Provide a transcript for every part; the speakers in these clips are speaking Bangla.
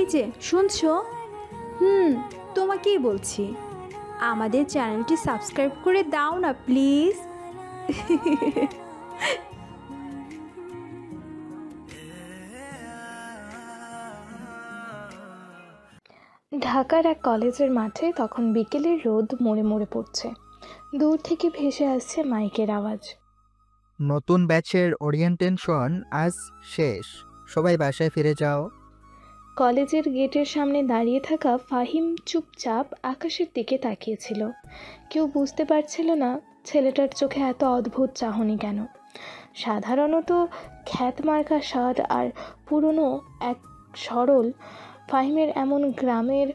এই যে শুনছো? তোমাকেই বলছি, আমাদের চ্যানেলটি সাবস্ক্রাইব করে দাও না প্লিজ। ঢাকার এক কলেজের মাঠে তখন বিকেলের রোদ মরে মরে পড়ছে। দূর থেকে ভেসে আসছে মাইকের আওয়াজ। নতুন ব্যাচের ওরিয়েন্টেশন আজ শেষ, সবাই বাসায় ফিরে যাও। কলেজের গেটের সামনে দাঁড়িয়ে থাকা ফাহিম চুপচাপ আকাশের দিকে তাকিয়েছিল। কেউ বুঝতে পারছিল না ছেলেটার চোখে এত অদ্ভুত চাহনি কেন। সাধারণত খ্যাতমার্কা শার্ট আর পুরনো এক সরল ফাহিমের এমন গ্রামের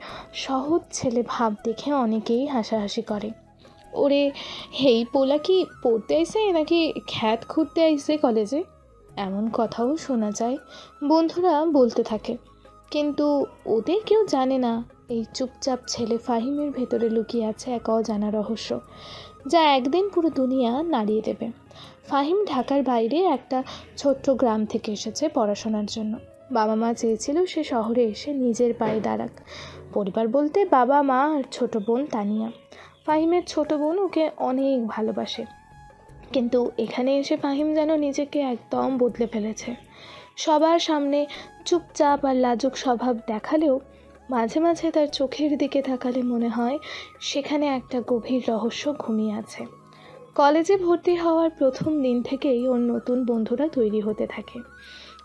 সহজ ছেলে ভাব দেখে অনেকেই হাসাহাসি করে। ওরে, হেই পোলা কি পড়তে আইসে নাকি খ্যাত খুঁজতে আইসে কলেজে? এমন কথাও শোনা যায়, বন্ধুরা বলতে থাকে। কিন্তু ওদের কেউ জানে না এই চুপচাপ ছেলে ফাহিমের ভেতরে লুকিয়ে আছে এক অজানা রহস্য, যা একদিন পুরো দুনিয়া নাড়িয়ে দেবে। ফাহিম ঢাকার বাইরে একটা ছোট্ট গ্রাম থেকে এসেছে পড়াশোনার জন্য। বাবা মা চেয়েছিল সে শহরে এসে নিজের পায়ে দাঁড়াক। পরিবার বলতে বাবা মা আর ছোট বোন তানিয়া। ফাহিমের ছোট বোন ওকে অনেক ভালোবাসে, কিন্তু এখানে এসে ফাহিম যেন নিজেকে একদম বদলে ফেলেছে। সবার সামনে চুপচাপ আর লাজুক স্বভাব দেখালেও মাঝে মাঝে তার চোখের দিকে তাকালে মনে হয় সেখানে একটা গভীর রহস্য ঘুমিয়ে আছে। কলেজে ভর্তি হওয়ার প্রথম দিন থেকেই ওর নতুন বন্ধুরা তৈরি হতে থাকে,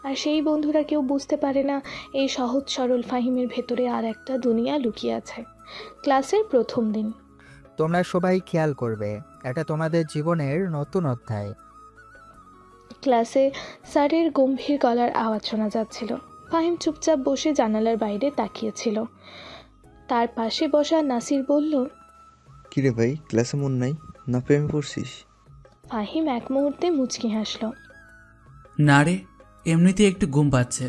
আর সেই বন্ধুরা কেউ বুঝতে পারে না এই সহজ সরল ফাহিমের ভেতরে আর একটা দুনিয়া লুকিয়ে আছে। ক্লাসের প্রথম দিন। তোমরা সবাই খেয়াল করবে, এটা তোমাদের জীবনের নতুন অধ্যায়। ক্লাসে স্যারের গম্ভীর গলার আওয়াজ শোনা যাচ্ছিল। ফাহিম চুপচাপ বসে জানালার বাইরে তাকিয়েছিল। তার পাশে বসা নাসির বলল, কিরে ভাই, ক্লাসে মন নাই না প্রেমে পড়ছিস? ফাহিম এক মুহূর্তে মুচকি হাসল। না রে, এমনিতেই একটু ঘুম পাচ্ছে।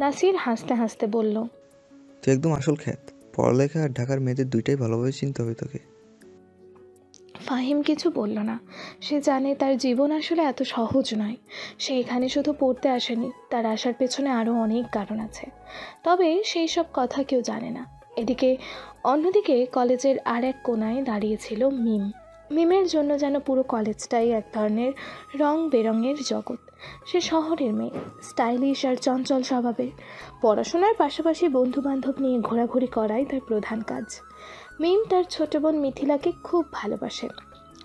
নাসির হাসতে হাসতে বলল, তুই একদম আসল খ্যাত। পড়ালেখা আর ঢাকার মেয়েদের দুইটাই ভালোভাবে চিনতে হবে তোকে। ফাহিম কিছু বলল না। সে জানে তার জীবন আসলে এত সহজ নয়। সে এখানে শুধু পড়তে আসেনি, তার আসার পেছনে আরও অনেক কারণ আছে। তবে সেই সব কথা কেউ জানে না। অন্যদিকে কলেজের আর এক কোনায় দাঁড়িয়েছিল মিম। মিমের জন্য যেন পুরো কলেজটাই এক ধরনের রং বেরঙের জগৎ। সে শহরের মেয়ে, স্টাইলিশ আর চঞ্চল স্বভাবের। পড়াশোনার পাশাপাশি বন্ধুবান্ধব নিয়ে ঘোরাঘুরি করাই তার প্রধান কাজ। মিম তার ছোট বোন মিথিলাকে খুব ভালোবাসে।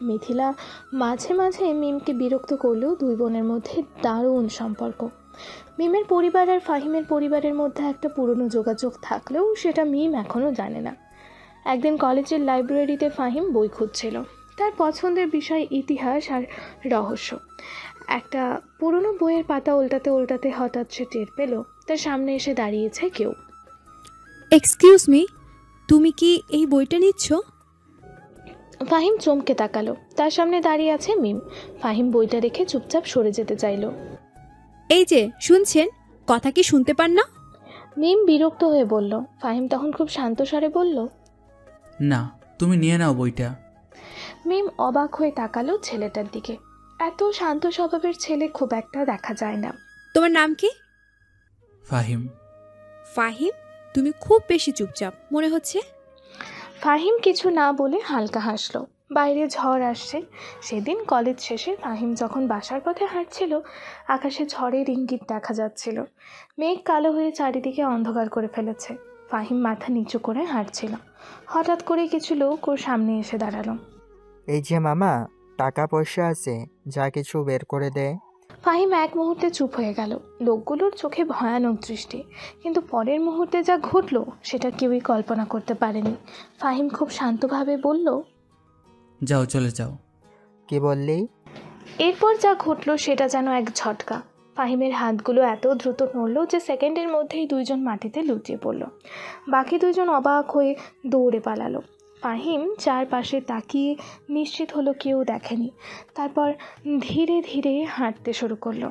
মিথিলা মাঝে মাঝে মিমকে বিরক্ত করলেও দুই বোনের মধ্যে দারুণ সম্পর্ক। মিমের পরিবার আর ফাহিমের পরিবারের মধ্যে একটা পুরনো যোগাযোগ থাকলেও সেটা মিম এখনও জানে না। একদিন কলেজের লাইব্রেরিতে ফাহিম বই খুঁজছিল। তার পছন্দের বিষয় ইতিহাস আর রহস্য। একটা পুরনো বইয়ের পাতা উল্টাতে উল্টাতে হঠাৎ সে টের পেল তার সামনে এসে দাঁড়িয়েছে কেউ। এক্সকিউজ মি, তুমি কি এই বইটা নিচ্ছ? ফাহিম চমকে তাকালো। তার সামনে দাঁড়িয়ে আছে মিম। ফাহিম বইটা রেখে চুপচাপ সরে যেতে চাইল। এই যে শুনছেন, কথা কি শুনতে পান না? মিম বিরক্ত হয়ে বলল। ফাহিম তখন খুব শান্ত স্বরে বলল, না, তুমি নিয়ে নাও বইটা। মিম অবাক হয়ে তাকালো ছেলেটার দিকে। এত শান্ত স্বভাবের ছেলে খুব একটা দেখা যায় না। তোমার নাম কি? ফাহিম। ফাহিম, তুমি খুব বেশি চুপচাপ মনে হচ্ছে। ফাহিম কিছু না বলে হালকা হাসলো। বাইরে ঝড় আসছে। সেদিন কলেজ শেষে ফাহিম যখন বাসার পথে হাঁটছিল, আকাশে ঝড়ের ইঙ্গিত দেখা যাচ্ছিল। মেঘ কালো হয়ে চারিদিকে অন্ধকার করে ফেলেছে। ফাহিম মাথা নিচু করে হাঁটছিল। হঠাৎ করে কিছু লোক ওর সামনে এসে দাঁড়ালো। এই যে মামা, টাকা পয়সা আছে, যা কিছু বের করে দে। ফাহিম এক মুহূর্তে চুপ হয়ে গেল। লোকগুলোর চোখে ভয়ানক দৃষ্টি, কিন্তু পরের মুহূর্তে যা ঘটল সেটা কেউই কল্পনা করতে পারেনি। ফাহিম খুব শান্তভাবে বলল, যাও, চলে যাও। কি বললি? এরপর যা ঘটল সেটা যেন এক ঝটকা। ফাহিমের হাতগুলো এত দ্রুত নড়ল যে সেকেন্ডের মধ্যেই দুইজন মাটিতে লুটিয়ে পড়ল। বাকি দুইজন অবাক হয়ে দৌড়ে পালালো। ফাহিম চারপাশে তাকিয়ে নিশ্চিত হলো কেউ দেখেনি। তারপর ধীরে ধীরে হাঁটতে শুরু করলো।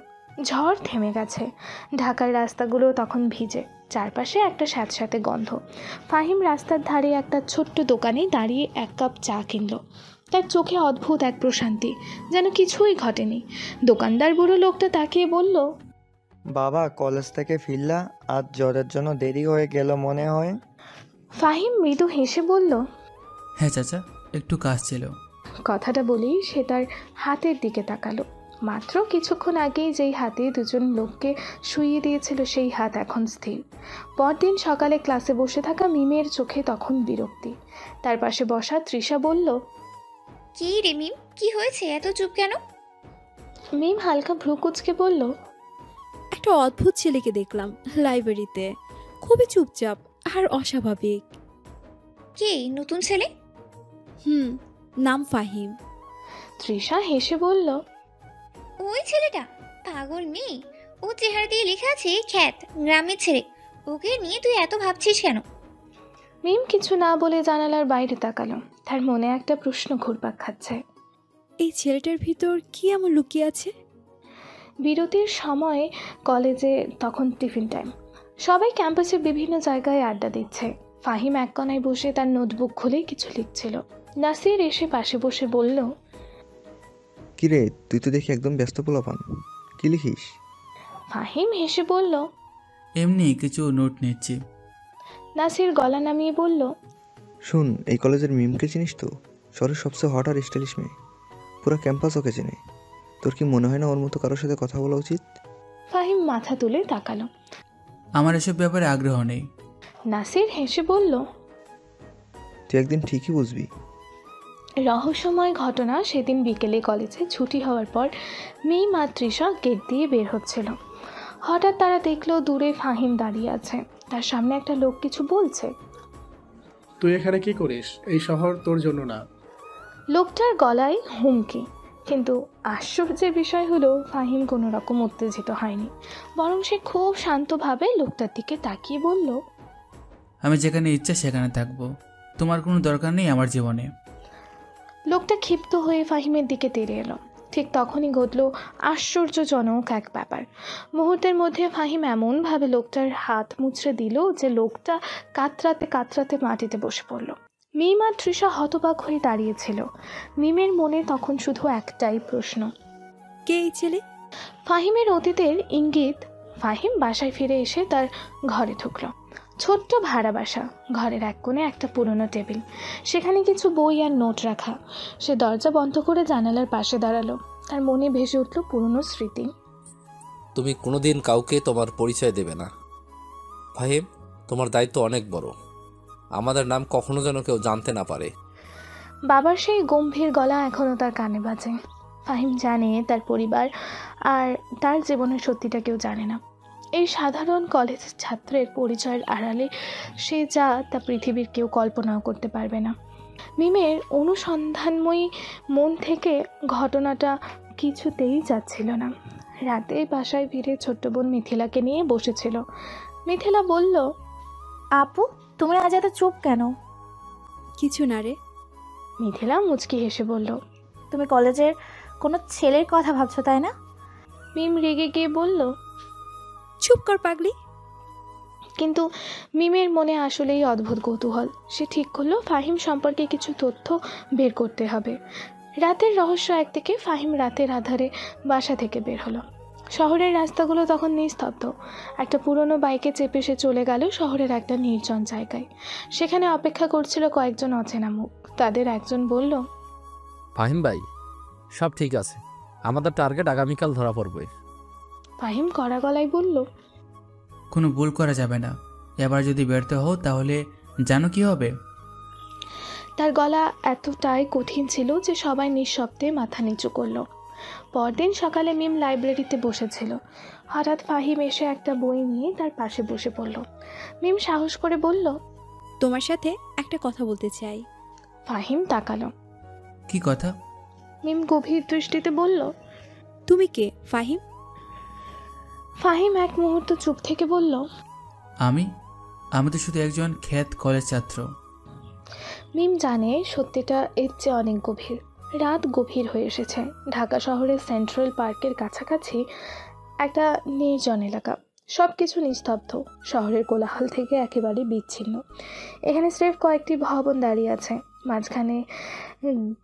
ঝড় থেমে গেছে। ঢাকার রাস্তাগুলো তখন ভিজে, চারপাশে একটা স্যাঁতস্যাঁতে গন্ধ। ফাহিম রাস্তার ধারে একটা ছোট্ট দোকানে দাঁড়িয়ে এক কাপ চা কিনল। তার চোখে অদ্ভুত এক প্রশান্তি, যেন কিছুই ঘটেনি। দোকানদার বুড়ো লোকটা তাকিয়ে বলল, বাবা কলেজ থেকে ফিরলা, আজ জ্বরের জন্য দেরি হয়ে গেল মনে হয়। ফাহিম মৃদু হেসে বলল। হ্যাঁ চাচা, একটু কাজ ছিল। কথাটা বলেই সে তার হাতের দিকে তাকালো। মাত্র কিছুক্ষণ আগেই যেই হাতে দুজন লোককে শুইয়ে দিয়েছিল সেই হাত এখন স্থির। পরদিন সকালে ক্লাসে বসে থাকা মিমের চোখে তখন বিরক্তি। তার পাশে বসা তৃষা বলল। কি রে মিম, কি হয়েছে, এত চুপ কেন? মিম হালকা ভ্রু কুঁচকে বলল। একটা অদ্ভুত ছেলেকে দেখলাম লাইব্রেরিতে, খুবই চুপচাপ আর অস্বাভাবিক। কে নতুন ছেলে? নাম ফাহিম। তৃষা হেসে বলল। ওই ছেলেটা পাগল মেয়ে, ও চেহারা দিয়ে লেখা আছে খ্যাত, গ্রামের ছেলে। ওকে নিয়ে তুই এত ভাবছিস কেন? মিম কিছু না বলে জানালার বাইরে তাকালো। তার মনে একটা প্রশ্ন ঘুরপাক খাচ্ছে। এই ছেলেটার ভিতর কি এমন লুকিয়ে আছে? বিরতির সময় কলেজে তখন টিফিন টাইম। সবাই ক্যাম্পাসের বিভিন্ন জায়গায় আড্ডা দিচ্ছে। ফাহিম এক কোণায় বসে তার নোটবুক খুলে কিছু লিখছিল। নাসির এসে পাশে বসে বলল। কিরে, তুই তো দেখি একদম ব্যস্ত পোলাপান, কি লিখিস? ফাহিম হেসে বলল। এমনি কিছু নোট নিচ্ছি। নাসির গলা নামিয়ে বলল। শুন, এই কলেজের মিমকে চিনিস তো? শহরের সবচেয়ে হট আর স্টাইলিশ মেয়ে, পুরো ক্যাম্পাস ওকে চেনে। তোর কি মনে হয় না ওর মতো কারোর সাথে কথা বলা উচিত? ফাহিম মাথা তুলে তাকালো। আমার এসব ব্যাপারে আগ্রহ নেই। নাসির হেসে বলল। তুই একদিন ঠিকই বুঝবি। রহস্যময় ঘটনা সেদিন বিকেলে কলেজে ছুটি হওয়ার পর মেয়ে মা তৃষা গেট দিয়ে বের হচ্ছিল। হঠাৎ তারা দেখলো দূরে ফাহিম দাঁড়িয়ে আছে। তার সামনে একটা লোক কিছু বলছে। তুই এখানে কি করিস? এই শহর তোর জন্য না। লোকটার গলায় হুমকি। কিন্তু আশ্চর্যের বিষয় হলো ফাহিম কোনো রকম উত্তেজিত হয়নি, বরং সে খুব শান্তভাবে লোকটার দিকে তাকিয়ে বলল। আমি যেখানে ইচ্ছা সেখানে থাকবো, তোমার কোনো দরকার নেই আমার জীবনে। লোকটা ক্ষিপ্ত হয়ে ফাহিমের দিকে তেড়ে এলো। ঠিক তখনই ঘটল আশ্চর্যজনক এক ব্যাপার। মুহূর্তের মধ্যে ফাহিম এমনভাবে লোকটার হাত মুচড়ে দিল যে লোকটা কাতরাতে কাতরাতে মাটিতে বসে পড়ল। মিম আর তৃষা হতবাক হয়ে দাঁড়িয়েছিল। মিমের মনে তখন শুধু একটাই প্রশ্ন, কে এই ছেলে? ফাহিমের অতীতের ইঙ্গিত। ফাহিম বাসায় ফিরে এসে তার ঘরে ঢুকলো। ছোট্ট ভাড়া বাসা, ঘরের এক কোণে একটা পুরনো টেবিল, সেখানে কিছু বই আর নোট রাখা। সে দরজা বন্ধ করে জানালার পাশে দাঁড়ালো। তার মনে ভেসে উঠল পুরনো স্মৃতি। তুমি কোনোদিন কাউকে তোমার পরিচয় দেবে না ফাহিম, তোমার দায়িত্ব অনেক বড়। আমাদের নাম কখনো যেন কেউ জানতে না পারে। বাবার সেই গম্ভীর গলা এখনও তার কানে বাজে। ফাহিম জানে তার পরিবার আর তার জীবনের সত্যিটা কেউ জানে না। এই সাধারণ কলেজের ছাত্রের পরিচয়ের আড়ালে সে যা তা পৃথিবীর কেউ কল্পনাও করতে পারবে না। মিমের অনুসন্ধানময়ী মন থেকে ঘটনাটা কিছুতেই যাচ্ছিল না। রাতে বাসায় ফিরে ছোট্ট বোন মিথিলাকে নিয়ে বসেছিল। মিথিলা বলল। আপু, তুমি আজ এত চুপ কেন? কিছু না রে। মিথিলা মুচকি হেসে বলল। তুমি কলেজের কোনো ছেলের কথা ভাবছো তাই না? মিম রেগে গিয়ে বলল। চুপ কর পাগলি। কিন্তু মিমের মনে আসলেই অদ্ভুত কৌতূহল। সে ঠিক করলো ফাহিম সম্পর্কে কিছু তথ্য বের করতে হবে। রাতের রহস্য একদিকে, ফাহিম রাতের আধারে বাসা থেকে বের হলো। শহরের রাস্তাগুলো তখন নিস্তব্ধ। একটা পুরনো বাইকে চেপে সে চলে গেল শহরের একটা নির্জন জায়গায়। সেখানে অপেক্ষা করছিল কয়েকজন অচেনা মুখ। তাদের একজন বলল। ফাহিম ভাই, সব ঠিক আছে, আমাদের টার্গেট আগামীকাল ধরা পড়বে। ফাহিম কড়া গলায় বলল। কোনো ভুল করা যাবে না, এবার যদি ব্যর্থ হও তাহলে জানো কি হবে? তার গলা এতটাই কঠিন ছিল যে সবাই নিঃশব্দে মাথা নিচু করল। পরদিন সকালে মিম লাইব্রেরিতে বসেছিল। হঠাৎ ফাহিম এসে একটা বই নিয়ে তার পাশে বসে পড়ল। মিম সাহস করে বলল। তোমার সাথে একটা কথা বলতে চাই। ফাহিম তাকালো। কি কথা? মিম গভীর দৃষ্টিতে বলল। তুমি কে ফাহিম? ফাহিম এক মুহূর্ত চুপ থেকে বলল। আমি তো শুধু একজন খ্যাত কলেজ ছাত্র। মিম জানে সত্যিটা এর চেয়ে অনেক গভীর। রাত গভীর হয়ে এসেছে। ঢাকা শহরের সেন্ট্রাল পার্কের কাছাকাছি একটা নির্জন এলাকা। সব কিছু নিস্তব্ধ, শহরের কোলাহল থেকে একেবারে বিচ্ছিন্ন। এখানে স্রেফ কয়েকটি ভবন দাঁড়িয়ে আছে, মাঝখানে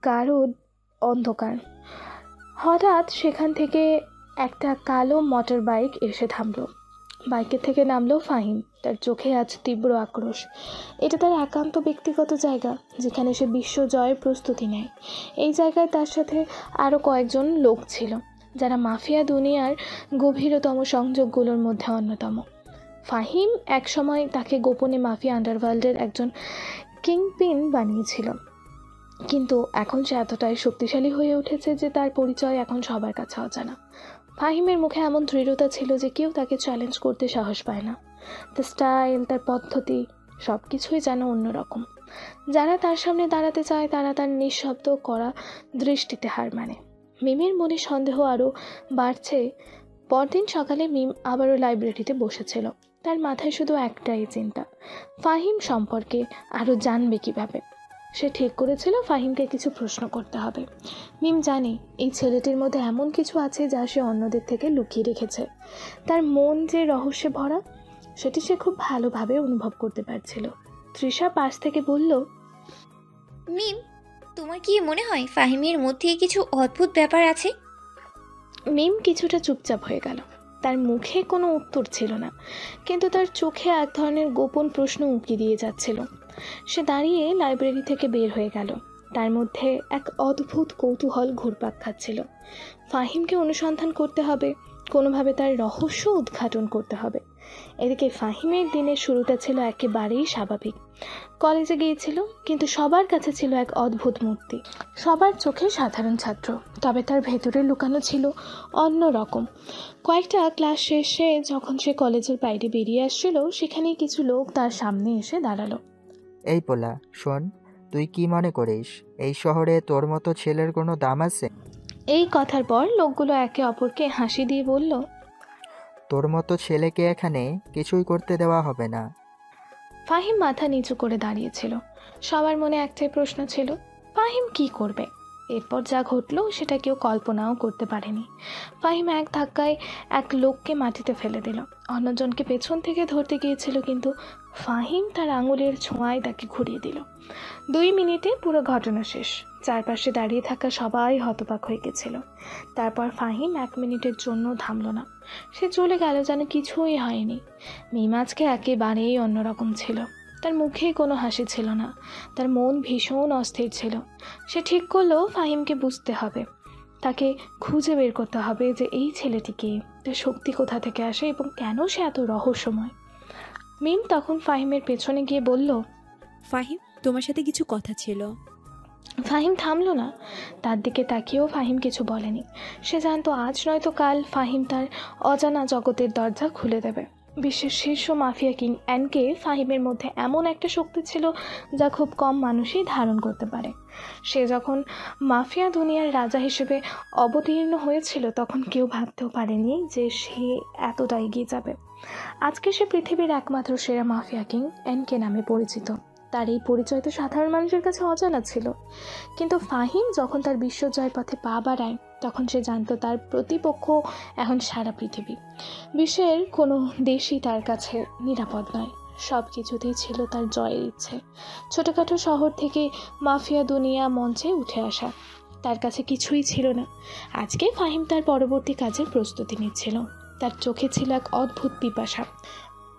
গাঢ় অন্ধকার। হঠাৎ সেখান থেকে একটা কালো মোটর বাইক এসে থামলো। বাইকের থেকে নামলো ফাহিম। তার চোখে আজ তীব্র আক্রোশ। এটা তার একান্ত ব্যক্তিগত জায়গা, যেখানে সে বিশ্ব জয়ের প্রস্তুতি নেয়। এই জায়গায় তার সাথে আরও কয়েকজন লোক ছিল, যারা মাফিয়া দুনিয়ার গভীরতম সংযোগগুলোর মধ্যে অন্যতম। ফাহিম একসময় তাকে গোপনে মাফিয়া আন্ডারওয়ার্ল্ডের একজন কিংপিন বানিয়েছিল, কিন্তু এখন সে এতটাই শক্তিশালী হয়ে উঠেছে যে তার পরিচয় এখন সবার কাছে অজানা। ফাহিমের মুখে এমন দৃঢ়তা ছিল যে কেউ তাকে চ্যালেঞ্জ করতে সাহস পায় না। তার স্টাইল, তার পদ্ধতি, সব কিছুই যেন অন্যরকম। যারা তার সামনে দাঁড়াতে চায় তারা তার নিঃশব্দ করা দৃষ্টিতে হার মানে। মিমের মনে সন্দেহ আরও বাড়ছে। পরদিন সকালে মিম আবারও লাইব্রেরিতে বসেছিল। তার মাথায় শুধু একটাই চিন্তা, ফাহিম সম্পর্কে আরও জানবে কিভাবে। সে ঠিক করেছিল ফাহিমকে কিছু প্রশ্ন করতে হবে। মিম জানে এই ছেলেটির মধ্যে এমন কিছু আছে যা সে অন্যদের থেকে লুকিয়ে রেখেছে। তার মন যে রহস্যে ভরা, সেটি সে খুব ভালোভাবে অনুভব করতে পারছিল। তৃষা পাশ থেকে বলল, মিম, তোমার কি মনে হয় ফাহিমের মধ্যে কিছু অদ্ভুত ব্যাপার আছে? মিম কিছুটা চুপচাপ হয়ে গেল। তার মুখে কোনো উত্তর ছিল না, কিন্তু তার চোখে এক ধরনের গোপন প্রশ্ন উঁকি দিয়ে যাচ্ছিল। সে দাঁড়িয়ে লাইব্রেরি থেকে বের হয়ে গেল। তার মধ্যে এক অদ্ভুত কৌতূহল ঘুরপাক খাচ্ছিল। ফাহিমকে অনুসন্ধান করতে হবে, কোনোভাবে তার রহস্য উদ্ঘাটন করতে হবে। এদিকে ফাহিমের দিনের শুরুটা ছিল একেবারেই স্বাভাবিক। কলেজে গিয়েছিল, কিন্তু সবার কাছে ছিল এক অদ্ভুত মূর্তি। সবার চোখে সাধারণ ছাত্র, তবে তার ভেতরে লুকানো ছিল অন্য রকম। কয়েকটা ক্লাস শেষে যখন সে কলেজের বাইরে বেরিয়ে আসছিল, সেখানেই কিছু লোক তার সামনে এসে দাঁড়ালো। এই পোলা, শোন, তুই কি মনে করিস এই শহরে তোর মতো ছেলের কোনো দাম আছে? এই কথার পর লোকগুলো একে অপরকে হাসি দিয়ে বলল, তোর মতো ছেলেকে এখানে কিছুই করতে দেওয়া হবে না। ফাহিম মাথা নিচু করে দাঁড়িয়েছিল। সবার মনে একটাই প্রশ্ন ছিল, ফাহিম কি করবে? এরপর যা ঘটলো সেটা কেউ কল্পনাও করতে পারেনি। ফাহিম এক ধাক্কায় এক লোককে মাটিতে ফেলে দিল। অন্যজনকে পেছন থেকে ধরতে গিয়েছিল, কিন্তু ফাহিম তার আঙুলের ছোঁয়ায় তাকে ঘুরিয়ে দিল। 2 মিনিটে পুরো ঘটনা শেষ। চারপাশে দাঁড়িয়ে থাকা সবাই হতবাক হয়ে গেছিল। তারপর ফাহিম 1 মিনিটের জন্য থামল না। সে চলে গেল যেন কিছুই হয়নি। মিম আজকে একেবারেই অন্যরকম ছিল। তার মুখে কোনো হাসি ছিল না, তার মন ভীষণ অস্থির ছিল। সে ঠিক করলো ফাহিমকে বুঝতে হবে, তাকে খুঁজে বের করতে হবে যে এই ছেলেটিকে, তার শক্তি কোথা থেকে আসে এবং কেন সে এত রহস্যময়। মিম তখন ফাহিমের পেছনে গিয়ে বলল, ফাহিম, তোমার সাথে কিছু কথা ছিল। ফাহিম থামলো না। তার দিকে তাকিয়েও ফাহিম কিছু বলেনি। সে জানতো আজ নয়তো কাল ফাহিম তার অজানা জগতের দরজা খুলে দেবে। বিশ্বের শীর্ষ মাফিয়া কিং এনকে ফাহিমের মধ্যে এমন একটা শক্তি ছিল যা খুব কম মানুষই ধারণ করতে পারে। সে যখন মাফিয়া দুনিয়ার রাজা হিসেবে অবতীর্ণ হয়েছিল, তখন কেউ ভাবতেও পারেনি যে সে এতটা এগিয়ে যাবে। আজকে সে পৃথিবীর একমাত্র সেরা মাফিয়া কিং এনকে নামে পরিচিত। তার এই পরিচয় তো সাধারণ মানুষের কাছে অজানা ছিল, কিন্তু ফাহিম যখন তার বিশ্বজয় পথে পা বাড়ায়, তখন সে জানতো তার প্রতিপক্ষ এখন সারা পৃথিবী। বিশ্বের কোনো দেশই তার কাছে নিরাপদ নয়। সব কিছুতেই ছিল তার জয়ের ইচ্ছে। ছোটোখাটো শহর থেকে মাফিয়া দুনিয়া মঞ্চে উঠে আসা তার কাছে কিছুই ছিল না। আজকে ফাহিম তার পরবর্তী কাজের প্রস্তুতি নিচ্ছিল। তার চোখে ছিল এক অদ্ভুত পিপাসা।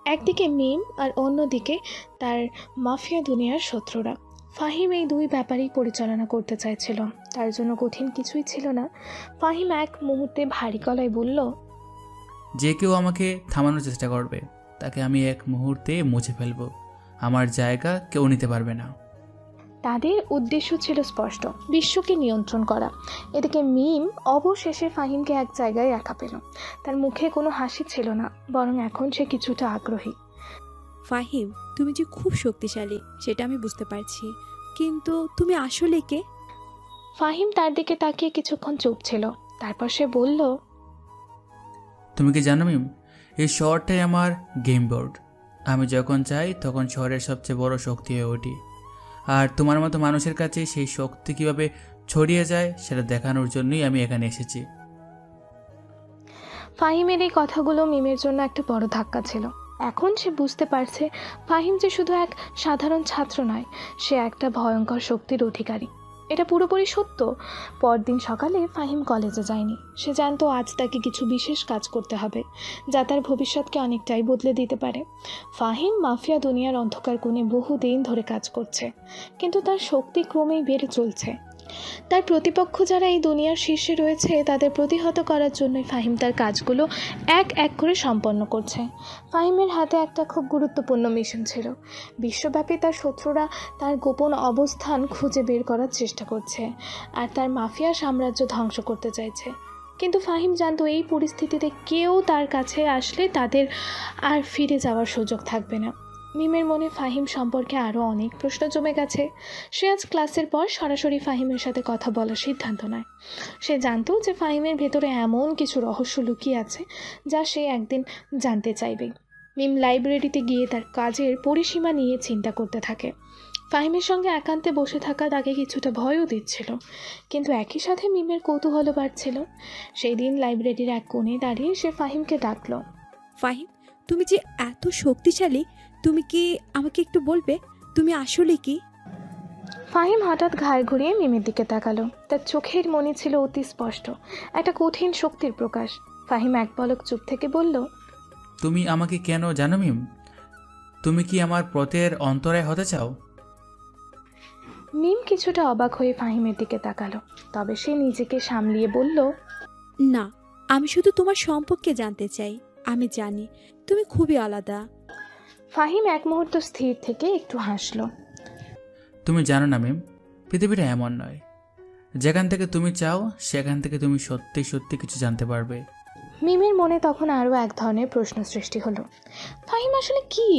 একদিকে মিম আর অন্যদিকে তার মাফিয়া দুনিয়ার শত্রুরা। ফাহিম এই 2 ব্যাপারই পরিচালনা করতে চাইছিল। তার জন্য কঠিন কিছুই ছিল না। ফাহিম এক মুহূর্তে ভারী গলায় বলল, যে কেউ আমাকে থামানোর চেষ্টা করবে তাকে আমি এক মুহূর্তে মুছে ফেলবো। আমার জায়গা কেউ নিতে পারবে না। তাদের উদ্দেশ্য ছিল স্পষ্ট, বিশ্বকে নিয়ন্ত্রণ করা। এদিকে মিম অবশেষে ফাহিমকে এক জায়গায় একা পেল। তার মুখে কোনো হাসি ছিল না, বরং এখন সে কিছুটা আগ্রহী। ফাহিম, তুমি যে খুব শক্তিশালী সেটা আমি বুঝতে পারছি, কিন্তু তুমি আসলে কে? ফাহিম তার দিকে তাকিয়ে কিছুক্ষণ চুপ ছিল। তারপর সে বলল, তুমি কি জানো মিম, এই শহরটাই আমার গেম বোর্ড। আমি যখন চাই তখন শহরের সবচেয়ে বড় শক্তি হয়ে উঠি। আর তোমার মতো মানুষের কাছে সেই শক্তি কীভাবে ছড়িয়ে যায় সেটা দেখানোর জন্যই আমি এখানে এসেছি। ফাহিমের এই কথাগুলো মিমের জন্য একটা বড় ধাক্কা ছিল। এখন সে বুঝতে পারছে ফাহিম যে শুধু এক সাধারণ ছাত্র নয়, সে একটা ভয়ঙ্কর শক্তির অধিকারী। এটা পুরোপুরি সত্য। পরদিন সকালে ফাহিম কলেজে যায়নি। সে জানতো আজ তাকে কিছু বিশেষ কাজ করতে হবে, যা তার ভবিষ্যৎকে অনেকটাই বদলে দিতে পারে। ফাহিম মাফিয়া দুনিয়ার অন্ধকার কোণে বহুদিন ধরে কাজ করছে, কিন্তু তার শক্তি ক্রমেই বেড়ে চলছে। তার প্রতিপক্ষ যারা এই দুনিয়ার শীর্ষে রয়েছে তাদের প্রতিহত করার জন্যই ফাহিম তার কাজগুলো এক এক করে সম্পন্ন করছে। ফাহিমের হাতে একটা খুব গুরুত্বপূর্ণ মিশন ছিল। বিশ্বব্যাপী তার শত্রুরা তার গোপন অবস্থান খুঁজে বের করার চেষ্টা করছে আর তার মাফিয়া সাম্রাজ্য ধ্বংস করতে চাইছে। কিন্তু ফাহিম জানতো এই পরিস্থিতিতে কেউ তার কাছে আসলে তাদের আর ফিরে যাওয়ার সুযোগ থাকবে না। মিমের মনে ফাহিম সম্পর্কে আরও অনেক প্রশ্ন জমে গেছে। সে আজ ক্লাসের পর সরাসরি ফাহিমের সাথে কথা বলার সিদ্ধান্ত নেয়। সে জানতো যে ফাহিমের ভেতরে এমন কিছু রহস্য লুকিয়ে আছে যা সে একদিন জানতে চাইবে। মিম লাইব্রেরিতে গিয়ে তার কাজের পরিসীমা নিয়ে চিন্তা করতে থাকে। ফাহিমের সঙ্গে একান্তে বসে থাকা তাকে কিছুটা ভয়ও দিচ্ছিল, কিন্তু একই সাথে মিমের কৌতূহলও বাড়ছিল। সেই দিন লাইব্রেরির এক কোণে দাঁড়িয়ে সে ফাহিমকে ডাকলো। ফাহিম, তুমি যে এত শক্তিশালী, তুমি কি আমাকে একটু বলবে তুমি আসলে কি? ফাহিম হঠাৎ ঘাড় ঘুরিয়ে মিমের দিকে তাকালো। তার চোখের মনে ছিল অতি স্পষ্ট একটা কঠিন শক্তির প্রকাশ। ফাহিম এক পলক চুপ থেকে বলল, তুমি আমাকে কেন জানো মিম? তুমি কি আমার পথের অন্তরায় হতে চাও? মিম কিছুটা অবাক হয়ে ফাহিমের দিকে তাকালো, তবে সে নিজেকে সামলিয়ে বলল, না, আমি শুধু তোমার সম্পর্কে জানতে চাই। আমি জানি তুমি খুবই আলাদা। ফাহিম এক মুহূর্ত স্থির থেকে একটু হাসল। তুমি জানো না মিম, পৃথিবীটা এমন নয়। যেখান থেকে তুমি চাও সেখান থেকে তুমি সত্যি সত্যি কিছু জানতে পারবে। মিমের মনে তখন আরও এক ধরনের প্রশ্ন সৃষ্টি হলো। ফাহিম আসলে কি?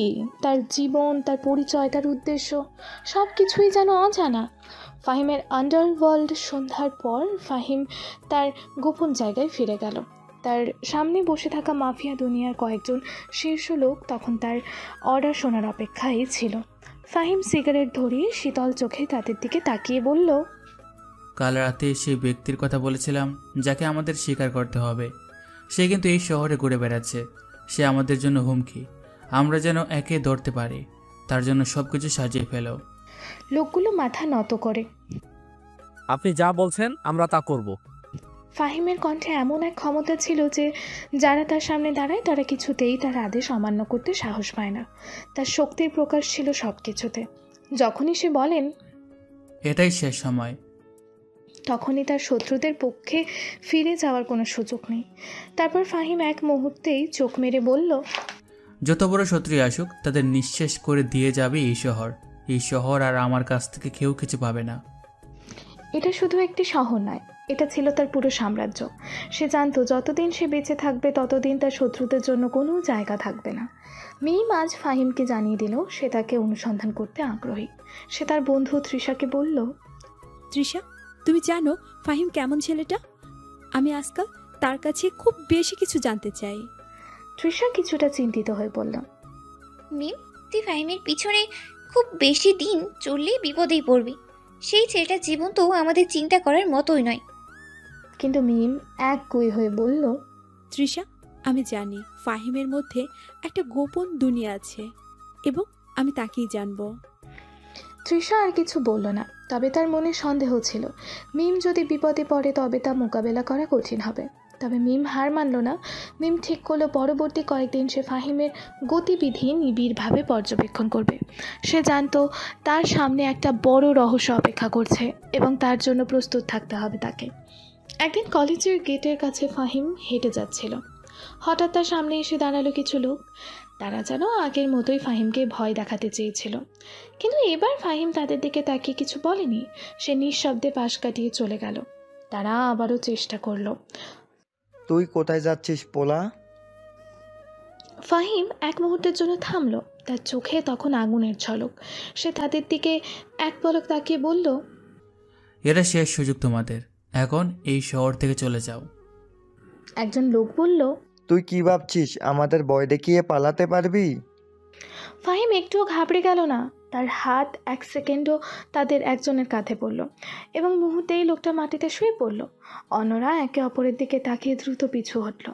তার জীবন, তার পরিচয়, তার উদ্দেশ্য সব কিছুই যেন অজানা। ফাহিমের আন্ডারওয়ার্ল্ড সন্ধ্যার পর ফাহিম তার গোপন জায়গায় ফিরে গেল। তার সামনে বসে থাকা মাফিয়া দুনিয়ার কয়েকজন শীর্ষ লোক তখন তার অর্ডার শোনার অপেক্ষায় ছিল। ফাহিম সিগারেট ধরিয়ে শীতল চোখে তাদের দিকে তাকিয়ে বলল, কাল রাতে সেই ব্যক্তির কথা বলেছিলাম যাকে আমাদের স্বীকার করতে হবে, সে কিন্তু এই শহরে ঘুরে বেড়াচ্ছে। সে আমাদের জন্য হুমকি। আমরা যেন একে ধরতে পারি, তার জন্য সব কিছু সাজিয়ে ফেলো। লোকগুলো মাথা নত করে। আপনি যা বলছেন আমরা তা করব। ফাহিমের কণ্ঠে এমন এক ক্ষমতা ছিল যে যারা তার সামনে দাঁড়ায় তারা কিছুতেই তার আদেশ অমান্য করতে সাহস পায় না। তার শক্তির প্রকাশ ছিল সব কিছুতে। যখনই সে বলেন এটাই শেষ সময়, তখনই তার শত্রুদের পক্ষে ফিরে যাওয়ার কোনো সুযোগ নেই। তারপর ফাহিম এক মুহূর্তেই চোখ মেরে বলল, যত বড় শত্রু আসুক তাদের নিঃশেষ করে দিয়ে যাবে এই শহর। এই শহর আর আমার কাছ থেকে কেউ কিছু পাবে না। এটা শুধু একটি শহর নয়, এটা ছিল তার পুরো সাম্রাজ্য। সে জানতো যতদিন সে বেঁচে থাকবে ততদিন তার শত্রুদের জন্য কোনো জায়গা থাকবে না। মিম আজ ফাহিমকে জানিয়ে দিল সে তাকে অনুসন্ধান করতে আগ্রহী। সে তার বন্ধু তৃষাকে বলল, তৃষা, তুমি জানো ফাহিম কেমন ছেলেটা? আমি আজকাল তার কাছে খুব বেশি কিছু জানতে চাই। তৃষা কিছুটা চিন্তিত হয়ে বলল, মিম, তুই ফাহিমের পিছনে খুব বেশি দিন চললে বিপদেই পড়বি। সেই ছেলেটার জীবন তো আমাদের চিন্তা করার মতোই নয়। কিন্তু মিম এক গুই হয়ে বলল, তৃষা, আমি জানি ফাহিমের মধ্যে একটা গোপন দুনিয়া আছে এবং আমি তাকেই জানবো। তৃষা আর কিছু বলল না, তবে তার মনে সন্দেহ ছিল মিম যদি বিপদে পড়ে তবে তা মোকাবেলা করা কঠিন হবে। তবে মিম হার মানল না। মিম ঠিক করলো পরবর্তী কয়েকদিন সে ফাহিমের গতিবিধি নিবিড়ভাবে পর্যবেক্ষণ করবে। সে জানতো তার সামনে একটা বড় রহস্য অপেক্ষা করছে এবং তার জন্য প্রস্তুত থাকতে হবে তাকে। একদিন কলেজের গেটের কাছে ফাহিম হেঁটে যাচ্ছিল। হঠাৎ তার সামনে এসে দাঁড়ালো কিছু লোক। তারা যেন আগের মতোই ফাহিমকে ভয় দেখাতে চেয়েছিল, কিন্তু এবার ফাহিম তাদের দিকে তাকিয়ে কিছু বলেনি। সে নিঃশব্দে পাশ কাটিয়ে চলে গেল। তারা আবারও চেষ্টা করলো। তুই কোথায় যাচ্ছিস পোলা? ফাহিম এক মুহূর্তের জন্য থামলো। তার চোখে তখন আগুনের ঝলক। সে তাদের দিকে এক পলক তাকিয়ে বলল, এটা শেষ সুযোগ তোমাদের, এখন এই শহর থেকে চলে যাও। একজন লোক বলল, তুই কি ভাবছিস আমাদের ভয় দেখিয়ে পালাতে পারবি? ফাহিম একটুও ঘাবড়ে গেল না। তার হাত এক সেকেন্ডও তাদের একজনের কাঁধে পড়ল এবং মুহূর্তেই লোকটা মাটিতে শুয়ে পড়ল। অন্যরা একে অপরের দিকে তাকিয়ে দ্রুত পিছু হটল।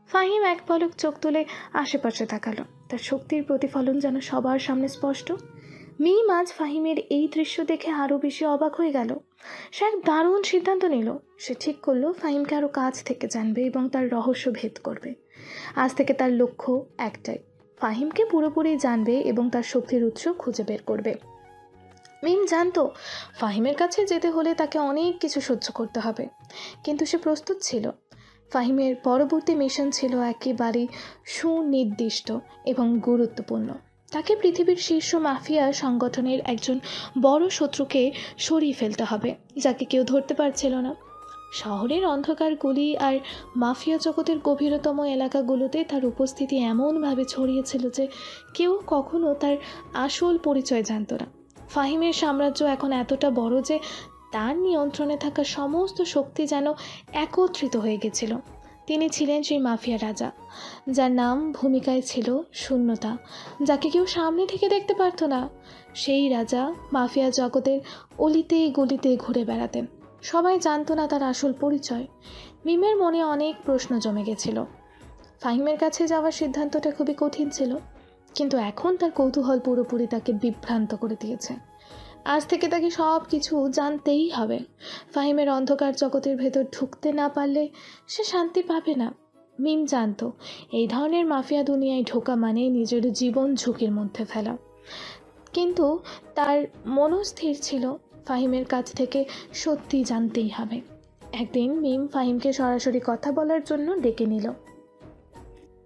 ফাহিম এক পলক চোখ তুলে আশেপাশে তাকালো। তার শক্তির প্রতিফলন যেন সবার সামনে স্পষ্ট। মিম আজ ফাহিমের এই দৃশ্য দেখে আরও বেশি অবাক হয়ে গেল। সে এক দারুণ সিদ্ধান্ত নিল। সে ঠিক করলো ফাহিমকে আরও কাছ থেকে জানবে এবং তার রহস্য ভেদ করবে। আজ থেকে তার লক্ষ্য একটাই, ফাহিমকে পুরোপুরি জানবে এবং তার শক্তির উৎস খুঁজে বের করবে। মিম জানতো ফাহিমের কাছে যেতে হলে তাকে অনেক কিছু সহ্য করতে হবে, কিন্তু সে প্রস্তুত ছিল। ফাহিমের পরবর্তী মিশন ছিল একেবারেই সুনির্দিষ্ট এবং গুরুত্বপূর্ণ। তাকে পৃথিবীর শীর্ষ মাফিয়া সংগঠনের একজন বড় শত্রুকে সরিয়ে ফেলতে হবে, যাকে কেউ ধরতে পারছিল না। শহরের অন্ধকার গলি আর মাফিয়া জগতের গভীরতম এলাকাগুলোতে তার উপস্থিতি এমনভাবে ছড়িয়েছিল যে কেউ কখনো তার আসল পরিচয় জানত না। ফাহিমের সাম্রাজ্য এখন এতটা বড় যে তার নিয়ন্ত্রণে থাকা সমস্ত শক্তি যেন একত্রিত হয়ে গেছিল। তিনি ছিলেন সেই মাফিয়া রাজা, যার নাম ভূমিকায় ছিল শূন্যতা, যাকে কেউ সামনে থেকে দেখতে পারত না। সেই রাজা মাফিয়া জগতের অলিতে গলিতে ঘুরে বেড়াতেন। সবাই জানতো না তার আসল পরিচয়। মিমের মনে অনেক প্রশ্ন জমে গেছিল। ফাহিমের কাছে যাওয়ার সিদ্ধান্তটা খুবই কঠিন ছিল, কিন্তু এখন তার কৌতূহল পুরোপুরি তাকে বিভ্রান্ত করে দিয়েছে। আজ থেকে তাকে সব কিছু জানতেই হবে। ফাহিমের অন্ধকার জগতের ভেতর ঢুকতে না পারলে সে শান্তি পাবে না। মিম জানতো এই ধরনের মাফিয়া দুনিয়ায় ঢোকা মানে নিজের জীবন ঝুঁকির মধ্যে ফেলা, কিন্তু তার মনস্থির ছিল ফাহিমের কাছ থেকে সত্যি জানতেই হবে। একদিন মিম ফাহিমকে সরাসরি কথা বলার জন্য ডেকে নিল।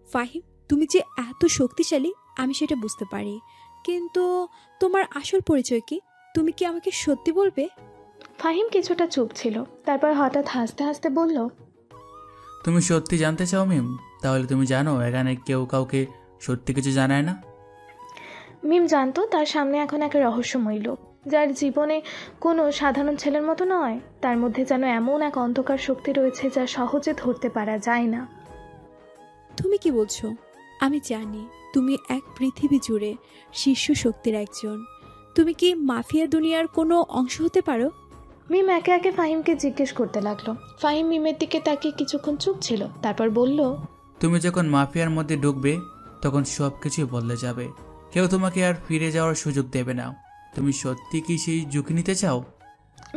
ফাহিম, তুমি যে এত শক্তিশালী আমি সেটা বুঝতে পারি, কিন্তু তোমার আসল পরিচয় কি? তুমি কি আমাকে সত্যি বলবে? ফাহিম কিছুটা চুপ ছিল, তারপর হঠাৎ হাসতে হাসতে বলল, তুমি সত্যি জানতে চাও মিম? তাহলে তুমি জানো এখানে কেউ কাউকে সত্যি কিছু জানায় না। মিম জানতো তার সামনে এখন এক রহস্যময় লোক, যার জীবনে কোনো সাধারণ ছেলের মতো নয়। তার মধ্যে যেন এমন এক অন্ধকার শক্তি রয়েছে যা সহজে ধরতে পারা যায় না। তুমি কি বলছো? আমি জানি তুমি এক পৃথিবী জুড়ে শীর্ষ শক্তির একজন। তুমি কি মাফিয়া দুনিয়ার কোনো অংশ হতে পারো? মিম একে একে ফাহিমকে জিজ্ঞেস করতে লাগলো। ফাহিম মিমের দিকে তাকিয়ে কিছুক্ষণ চুপ ছিল, তারপর বলল, তুমি যখন মাফিয়ার মধ্যে ঢুকবে তখন সব কিছুই বদলে যাবে। কেউ তোমাকে আর ফিরে যাওয়ার সুযোগ দেবে না। তুমি সত্যি কি সেই ঝুঁকি নিতে চাও?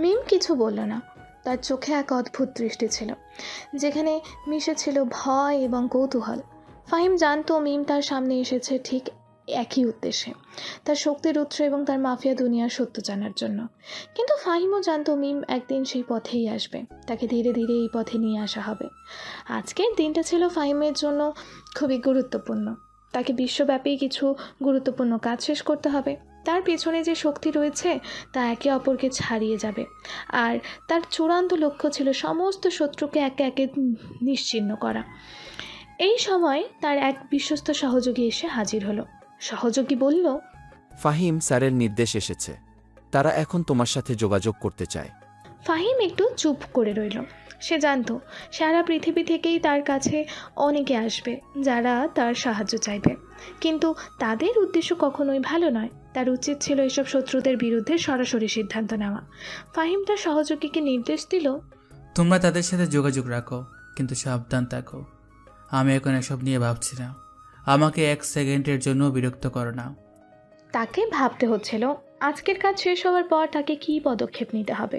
মিম কিছু বলল না। তার চোখে এক অদ্ভুত দৃষ্টি ছিল, যেখানে মিশে ছিল ভয় এবং কৌতূহল। ফাহিম জানতো মিম তার সামনে এসেছে ঠিক একই উদ্দেশ্যে, তার শক্তির উৎস এবং তার মাফিয়া দুনিয়ার সত্য জানার জন্য। কিন্তু ফাহিমও জানতো মিম একদিন সেই পথেই আসবে, তাকে ধীরে ধীরে এই পথে নিয়ে আসা হবে। আজকের দিনটা ছিল ফাহিমের জন্য খুবই গুরুত্বপূর্ণ। তাকে বিশ্বব্যাপী কিছু গুরুত্বপূর্ণ কাজ শেষ করতে হবে। তার পেছনে যে শক্তি রয়েছে তা একে অপরকে ছাড়িয়ে যাবে, আর তার চূড়ান্ত লক্ষ্য ছিল সমস্ত শত্রুকে একে একে নিশ্চিহ্ন করা। এই সময় তার এক বিশ্বস্ত সহযোগী এসে হাজির হলো। সহযোগী বলল, ফাহিম স্যারের নির্দেশ এসেছে, তারা এখন তোমার সাথে যোগাযোগ করতে চায়। ফাহিম একটু চুপ করে রইল। সে জানতো সারা পৃথিবী থেকেই তার কাছে অনেকে আসবে যারা তার সাহায্য চাইবে, কিন্তু তাদের উদ্দেশ্য কখনোই ভালো নয়। তার উচিত ছিল এসব শত্রুদের বিরুদ্ধে সরাসরি সিদ্ধান্ত নেওয়া। ফাহিম তার সহযোগীকে নির্দেশ দিল, তোমরা তাদের সাথে যোগাযোগ রাখো, কিন্তু সাবধান থাকো। আমি এখন এসব নিয়ে ভাবছি না। আমাকে এক সেকেন্ডের জন্য বিরক্ত করো না। তাকে ভাবতে হচ্ছিল আজকের কাজ শেষ হওয়ার পর তাকে কী পদক্ষেপ নিতে হবে।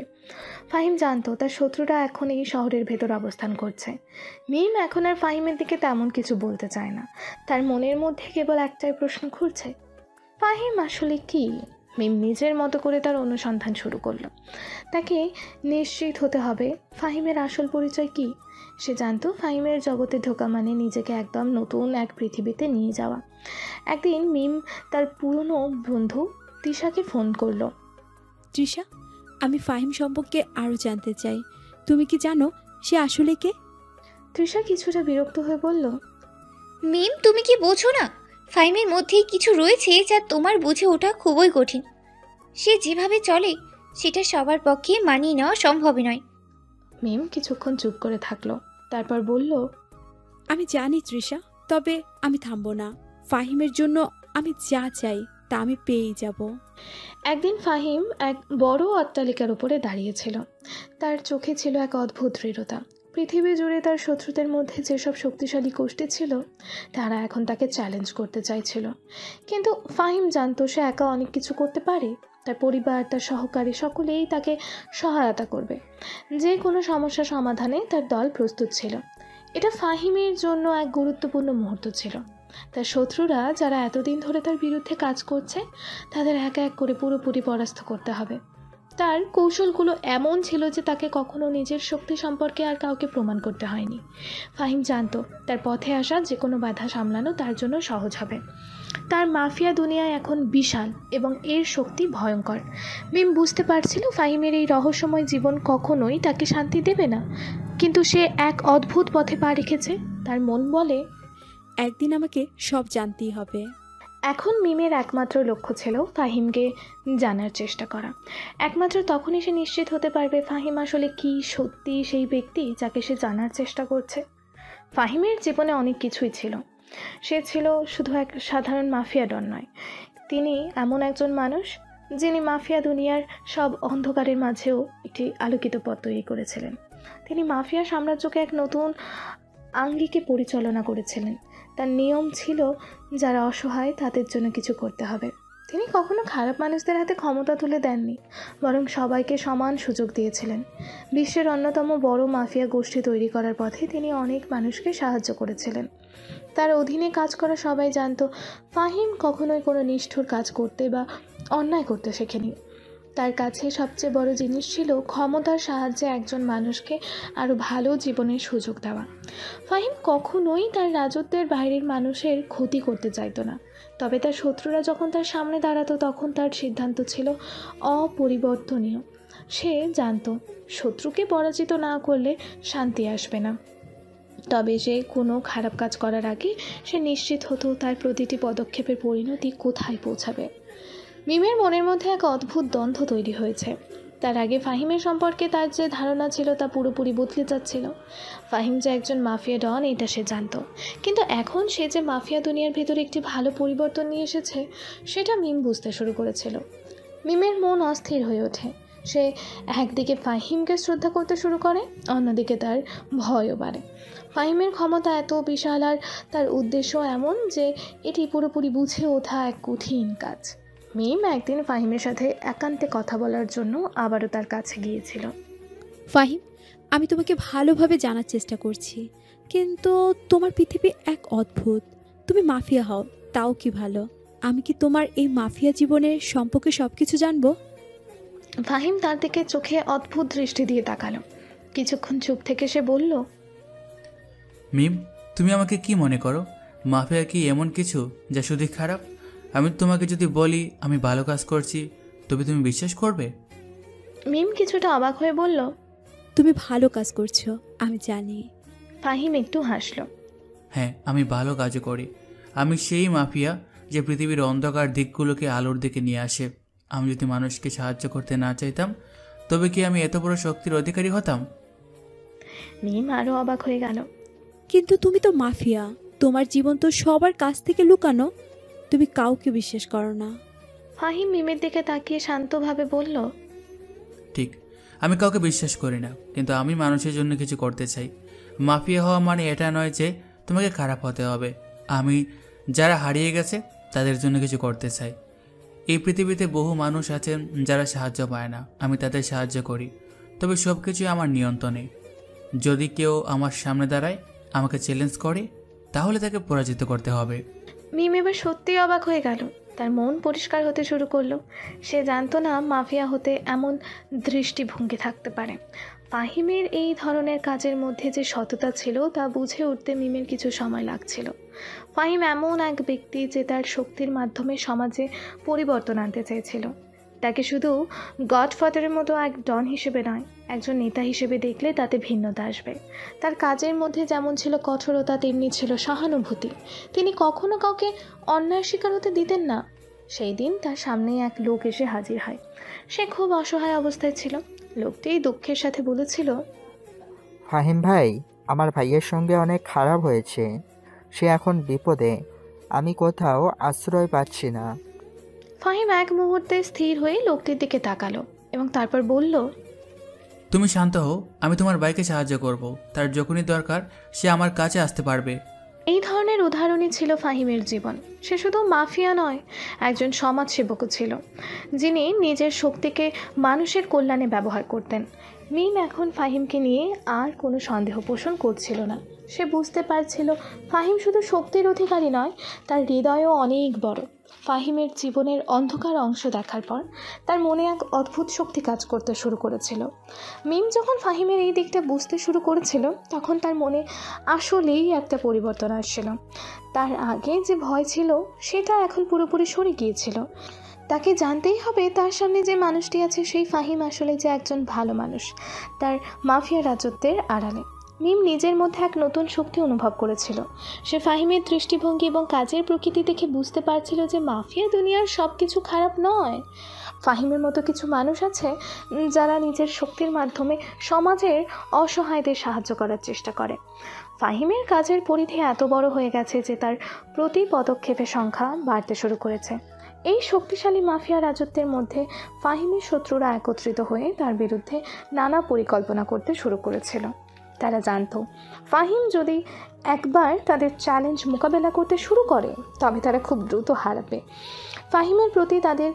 ফাহিম জানতো তার শত্রুরা এখন এই শহরের ভেতর অবস্থান করছে। মিম এখন আর ফাহিমের দিকে তেমন কিছু বলতে চায় না। তার মনের মধ্যে কেবল একটাই প্রশ্ন ঘুরছে, ফাহিম আসলে কি? মিম নিজের মতো করে তার অনুসন্ধান শুরু করলো। তাকে নিশ্চিত হতে হবে ফাহিমের আসল পরিচয় কি। সে জানতো ফাহিমের জগতে ঢোকা মানে নিজেকে একদম নতুন এক পৃথিবীতে নিয়ে যাওয়া। একদিন মিম তার পুরনো বন্ধু তৃষাকে ফোন করলো। তৃষা, আমি ফাহিম সম্পর্কে আরও জানতে চাই। তুমি কি জানো সে আসলে কে? তৃষা কিছুটা বিরক্ত হয়ে বলল, মিম, তুমি কি বোঝো না? ফাহিমের মধ্যেই কিছু রয়েছে যা তোমার বুঝে ওঠা খুবই কঠিন। সে যেভাবে চলে সেটা সবার পক্ষে মানিয়ে নেওয়া সম্ভবই নয়। মিম কিছুক্ষণ চুপ করে থাকলো, তারপর বলল, আমি জানি তৃষা, তবে আমি থামবো না। ফাহিমের জন্য আমি যা চাই তা আমি পেয়েই যাব। একদিন ফাহিম এক বড় অট্টালিকার উপরে দাঁড়িয়েছিল। তার চোখে ছিল এক অদ্ভুত দৃঢ়তা। পৃথিবী জুড়ে তার শত্রুদের মধ্যে যেসব শক্তিশালী গোষ্ঠী ছিল তারা এখন তাকে চ্যালেঞ্জ করতে চাইছিল। কিন্তু ফাহিম জানতো সে একা অনেক কিছু করতে পারে। তার পরিবার, তার সহকারী সকলেই তাকে সহায়তা করবে। যে কোনো সমস্যা সমাধানে তার দল প্রস্তুত ছিল। এটা ফাহিমের জন্য এক গুরুত্বপূর্ণ মুহূর্ত ছিল। তার শত্রুরা যারা এতদিন ধরে তার বিরুদ্ধে কাজ করছে তাদের এক এক করে পুরোপুরি পরাস্ত করতে হবে। তার কৌশলগুলো এমন ছিল যে তাকে কখনো নিজের শক্তি সম্পর্কে আর কাউকে প্রমাণ করতে হয়নি। ফাহিম জানতো তার পথে আসা যে কোনো বাধা সামলানো তার জন্য সহজ হবে। তার মাফিয়া দুনিয়ায় এখন বিশাল এবং এর শক্তি ভয়ঙ্কর। মিম বুঝতে পারছিল ফাহিমের এই রহস্যময় জীবন কখনোই তাকে শান্তি দেবে না, কিন্তু সে এক অদ্ভুত পথে পা রেখেছে। তার মন বলে একদিন আমাকে সব জানতেই হবে। এখন মিমের একমাত্র লক্ষ্য ছিল ফাহিমকে জানার চেষ্টা করা। একমাত্র তখনই সে নিশ্চিত হতে পারবে ফাহিম আসলে কি সত্যি সেই ব্যক্তি যাকে সে জানার চেষ্টা করছে। ফাহিমের জীবনে অনেক কিছুই ছিল। সে ছিল শুধু এক সাধারণ মাফিয়া ডন নয়, তিনি এমন একজন মানুষ যিনি মাফিয়া দুনিয়ার সব অন্ধকারের মাঝেও একটি আলোকিত পথ তৈরি করেছিলেন। তিনি মাফিয়া সাম্রাজ্যকে এক নতুন আঙ্গিকে পরিচালনা করেছিলেন। তার নিয়ম ছিল যারা অসহায় তাদের জন্য কিছু করতে হবে। তিনি কখনো খারাপ মানুষদের হাতে ক্ষমতা তুলে দেননি, বরং সবাইকে সমান সুযোগ দিয়েছিলেন। বিশ্বের অন্যতম বড় মাফিয়া গোষ্ঠী তৈরি করার পথে তিনি অনেক মানুষকে সাহায্য করেছিলেন। তার অধীনে কাজ করা সবাই জানতো ফাহিম কখনোই কোনো নিষ্ঠুর কাজ করতে বা অন্যায় করতে শেখেনি। তার কাছে সবচেয়ে বড় জিনিস ছিল ক্ষমতার সাহায্যে একজন মানুষকে আরও ভালো জীবনের সুযোগ দেওয়া। ফাহিম কখনোই তার রাজত্বের বাইরের মানুষের ক্ষতি করতে চাইতো না, তবে তার শত্রুরা যখন তার সামনে দাঁড়াতো তখন তার সিদ্ধান্ত ছিল অপরিবর্তনীয়। সে জানতো শত্রুকে পরাজিত না করলে শান্তি আসবে না, তবে সে কোনো খারাপ কাজ করার আগে সে নিশ্চিত হতো তার প্রতিটি পদক্ষেপের পরিণতি কোথায় পৌঁছাবে। মিমের মনের মধ্যে এক অদ্ভুত দ্বন্দ্ব তৈরি হয়েছে। তার আগে ফাহিমের সম্পর্কে তার যে ধারণা ছিল তা পুরোপুরি বদলে যাচ্ছিল। ফাহিম যে একজন মাফিয়া ডন এটা সে জানতো, কিন্তু এখন সে যে মাফিয়া দুনিয়ার ভেতরে একটি ভালো পরিবর্তন নিয়ে এসেছে সেটা মিম বুঝতে শুরু করেছিল। মিমের মন অস্থির হয়ে ওঠে। সে একদিকে ফাহিমকে শ্রদ্ধা করতে শুরু করে, অন্যদিকে তার ভয়ও বাড়ে। ফাহিমের ক্ষমতা এত বিশাল আর তার উদ্দেশ্য এমন যে এটি পুরোপুরি বুঝে ওঠা এক কঠিন কাজ। মিম একদিন ফাহিমের সাথে একান্তে কথা বলার জন্য আবারও তার কাছে গিয়েছিল। ফাহিম, আমি তোমাকে ভালোভাবে জানার চেষ্টা করছি, কিন্তু তোমার পৃথিবী এক অদ্ভুত। তুমি মাফিয়া হও, তাও কি ভালো। আমি কি তোমার এই মাফিয়া জীবনের সম্পর্কে সব কিছু জানবো? ফাহিম তার দিকে চোখে অদ্ভুত দৃষ্টি দিয়ে তাকালো। কিছুক্ষণ চুপ থেকে সে বলল, মিম, তুমি আমাকে কি মনে করো? মাফিয়া কি এমন কিছু যা শুধু খারাপ? আমি তোমাকে যদি বলি আমি ভালো কাজ করছি, তবে তুমি বিশ্বাস করবে? মিম কিছুটা অবাক হয়ে বলল, তুমি ভালো কাজ করছো, আমি জানি। ফাহিম একটু হাসল। হ্যাঁ, আমি ভালো কাজও করি। আমি সেই মাফিয়া যে পৃথিবীর অন্ধকার দিকগুলোকে আলোর দিকে নিয়ে আসে। আমি যদি মানুষকে সাহায্য করতে না চাইতাম তবে কি আমি এত বড় শক্তির অধিকারী হতাম? মিম আরও অবাক হয়ে গেল। কিন্তু তুমি তো মাফিয়া, তোমার জীবন তো সবার কাছ থেকে লুকানো, তুমি কাউকে বিশ্বাস করো না। ফাহিম মিমের দিকে তাকিয়ে শান্তভাবে বলল, ঠিক, আমি কাউকে বিশ্বাস করি না, কিন্তু আমি মানুষের জন্য কিছু করতে চাই। মাফিয়া হওয়া মানে এটা নয় যে তোমাকে খারাপ হতে হবে। আমি যারা হারিয়ে গেছে তাদের জন্য কিছু করতে চাই। এই পৃথিবীতে বহু মানুষ আছেন যারা সাহায্য পায় না, আমি তাদের সাহায্য করি, তবে সব কিছুই আমার নিয়ন্ত্রণে। যদি কেউ আমার সামনে দাঁড়ায়, আমাকে চ্যালেঞ্জ করে, তাহলে তাকে পরাজিত করতে হবে। মিম এবার সত্যিই অবাক হয়ে গেল। তার মন পরিষ্কার হতে শুরু করলো। সে জানতো না মাফিয়া হতে এমন দৃষ্টিভঙ্গি থাকতে পারে। ফাহিমের এই ধরনের কাজের মধ্যে যে সততা ছিল তা বুঝে উঠতে মিমের কিছু সময় লাগছিল। ফাহিম এমন এক ব্যক্তি যে তার শক্তির মাধ্যমে সমাজে পরিবর্তন আনতে চেয়েছিল। তাকে শুধু গডফাদারের মতো এক ডন হিসেবে নয়, একজন নেতা হিসেবে দেখলে তাতে ভিন্নতা আসবে। তার কাজের মধ্যে যেমন ছিল কঠোরতা, তেমনি ছিল সহানুভূতি। তিনি কখনো কাউকে অন্যায়ের শিকার হতে দিতেন না। সেই দিন তার সামনে এক লোক এসে হাজির হয়। সে খুব অসহায় অবস্থায় ছিল। লোকটি দুঃখের সাথে বলেছিল, ফাহিম ভাই, আমার ভাইয়ের সঙ্গে অনেক খারাপ হয়েছে। সে এখন বিপদে, আমি কোথাও আশ্রয় পাচ্ছি না। ফাহিম এক মুহূর্তে স্থির হয়ে লোকটির দিকে তাকালো এবং তারপর বলল, তুমি শান্ত হও, আমি তোমার ভাইকে সাহায্য করব। তার যখনই দরকার সে আমার কাছে আসতে পারবে। এই ধরনের উদাহরণই ছিল ফাহিমের জীবন। সে শুধু মাফিয়া নয়, একজন সমাজসেবকও ছিল, যিনি নিজের শক্তিকে মানুষের কল্যাণে ব্যবহার করতেন। মিম এখন ফাহিমকে নিয়ে আর কোনো সন্দেহ পোষণ করছিল না। সে বুঝতে পারছিল ফাহিম শুধু শক্তির অধিকারী নয়, তার হৃদয়ও অনেক বড়। ফাহিমের জীবনের অন্ধকার অংশ দেখার পর তার মনে এক অদ্ভুত শক্তি কাজ করতে শুরু করেছিল। মিম যখন ফাহিমের এই দিকটা বুঝতে শুরু করেছিল, তখন তার মনে আসলেই একটা পরিবর্তন আসছিল। তার আগে যে ভয় ছিল সেটা এখন পুরোপুরি সরে গিয়েছিল। তাকে জানতেই হবে তার সামনে যে মানুষটি আছে সেই ফাহিম আসলে যে একজন ভালো মানুষ, তার মাফিয়া রাজত্বের আড়ালে। মিম নিজের মধ্যে এক নতুন শক্তি অনুভব করেছিল। সে ফাহিমের দৃষ্টিভঙ্গি এবং কাজের প্রকৃতি দেখে বুঝতে পারছিল যে মাফিয়া দুনিয়ার সব কিছু খারাপ নয়। ফাহিমের মতো কিছু মানুষ আছে যারা নিজের শক্তির মাধ্যমে সমাজের অসহায়দের সাহায্য করার চেষ্টা করে। ফাহিমের কাজের পরিধি এত বড় হয়ে গেছে যে তার প্রতি পদক্ষেপের সংখ্যা বাড়তে শুরু করেছে। এই শক্তিশালী মাফিয়া রাজত্বের মধ্যে ফাহিমের শত্রুরা একত্রিত হয়ে তার বিরুদ্ধে নানা পরিকল্পনা করতে শুরু করেছিল। তারা জানতো ফাহিম যদি একবার তাদের চ্যালেঞ্জ মোকাবেলা করতে শুরু করে তবে তারা খুব দ্রুত হারাবে। ফাহিমের প্রতি তাদের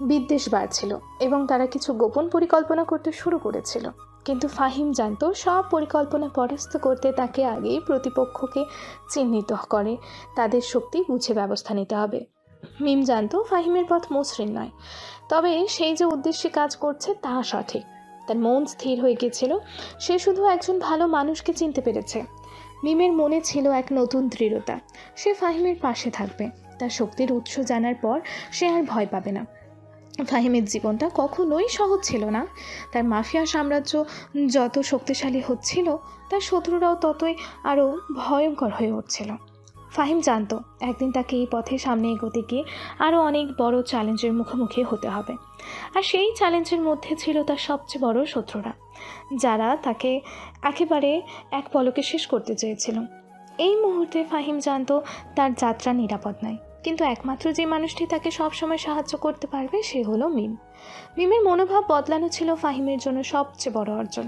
বিদ্বেষ বাড়ছিল এবং তারা কিছু গোপন পরিকল্পনা করতে শুরু করেছিল। কিন্তু ফাহিম জানতো সব পরিকল্পনা পরাস্ত করতে তাকে আগেই প্রতিপক্ষকে চিহ্নিত করে তাদের শক্তি বুঝে ব্যবস্থা নিতে হবে। মিম জানতো ফাহিমের পথ মসৃণ নয়, তবে সেই যে উদ্দেশ্যে কাজ করছে তা সঠিক। তার মন স্থির হয়ে গিয়েছিল, সে শুধু একজন ভালো মানুষকে চিনতে পেরেছে। মিমের মনে ছিল এক নতুন দৃঢ়তা, সে ফাহিমের পাশে থাকবে। তার শক্তির উৎস জানার পর সে আর ভয় পাবে না। ফাহিমের জীবনটা কখনোই সহজ ছিল না। তার মাফিয়া সাম্রাজ্য যত শক্তিশালী হচ্ছিল, তার শত্রুরাও ততই আরও ভয়ঙ্কর হয়ে উঠছিল। ফাহিম জানতো একদিন তাকে এই পথে সামনে এগোতে গিয়ে আরও অনেক বড় চ্যালেঞ্জের মুখোমুখি হতে হবে। আর সেই চ্যালেঞ্জের মধ্যে ছিল তার সবচেয়ে বড় শত্রুরা, যারা তাকে একেবারে এক পলকে শেষ করতে চেয়েছিল। এই মুহূর্তে ফাহিম জানতো তার যাত্রা নিরাপদ নয়, কিন্তু একমাত্র যে মানুষটি তাকে সবসময় সাহায্য করতে পারবে সে হলো মিম। মিমের মনোভাব বদলানো ছিল ফাহিমের জন্য সবচেয়ে বড় অর্জন।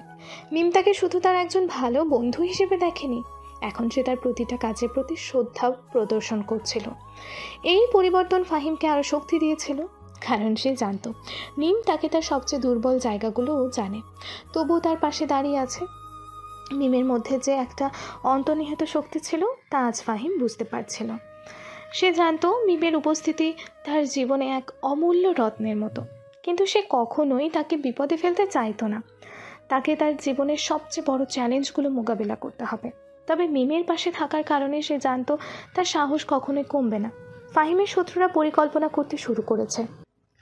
মিম তাকে শুধু তার একজন ভালো বন্ধু হিসেবে দেখেনি, এখন সে তার প্রতিটা কাজের প্রতি শ্রদ্ধা প্রদর্শন করছিল। এই পরিবর্তন ফাহিমকে আরও শক্তি দিয়েছিল, কারণ সে জানতো মিম তাকে তার সবচেয়ে দুর্বল জায়গাগুলোও জানে, তবুও তার পাশে দাঁড়িয়ে আছে। মিমের মধ্যে যে একটা অন্তর্নিহিত শক্তি ছিল তা আজ ফাহিম বুঝতে পারছিল। সে জানতো মিমের উপস্থিতি তার জীবনে এক অমূল্য রত্নের মতো, কিন্তু সে কখনোই তাকে বিপদে ফেলতে চাইতো না। তাকে তার জীবনের সবচেয়ে বড় চ্যালেঞ্জগুলো মোকাবিলা করতে হবে। তবে মিমের পাশে থাকার কারণে সে জানতো তার সাহস কখনোই কমবে না। ফাহিমের শত্রুরা পরিকল্পনা করতে শুরু করেছে।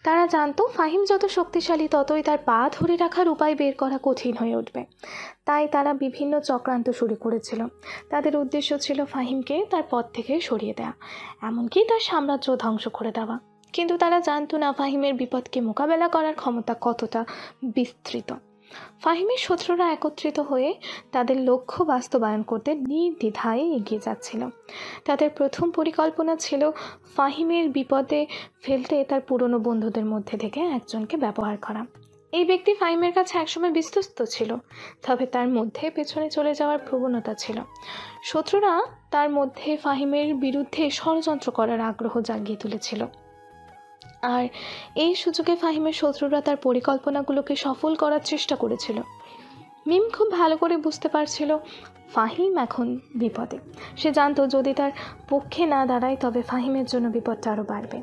তারা জানতো ফাহিম যত শক্তিশালী ততই তার পা ধরে রাখার উপায় বের করা কঠিন হয়ে উঠবে। তাই তারা বিভিন্ন চক্রান্ত শুরু করেছিল। তাদের উদ্দেশ্য ছিল ফাহিমকে তার পথ থেকে সরিয়ে দেওয়া, এমনকি তার সাম্রাজ্য ধ্বংস করে দেওয়া। কিন্তু তারা জানতো না ফাহিমের বিপদকে মোকাবেলা করার ক্ষমতা কতটা বিস্তৃত। ফাহিমের শত্রুরা একত্রিত হয়ে তাদের লক্ষ্য বাস্তবায়ন করতে নির্দ্বিধায় এগিয়ে যাচ্ছিল। তাদের প্রথম পরিকল্পনা ছিল ফাহিমের বিপদে ফেলতে তার পুরনো বন্ধুদের মধ্যে থেকে একজনকে ব্যবহার করা। এই ব্যক্তি ফাহিমের কাছে একসময় বিশ্বস্ত ছিল, তবে তার মধ্যে পেছনে চলে যাওয়ার প্রবণতা ছিল। শত্রুরা তার মধ্যে ফাহিমের বিরুদ্ধে ষড়যন্ত্র করার আগ্রহ জাগিয়ে তুলেছিল, আর এই সুযোগে ফাহিমের শত্রুরা তার পরিকল্পনাগুলোকে সফল করার চেষ্টা করেছিল। মিম খুব ভালো করে বুঝতে পারছিল ফাহিম এখন বিপদে। সে জানতো যদি তার পক্ষে না দাঁড়ায় তবে ফাহিমের জন্য বিপদটা আরও বাড়বে।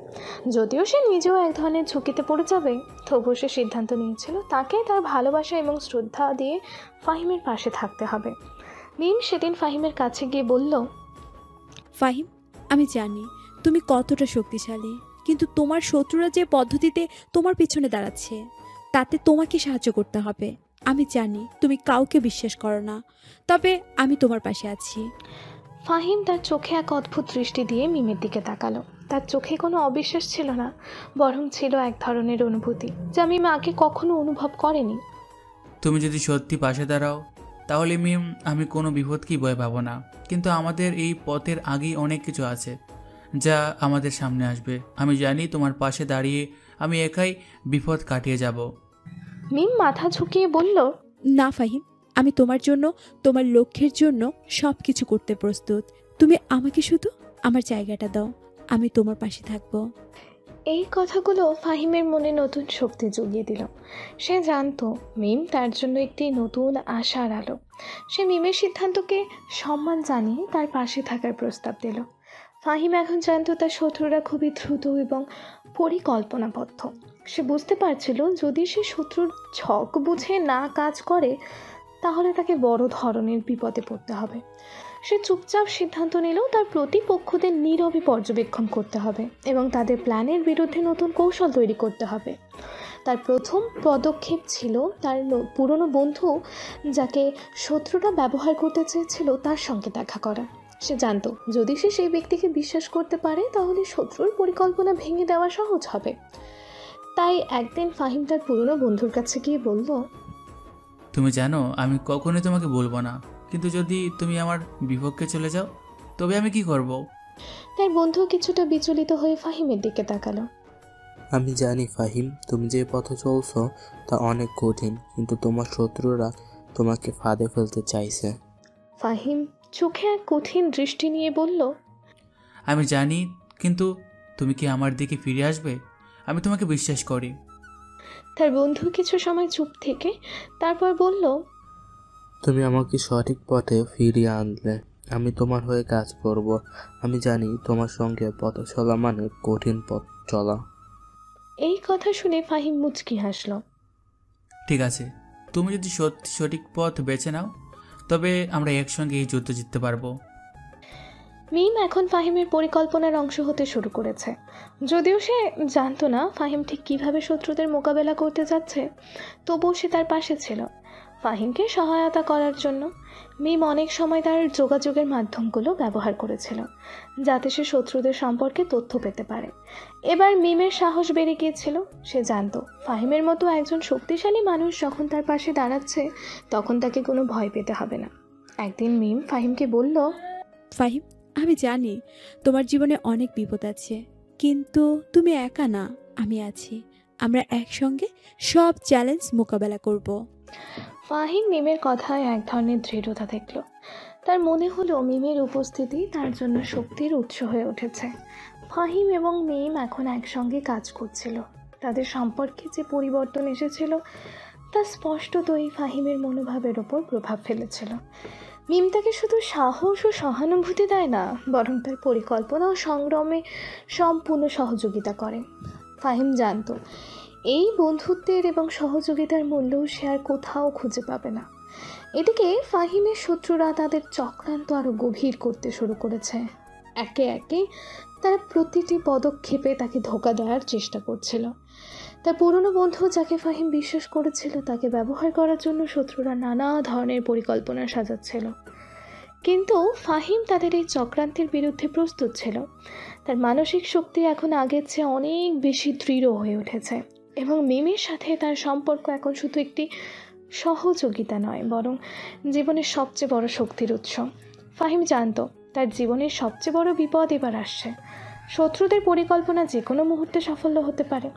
যদিও সে নিজেও এক ধরনের ঝুঁকিতে পড়ে যাবে, তবুও সে সিদ্ধান্ত নিয়েছিল তাকে তার ভালোবাসা এবং শ্রদ্ধা দিয়ে ফাহিমের পাশে থাকতে হবে। মিম সেদিন ফাহিমের কাছে গিয়ে বলল, ফাহিম, আমি জানি তুমি কতটা শক্তিশালী, কিন্তু তোমার শত্রুরা যে পদ্ধতিতে তোমার পিছনে দাঁড়াচ্ছে তাতে তোমাকে সাহায্য করতে হবে। আমি জানি তুমি কাউকে বিশ্বাস করো না, তবে আমি তোমার পাশে আছি। ফাহিম তার চোখে এক অদ্ভুত দৃষ্টি দিয়ে মিমের দিকে তাকালো। তার চোখে কোনো অবিশ্বাস ছিল না, বরং ছিল এক ধরনের অনুভূতি যা মিম আগে কখনো অনুভব করেনি। তুমি যদি সত্যি পাশে দাঁড়াও তাহলে মিম আমি কোনো বিপদকেই ভয় পাবো না, কিন্তু আমাদের এই পথের আগেই অনেক কিছু আছে যা আমাদের সামনে আসবে। আমি জানি তোমার পাশে দাঁড়িয়ে আমি একাই বিপদ কাটিয়ে যাব। মিম মাথা ঝুঁকিয়ে বলল, না ফাহিম, আমি তোমার জন্য, তোমার লক্ষ্যের জন্য সব কিছু করতে প্রস্তুত। তুমি আমাকে শুধু আমার জায়গাটা দাও, আমি তোমার পাশে থাকবো। এই কথাগুলো ফাহিমের মনে নতুন শক্তি জুগিয়ে দিল। সে জানতো মিম তার জন্য একটি নতুন আশার আলো। সে মিমের সিদ্ধান্তকে সম্মান জানিয়ে তার পাশে থাকার প্রস্তাব দিল। ফাহিম এখন জানতো তার শত্রুরা খুবই দ্রুত এবং পরিকল্পনাবদ্ধ। সে বুঝতে পারছিল যদি সে শত্রুর ছক বুঝে না কাজ করে তাহলে তাকে বড় ধরনের বিপদে পড়তে হবে। সে চুপচাপ সিদ্ধান্ত নিল তার প্রতিপক্ষদের নীরবে পর্যবেক্ষণ করতে হবে এবং তাদের প্ল্যানের বিরুদ্ধে নতুন কৌশল তৈরি করতে হবে। তার প্রথম পদক্ষেপ ছিল তার পুরনো বন্ধু যাকে শত্রুরা ব্যবহার করতে চেয়েছিল তার সঙ্গে দেখা করা। সে জানত যদি সে সেই ব্যক্তিকে বিশ্বাস করতে পারে তাহলে শত্রুর পরিকল্পনা ভেঙে দেওয়া সহজ হবে। তাই একদিন ফাহিম তার পুরনো বন্ধুর কাছে গিয়ে বলল, তুমি জানো আমি কখনোই তোমাকে বলবো না, কিন্তু যদি তুমি আমার বিপক্ষে চলে যাও তবে আমি কি করব? তার বন্ধু কিছুটা বিচলিত হয়ে ফাহিমের দিকে তাকালো। আমি জানি ফাহিম, তুমি যে পথে চলছো তা অনেক কঠিন, কিন্তু তোমার শত্রুরা তোমাকে ফাঁদে ফেলতে চাইছে। ফাহিম চোখে এক কঠিন দৃষ্টি নিয়ে বলল, আমি জানি, কিন্তু তুমি কি আমার দিকে ফিরে আসবে? আমি তোমাকে বিশ্বাস করি। তার বন্ধু কিছু সময় চুপ থেকে তারপর বলল, তুমি আমাকে সঠিক পথে ফিরিয়ে আনলে আমি তোমার হয়ে কাজ করব। আমি জানি তোমার সঙ্গে পথ চলা মানে কঠিন পথ চলা। এই কথা শুনে ফাহিম মুচকি হাসল। ঠিক আছে, তুমি যদি সত্যি সঠিক পথ বেছে নাও তবে আমরা একসঙ্গে এই যুদ্ধ জিততে পারবো। মিম এখন ফাহিমের পরিকল্পনার অংশ হতে শুরু করেছে। যদিও সে জানতো না ফাহিম ঠিক কীভাবে শত্রুদের মোকাবেলা করতে যাচ্ছে, তবুও সে তার পাশে ছিল ফাহিমকে সহায়তা করার জন্য। মিম অনেক সময় তার যোগাযোগের মাধ্যমগুলো ব্যবহার করেছিল যাতে সে শত্রুদের সম্পর্কে তথ্য পেতে পারে। এবার মিমের সাহস বেড়ে গিয়েছিল। সে জানতো ফাহিমের মতো একজন শক্তিশালী মানুষ যখন তার পাশে দাঁড়াচ্ছে তখন তাকে কোনো ভয় পেতে হবে না। একদিন মিম ফাহিমকে বলল, ফাহিম, আমি জানি তোমার জীবনে অনেক বিপদ আছে, কিন্তু তুমি একা না, আমি আছি। আমরা একসঙ্গে সব চ্যালেঞ্জ মোকাবেলা করব। ফাহিম মিমের কথায় এক ধরনের দৃঢ়তা দেখল। তার মনে হলো মিমের উপস্থিতি তার জন্য শক্তির উৎস হয়ে উঠেছে। ফাহিম এবং মিম এখন একসঙ্গে কাজ করছিল। তাদের সম্পর্কে যে পরিবর্তন এসেছিল তা স্পষ্টতই ফাহিমের মনোভাবের ওপর প্রভাব ফেলেছিল। মিম তাকে শুধু সাহস ও সহানুভূতি দেয় না, বরং তার পরিকল্পনা ও সংগ্রামে সম্পূর্ণ সহযোগিতা করে। ফাহিম জানত এই বন্ধুত্বের এবং সহযোগিতার মূল্য সে আর কোথাও খুঁজে পাবে না। এদিকে ফাহিমের শত্রুরা তাদের চক্রান্ত আরও গভীর করতে শুরু করেছে। একে একে তারা প্রতিটি পদক্ষেপে তাকে ধোঁকা দেওয়ার চেষ্টা করছিল। তার পুরনো বন্ধু যাকে ফাহিম বিশ্বাস করেছিল তাকে ব্যবহার করার জন্য শত্রুরা নানা ধরনের পরিকল্পনা সাজাচ্ছিল। কিন্তু ফাহিম তাদের এই চক্রান্তের বিরুদ্ধে প্রস্তুত ছিল। তার মানসিক শক্তি এখন আগের চেয়ে অনেক বেশি দৃঢ় হয়ে উঠেছে এবং মিমের সাথে তার সম্পর্ক এখন শুধু একটি সহযোগিতা নয়, বরং জীবনের সবচেয়ে বড় শক্তির উৎস। ফাহিম জানত তার জীবনের সবচেয়ে বড় বিপদ এবার আসছে। শত্রুদের পরিকল্পনা যে কোনো মুহূর্তে সাফল্য হতে পারে,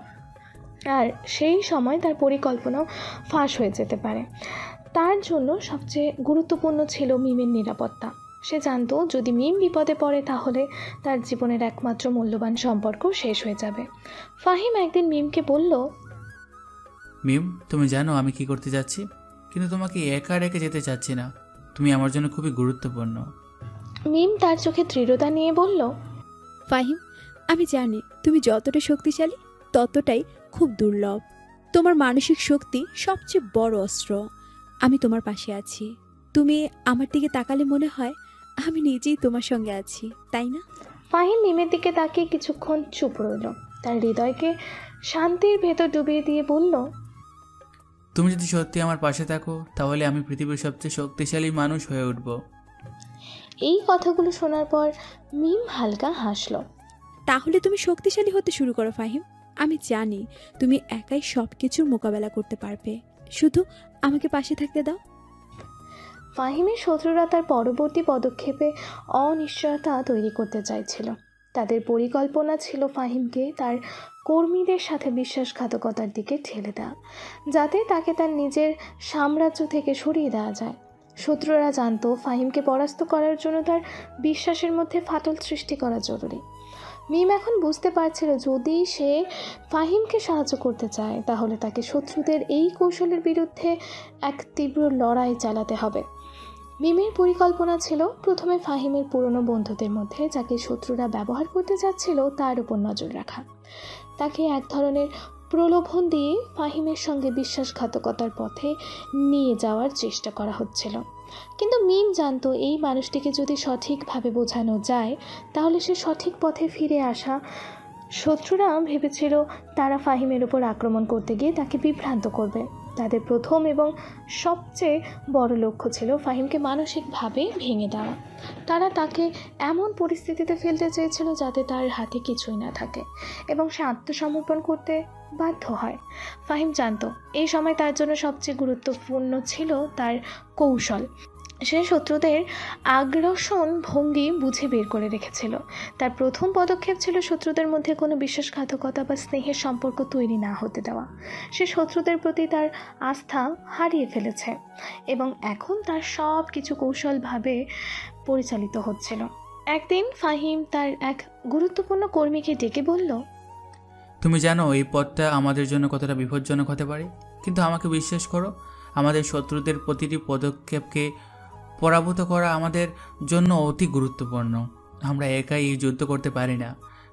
আর সেই সময় তার পরিকল্পনাও ফাঁস হয়ে যেতে পারে। তার জন্য সবচেয়ে গুরুত্বপূর্ণ ছিল মিমের নিরাপত্তা। সে জানত যদি মিম বিপদে পড়ে তাহলে তার জীবনের একমাত্র মূল্যবান সম্পর্ক শেষ হয়ে যাবে। ফাহিম একদিন মিমকে বলল, মিম, তুমি জানো আমি কি করতে যাচ্ছি, কিন্তু তোমাকে একা রেখে যেতে চাচ্ছি না। তুমি আমার জন্য খুবই গুরুত্বপূর্ণ। মিম তার চোখে দৃঢ়তা নিয়ে বলল, ফাহিম, আমি জানি তুমি যতটা শক্তিশালী ততটাই খুব দুর্লভ। তোমার মানসিক শক্তি সবচেয়ে বড় অস্ত্র। আমি তোমার পাশে আছি। তুমি আমার দিকে তাকালে মনে হয় আমি নিজেই তোমার সঙ্গে আছি, তাই না? ফাহিম মিমের দিকে তাকিয়ে কিছুক্ষণ চুপ রইল। তার হৃদয়কে শান্তির ভেতর ডুবিয়ে দিয়ে বলল, তুমি যদি সত্যি আমার পাশে থাকো তাহলে আমি পৃথিবীর সবচেয়ে শক্তিশালী মানুষ হয়ে উঠব। এই কথাগুলো শোনার পর মিম হালকা হাসল। তাহলে তুমি শক্তিশালী হতে শুরু করো ফাহিম। আমি জানি তুমি একাই সব কিছুর মোকাবেলা করতে পারবে, শুধু আমাকে পাশে থাকতে দাও। ফাহিমের শত্রুরা তার পরবর্তী পদক্ষেপে অনিশ্চয়তা তৈরি করতে চাইছিল। তাদের পরিকল্পনা ছিল ফাহিমকে তার কর্মীদের সাথে বিশ্বাসঘাতকতার দিকে ঠেলে দেওয়া, যাতে তাকে তার নিজের সাম্রাজ্য থেকে সরিয়ে দেওয়া যায়। শত্রুরা জানতো ফাহিমকে পরাস্ত করার জন্য তার বিশ্বাসের মধ্যে ফাটল সৃষ্টি করা জরুরি। মিম এখন বুঝতে পারছিল যদি সে ফাহিমকে সাহায্য করতে চায় তাহলে তাকে শত্রুদের এই কৌশলের বিরুদ্ধে এক তীব্র লড়াই চালাতে হবে। মিমের পরিকল্পনা ছিল প্রথমে ফাহিমের পুরনো বন্ধুদের মধ্যে যাকে শত্রুরা ব্যবহার করতে চাচ্ছিল তার উপর নজর রাখা। তাকে এক ধরনের প্রলোভন দিয়ে ফাহিমের সঙ্গে বিশ্বাসঘাতকতার পথে নিয়ে যাওয়ার চেষ্টা করা হচ্ছিল। কিন্তু মিম জানতো এই মানুষটিকে যদি সঠিকভাবে বোঝানো যায় তাহলে সে সঠিক পথে ফিরে আসা। শত্রুরা ভেবেছিল তারা ফাহিমের উপর আক্রমণ করতে গিয়ে তাকে বিভ্রান্ত করবে। তাদের প্রথম এবং সবচেয়ে বড় লক্ষ্য ছিল ফাহিমকে মানসিকভাবে ভেঙে দেওয়া। তারা তাকে এমন পরিস্থিতিতে ফেলতে চেয়েছিল যাতে তার হাতে কিছুই না থাকে এবং সে আত্মসমর্পণ করতে বাধ্য হয়। ফাহিম জানতো এই সময় তার জন্য সবচেয়ে গুরুত্বপূর্ণ ছিল তার কৌশল। সে শত্রুদের আগ্রাসন ভঙ্গি বুঝে বের করে রেখেছিল। তার প্রথম পদক্ষেপ ছিল শত্রুদের মধ্যে কোনো বিশ্বাসঘাতকতা বা স্নেহের সম্পর্ক তৈরি না হতে দেওয়া। সে শত্রুদের প্রতি তার আস্থা হারিয়ে ফেলেছে এবং এখন তার সব কিছু কৌশলভাবে পরিচালিত হচ্ছিল। একদিন ফাহিম তার এক গুরুত্বপূর্ণ কর্মীকে ডেকে বলল, তুমি জানো এই পথটা আমাদের জন্য কতটা বিপজ্জনক হতে পারে, কিন্তু আমাকে বিশ্বাস করো, আমাদের শত্রুদের প্রতিটি পদক্ষেপকে পরাভূত করা আমাদের জন্য অতি গুরুত্বপূর্ণ। আমরা একাই এই যুদ্ধ করতে পারি না,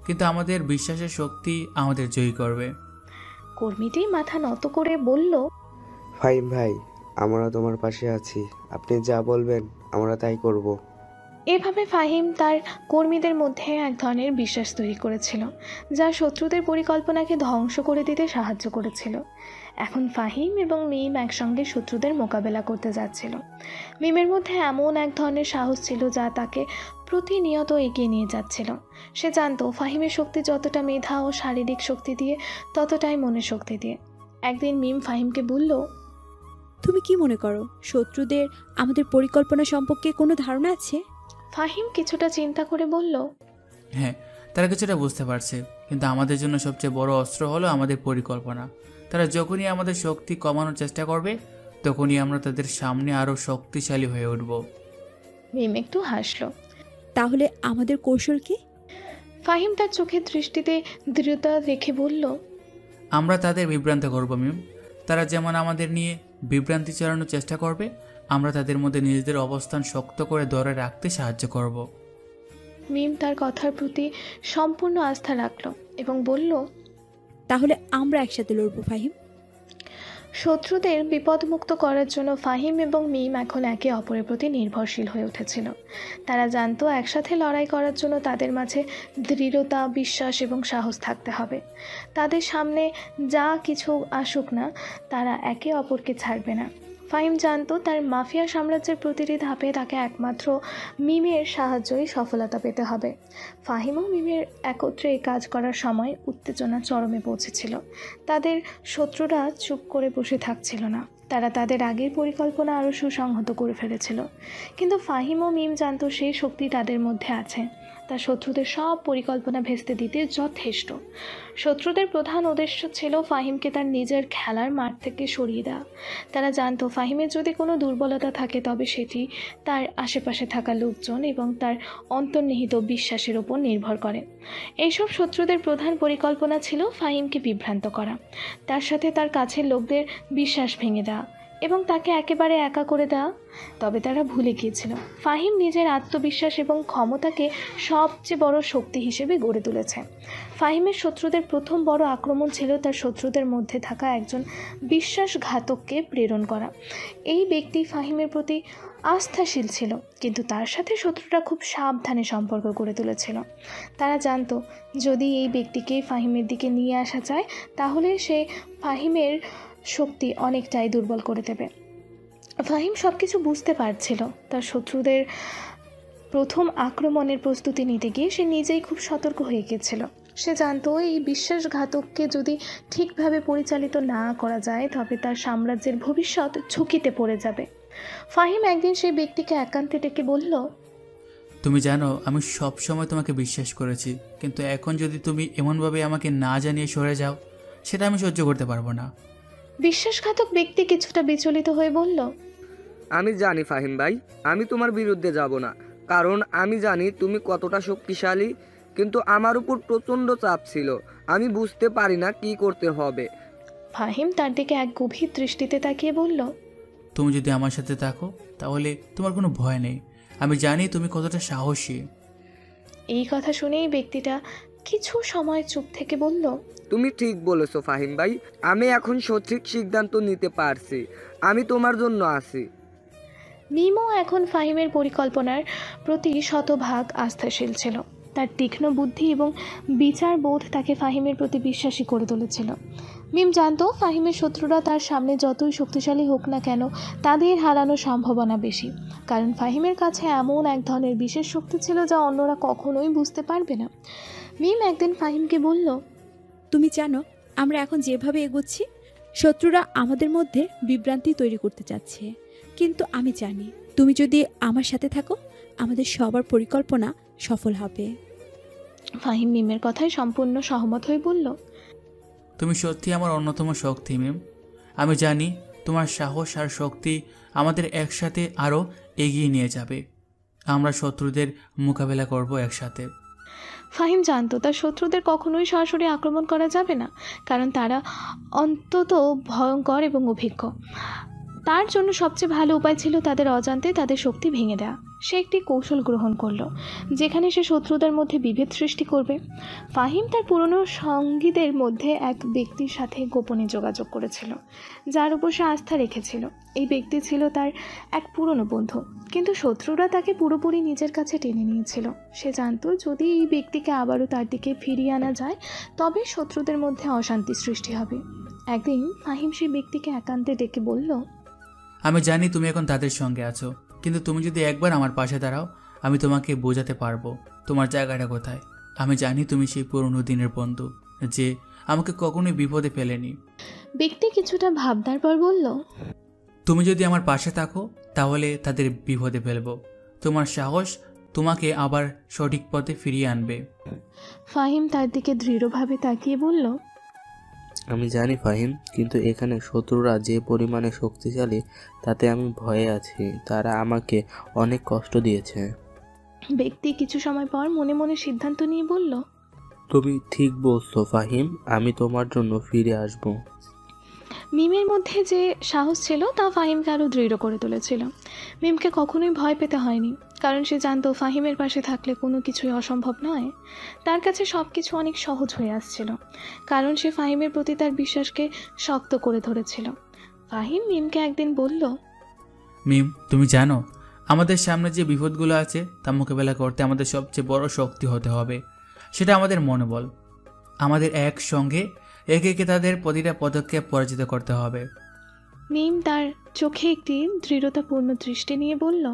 কিন্তু আমাদের বিশ্বাসের শক্তি আমাদের জয়ী করবে। কর্মীটি মাথা নত করে বলল, ফাহিম ভাই, আমরা তোমার পাশে আছি, আপনি যা বলবেন আমরা তাই করব। এভাবে ফাহিম তার কর্মীদের মধ্যে এক ধরনের বিশ্বাস তৈরি করেছিল যা শত্রুদের পরিকল্পনাকে ধ্বংস করে দিতে সাহায্য করেছিল। এখন ফাহিম এবং মিম একসঙ্গে শত্রুদের মোকাবেলা করতে যাচ্ছিল। মিমের মধ্যে এমন এক ধরনের সাহস ছিল যা তাকে প্রতিনিয়ত এগিয়ে নিয়ে যাচ্ছিল। সে জানতো ফাহিমের শক্তি যতটা মেধা ও শারীরিক শক্তি দিয়ে ততটাই মনের শক্তি দিয়ে। একদিন মিম ফাহিমকে বলল, তুমি কি মনে করো শত্রুদের আমাদের পরিকল্পনা সম্পর্কে কোনো ধারণা আছে? ফাহিম কিছুটা চিন্তা করে বলল, হ্যাঁ, তারা কিছুটা বুঝতে পারছে, কিন্তু আমাদের জন্য সবচেয়ে বড় অস্ত্র হলো আমাদের পরিকল্পনা। তারা যখনই আমাদের শক্তি কমানোর চেষ্টা করবে তখনই আমরা তাদের সামনে আরও শক্তিশালী হয়ে উঠব। মিম একটু হাসল। তাহলে আমাদের কৌশল কি? ফাহিম তার চোখের দৃষ্টিতে দৃঢ়তা রেখে বলল, আমরা তাদের বিভ্রান্ত করব মিম। তারা যেমন আমাদের নিয়ে বিভ্রান্তি চালানোর চেষ্টা করবে, আমরা তাদের মধ্যে নিজেদের অবস্থান শক্ত করে ধরে রাখতে সাহায্য করব। মিম তার কথার প্রতি সম্পূর্ণ আস্থা রাখল এবং বলল, তাহলে আমরা একসাথে লড়ব ফাহিম। শত্রুদের বিপদমুক্ত করার জন্য ফাহিম এবং মিম এখন একে অপরের প্রতি নির্ভরশীল হয়ে উঠেছিল। তারা জানতো একসাথে লড়াই করার জন্য তাদের মাঝে দৃঢ়তা, বিশ্বাস এবং সাহস থাকতে হবে। তাদের সামনে যা কিছু আসুক না, তারা একে অপরকে ছাড়বে না। ফাহিম জানতো তার মাফিয়া সাম্রাজ্যের প্রতিটি ধাপে তাকে একমাত্র মিমের সাহায্যই সফলতা পেতে হবে। ফাহিম ও মিমের একত্রে কাজ করার সময় উত্তেজনা চরমে পৌঁছেছিল। তাদের শত্রুরা চুপ করে বসে থাকছিল না, তারা তাদের আগের পরিকল্পনা আরও সুসংহত করে ফেলেছিল। কিন্তু ফাহিম ও মিম জানতো সেই শক্তি তাদের মধ্যে আছে, তার শত্রুদের সব পরিকল্পনা ভেস্তে দিতে যথেষ্ট। শত্রুদের প্রধান উদ্দেশ্য ছিল ফাহিমকে তার নিজের খেলার মাঠ থেকে সরিয়ে দেওয়া। তারা জানতো ফাহিমের যদি কোনো দুর্বলতা থাকে তবে সেটি তার আশেপাশে থাকা লোকজন এবং তার অন্তর্নিহিত বিশ্বাসের ওপর নির্ভর করে। এইসব শত্রুদের প্রধান পরিকল্পনা ছিল ফাহিমকে বিভ্রান্ত করা, তার সাথে তার কাছের লোকদের বিশ্বাস ভেঙে দেওয়া এবং তাকে একেবারে একা করে দেওয়া। তবে তারা ভুলে গিয়েছিল ফাহিম নিজের আত্মবিশ্বাস এবং ক্ষমতাকে সবচেয়ে বড় শক্তি হিসেবে গড়ে তুলেছে। ফাহিমের শত্রুদের প্রথম বড় আক্রমণ ছিল তার শত্রুদের মধ্যে থাকা একজন বিশ্বাসঘাতককে প্রেরণ করা। এই ব্যক্তি ফাহিমের প্রতি আস্থাশীল ছিল, কিন্তু তার সাথে শত্রুরা খুব সাবধানে সম্পর্ক গড়ে তুলেছিল। তারা জানতো যদি এই ব্যক্তিকে ফাহিমের দিকে নিয়ে আসা যায় তাহলে সে ফাহিমের শক্তি অনেকটাই দুর্বল করে দেবে। ফাহিম সব কিছু বুঝতে পারছিল। তার শত্রুদের প্রথম আক্রমণের প্রস্তুতি নিতে গিয়ে সে নিজেই খুব সতর্ক হয়ে গিয়েছিল। সে জানতো এই বিশ্বাসঘাতককে যদি ঠিকভাবে পরিচালিত না করা যায় তবে তার সাম্রাজ্যের ভবিষ্যৎ ঝুঁকিতে পড়ে যাবে। ফাহিম একদিন সেই ব্যক্তিকে একান্তে ডেকে বলল, তুমি জানো আমি সব সময় তোমাকে বিশ্বাস করেছি, কিন্তু এখন যদি তুমি এমনভাবে আমাকে না জানিয়ে সরে যাও, সেটা আমি সহ্য করতে পারবো না। বিশ্বাসঘাতক ব্যক্তি কিছুটা বিচলিত হয়ে বলল, আমি জানি ফাহিম ভাই, আমি তোমার বিরুদ্ধে যাব না, কারণ আমি জানি তুমি কতটা শক্তিশালী, কিন্তু আমার উপর প্রচণ্ড চাপ ছিল, আমি বুঝতে পারি না কি করতে হবে। ফাহিম তার দিকে এক গভীর দৃষ্টিতে তাকিয়ে বলল, তুমি যদি আমার সাথে থাকো তাহলে তোমার কোনো ভয় নেই, আমি জানি তুমি কতটা সাহসী। এই কথা শুনেই ব্যক্তিটা কিছু সময় চুপ থেকে বলল, তুমি ঠিক বলেছো ফাহিম ভাই, আমি এখন সঠিক সিদ্ধান্ত নিতে পারছি, আমি তোমার জন্য আছি। মিমও এখন ফাহিমের পরিকল্পনার প্রতি শতভাগ আস্থাশীল ছিল। তার তীক্ষ্ণ বুদ্ধি এবং বিচার বোধ তাকে ফাহিমের প্রতি বিশ্বাসী করে তুলেছিল। মিম জানতো ফাহিমের শত্রুরা তার সামনে যতই শক্তিশালী হোক না কেন তাদের হারানোর সম্ভাবনা বেশি, কারণ ফাহিমের কাছে এমন এক ধরনের বিশেষ শক্তি ছিল যা অন্যরা কখনোই বুঝতে পারবে না। মিম একদিন ফাহিমকে বলল, তুমি জানো আমরা এখন যেভাবে এগোচ্ছি, শত্রুরা আমাদের মধ্যে বিভ্রান্তি তৈরি করতে চাচ্ছে, কিন্তু আমি জানি তুমি যদি আমার সাথে থাকো আমাদের সবার পরিকল্পনা সফল হবে। ফাহিম মিমের কথায় সম্পূর্ণ সহমত হয়ে বলল, তুমি সত্যি আমার অন্যতম শক্তি মিম, আমি জানি তোমার সাহস আর শক্তি আমাদের একসাথে আরও এগিয়ে নিয়ে যাবে, আমরা শত্রুদের মোকাবেলা করব একসাথে। ফাহিম জানতো তার শত্রুদের কখনোই সরাসরি আক্রমণ করা যাবে না, কারণ তারা অন্তত ভয়ঙ্কর এবং অভিজ্ঞ। তার জন্য সবচেয়ে ভালো উপায় ছিল তাদের অজান্তে তাদের শক্তি ভেঙে দেওয়া। সে একটি কৌশল গ্রহণ করলো যেখানে সে শত্রুদের মধ্যে বিভেদ সৃষ্টি করবে। ফাহিম তার পুরনো সঙ্গীদের মধ্যে এক ব্যক্তির সাথে গোপনে যোগাযোগ করেছিল, যার উপর সে আস্থা রেখেছিল। এই ব্যক্তি ছিল তার এক পুরনো বন্ধু, কিন্তু শত্রুরা তাকে পুরোপুরি নিজের কাছে টেনে নিয়েছিল। সে জানতো যদি এই ব্যক্তিকে আবারও তার দিকে ফিরিয়ে আনা যায় তবে শত্রুদের মধ্যে অশান্তি সৃষ্টি হবে। একদিন ফাহিম সেই ব্যক্তিকে একান্তে ডেকে বলল, আমি জানি তুমি এখন তাদের সঙ্গে আছো, কিন্তু তুমি যদি একবার আমার পাশে দাঁড়াও আমি তোমাকে বোঝাতে পারবো তোমার জায়গাটা কোথায়। আমি জানি তুমি সেই পুরনো দিনের বন্ধু যে আমাকে কখনোই বিপদে ফেলেনি। ব্যক্তি কিছুটা ভাবনার পর বলল, তুমি যদি আমার পাশে থাকো তাহলে তাদের বিপদে ফেলবো, তোমার সাহস তোমাকে আবার সঠিক পথে ফিরিয়ে আনবে। ফাহিম তার দিকে দৃঢ়ভাবে তাকিয়ে বলল, আমি জানি ফাহিম, কিন্তু এখানে শত্রুরা যে পরিমাণে শক্তিশালী তাতে আমি ভয়ে আছি, তারা আমাকে অনেক কষ্ট দিয়েছে। ব্যক্তি কিছু সময় পর মনে মনে সিদ্ধান্ত নিয়ে বলল, তুমি ঠিক বলছো ফাহিম, আমি তোমার জন্য ফিরে আসব। মিমের মধ্যে যে সাহস ছিল তা ফাহিমকে আরও দৃঢ় করে তুলেছিল। মিমকে কখনোই ভয় পেতে হয়নি, কারণ সে জানতো ফাহিমের পাশে থাকলে কোনো কিছুই অসম্ভব নয়। তার কাছে সব কিছু অনেক সহজ হয়ে আসছিল, কারণ সে ফাহিমের প্রতি তার বিশ্বাসকে শক্ত করে ধরেছিল। ফাহিম মিমকে একদিন বলল, মিম তুমি জানো আমাদের সামনে যে বিপদগুলো আছে তা মোকাবেলা করতে আমাদের সবচেয়ে বড় শক্তি হতে হবে, সেটা আমাদের মনোবল। আমাদের একসঙ্গে একে একে তাদের প্রতিটা পদক্ষেপ পরাজিত করতে হবে। মিম তার চোখে একটি দৃঢ়তাপূর্ণ দৃষ্টি নিয়ে বলল,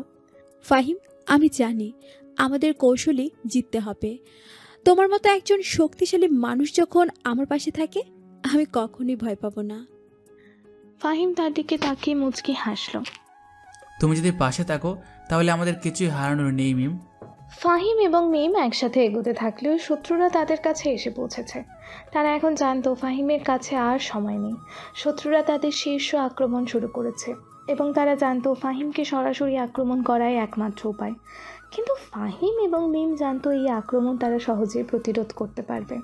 ফাহিম আমি জানি আমাদের কৌশলী জিততে হবে। তোমার মতো একজন শক্তিশালী মানুষ যখন আমার পাশে থাকে আমি কখনোই ভয় পাবো না। ফাহিম তার দিকে তাকিয়ে মুচকি হাসল। তুমি যদি পাশে থাকো তাহলে আমাদের কিছুই হারানোর নেই মিম। ফাহিম এবং মিম একসাথে এগোতে থাকলেও শত্রুরা তাদের কাছে এসে পৌঁছেছে। তারা এখন জানতো ফাহিমের কাছে আর সময় নেই। শত্রুরা তাদের শীর্ষ আক্রমণ শুরু করেছে এবং তারা জানতো ফাহিমকে সরাসরি আক্রমণ করাই একমাত্র উপায়। কিন্তু ফাহিম এবং মিম জানতো এই আক্রমণ তারা সহজেই প্রতিরোধ করতে পারবে,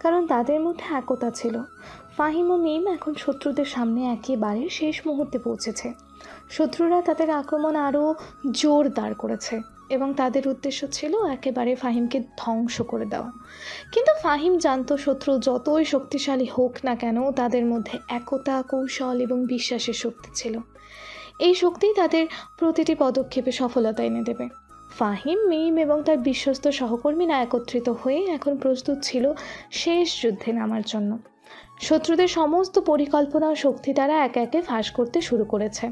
কারণ তাদের মধ্যে একতা ছিল। ফাহিম ও মিম এখন শত্রুদের সামনে একেবারে শেষ মুহূর্তে পৌঁছেছে। শত্রুরা তাদের আক্রমণ আরও জোরদার করেছে এবং তাদের উদ্দেশ্য ছিল একেবারে ফাহিমকে ধ্বংস করে দেওয়া। কিন্তু ফাহিম জানতো শত্রু যতই শক্তিশালী হোক না কেন তাদের মধ্যে একতা, কৌশল এবং বিশ্বাসের শক্তি ছিল। এই শক্তি তাদের প্রতিটি পদক্ষেপে সফলতা এনে দেবে। ফাহিম, মিম এবং তার বিশ্বস্ত সহকর্মীরা একত্রিত হয়ে এখন প্রস্তুত ছিল শেষ যুদ্ধে নামার জন্য। শত্রুদের সমস্ত পরিকল্পনা ও শক্তি তারা একে একে ফাঁস করতে শুরু করেছে,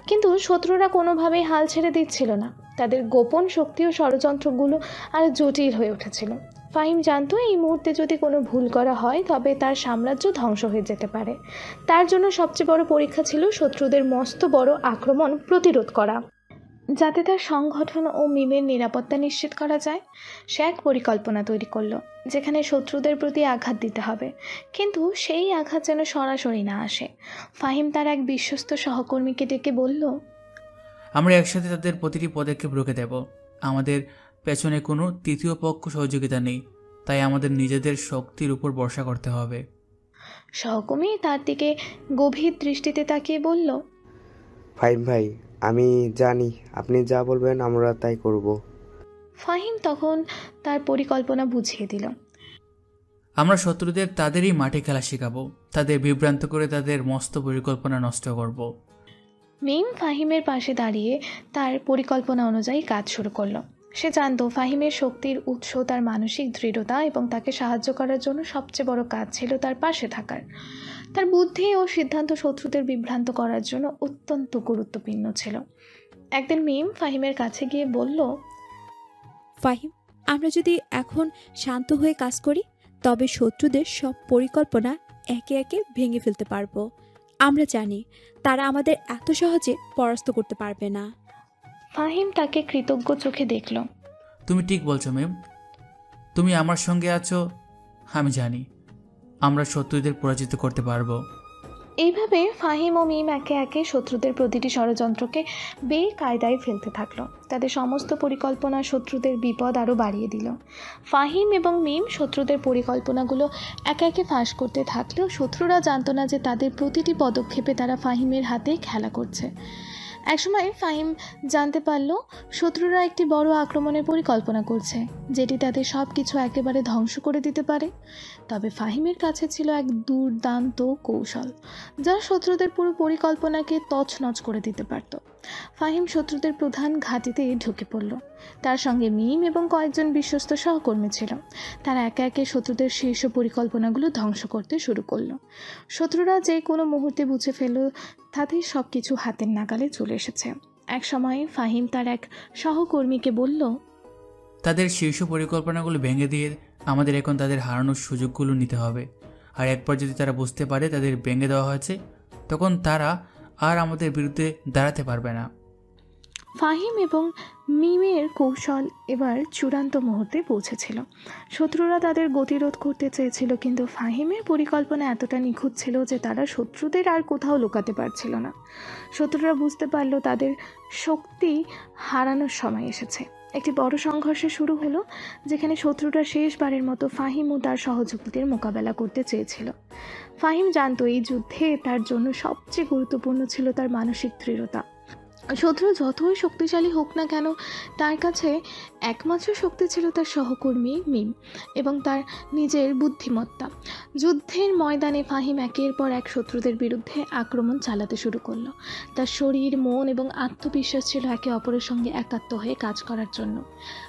কিন্তু শত্রুরা কোনোভাবেই হাল ছেড়ে দিচ্ছিল না। তাদের গোপন শক্তি ও ষড়যন্ত্রগুলো আর জটিল হয়ে উঠেছিল। ফাহিম জানতো এই মুহূর্তে যদি কোনো ভুল করা হয় তবে তার সাম্রাজ্য ধ্বংস হয়ে যেতে পারে। তার জন্য সবচেয়ে বড় পরীক্ষা ছিল শত্রুদের মস্ত বড় আক্রমণ প্রতিরোধ করা। যাতে তার সংগঠন ও মিমের নিরাপত্তা নিশ্চিত করা যায়। সে এক পরিকল্পনা তৈরি করলো যেখানে শত্রুদের প্রতি আঘাত দিতে হবে, কিন্তু সেই আঘাত যেন সরাসরি না আসে। ফাহিম তার এক বিশ্বস্ত সহকর্মীকে ডেকে বলল, আমরা একসাথে তাদের প্রতিটি পদক্ষেপ রুখে দেব। আমাদের পেছনে কোনো তৃতীয় পক্ষ সহযোগিতা নেই, তাই আমাদের নিজেদের শক্তির উপর ভরসা করতে হবে। সহকর্মী তার দিকে গভীর দৃষ্টিতে তাকিয়ে বলল, ফাহিম ভাই, আমি জানি আপনি যা বলবেন আমরা তাই করব। ফাহিম তখন তার পরিকল্পনা বুঝিয়ে দিল। আমরা শত্রুদের তাদেরই মাঠে খেলা শেখাবো, তাদের বিভ্রান্ত করে তাদের মস্ত পরিকল্পনা নষ্ট করব। মিম ফাহিমের পাশে দাঁড়িয়ে তার পরিকল্পনা অনুযায়ী কাজ শুরু করলো। সে জানত ফাহিমের শক্তির উৎস তার মানসিক দৃঢ়তা এবং তাকে সাহায্য করার জন্য সবচেয়ে বড় কাজ ছিল তার পাশে থাকার। তার বুদ্ধি ও সিদ্ধান্ত শত্রুদের বিভ্রান্ত করার জন্য অত্যন্ত গুরুত্বপূর্ণ ছিল। একদিন মিম ফাহিমের কাছে গিয়ে বলল, ফাহিম, আমরা যদি এখন শান্ত হয়ে কাজ করি তবে শত্রুদের সব পরিকল্পনা একে একে ভেঙে ফেলতে পারবো। আমরা জানি তারা আমাদের এত সহজে পরাস্ত করতে পারবে না। ফাহিম তাকে কৃতজ্ঞ চোখে দেখল। তুমি ঠিক বলছো ম্যাম, তুমি আমার সঙ্গে আছো, আমি জানি আমরা শত্রুদের পরাজিত করতে পারবো। এইভাবে ফাহিম ও মিম একে একে শত্রুদের প্রতিটি ষড়যন্ত্রকে বেকায়দায় ফেলতে থাকলো। তাদের সমস্ত পরিকল্পনা শত্রুদের বিপদ আরও বাড়িয়ে দিল। ফাহিম এবং মিম শত্রুদের পরিকল্পনাগুলো একে একে ফাঁস করতে থাকলেও শত্রুরা জানতো না যে তাদের প্রতিটি পদক্ষেপে তারা ফাহিমের হাতে খেলা করছে। একসময় ফাহিম জানতে পারল শত্রুরা একটি বড় আক্রমণের পরিকল্পনা করছে, যেটি তাদের সব কিছু একেবারে ধ্বংস করে দিতে পারে। তবে ফাহিমের কাছে ছিল এক দুর্দান্ত কৌশল, যা শত্রুদের পুরো পরিকল্পনাকে তছনছ করে দিতে পারত। ফাহিম শত্রুদের প্রধান ঘাঁটিতে ঢুকে পড়ল। তার সঙ্গে মিম এবং কয়েকজন বিশ্বস্ত সহকর্মী ছিল। তারা একে একে শত্রুদের শীর্ষ পরিকল্পনাগুলো ধ্বংস করতে শুরু করলো। শত্রুরা যে কোনো মুহূর্তে বুঝে ফেলল তাদের সব কিছু হাতের নাগালে চলে এসেছে। এক সময় ফাহিম তার এক সহকর্মীকে বলল, তাদের শীর্ষ পরিকল্পনাগুলো ভেঙে দিয়ে আমাদের এখন তাদের হারানোর সুযোগগুলো নিতে হবে। আর একবার যদি তারা বুঝতে পারে তাদের ভেঙে দেওয়া হয়েছে, তখন তারা আর আমাদের বিরুদ্ধে দাঁড়াতে পারবে না। ফাহিম এবং মিমের কৌশল এবার চূড়ান্ত মুহূর্তে পৌঁছেছিল। শত্রুরা তাদের গতিরোধ করতে চেয়েছিল, কিন্তু ফাহিমের পরিকল্পনা এতটা নিখুঁত ছিল যে তারা শত্রুদের আর কোথাও লুকাতে পারছিল না। শত্রুরা বুঝতে পারল তাদের শক্তি হারানোর সময় এসেছে। একটি বড় সংঘর্ষ শুরু হলো, যেখানে শত্রুরা শেষবারের মতো ফাহিম ও তার সহযোগীদের মোকাবেলা করতে চেয়েছিল। ফাহিম জানত এই যুদ্ধে তার জন্য সবচেয়ে গুরুত্বপূর্ণ ছিল তার মানসিক দৃঢ়তা। শত্রু যতই শক্তিশালী হোক না কেন, তার কাছে একমাত্র শক্তি ছিল তার সহকর্মী মিম এবং তার নিজের বুদ্ধিমত্তা। যুদ্ধের ময়দানে ফাহিম একের পর এক শত্রুদের বিরুদ্ধে আক্রমণ চালাতে শুরু করলো। তার শরীর, মন এবং আত্মবিশ্বাস ছিল একে অপরের সঙ্গে একাত্ম হয়ে কাজ করার জন্য।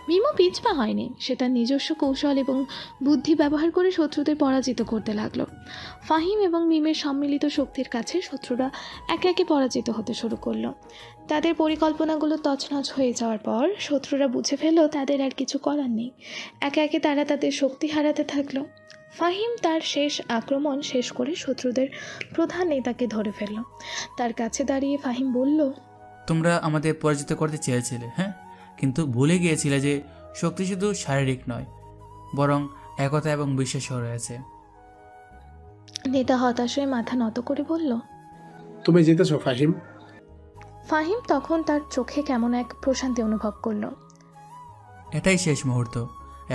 মিমও পিছপা হয়নি, সে তার নিজস্ব কৌশল এবং বুদ্ধি ব্যবহার করে শত্রুদের পরাজিত করতে লাগলো। ফাহিম এবং মিমের সম্মিলিত শক্তির কাছে শত্রুরা একে একে পরাজিত হতে শুরু করলো। তাদের পরিকল্পনাগুলো তছনছ হয়ে যাওয়ার পর শত্রুরা বুঝে ফেলল তাদের আর কিছু করার নেই। একে একে তারা তাদের শক্তি হারাতে থাকলো। ফাহিম তার শেষ আক্রমণ শেষ করে শত্রুদের প্রধান নেতাকে ধরে ফেলল। তার কাছে দাঁড়িয়ে ফাহিম বলল, তোমরা আমাদের পরাজিত করতে চেয়েছিলে, হ্যাঁ, কিন্তু ভুলে গিয়েছিলে যে শক্তি শুধু শারীরিক নয়, বরং একতা এবং বিশ্বাসও রয়েছে। নেতা হতাশ হয়ে মাথা নত করে বলল, তুমি জিতেছো ফাহিম। ফাহিম তখন তার চোখে কেমন এক প্রশান্তি অনুভব করল। এটাই শেষ মুহূর্ত,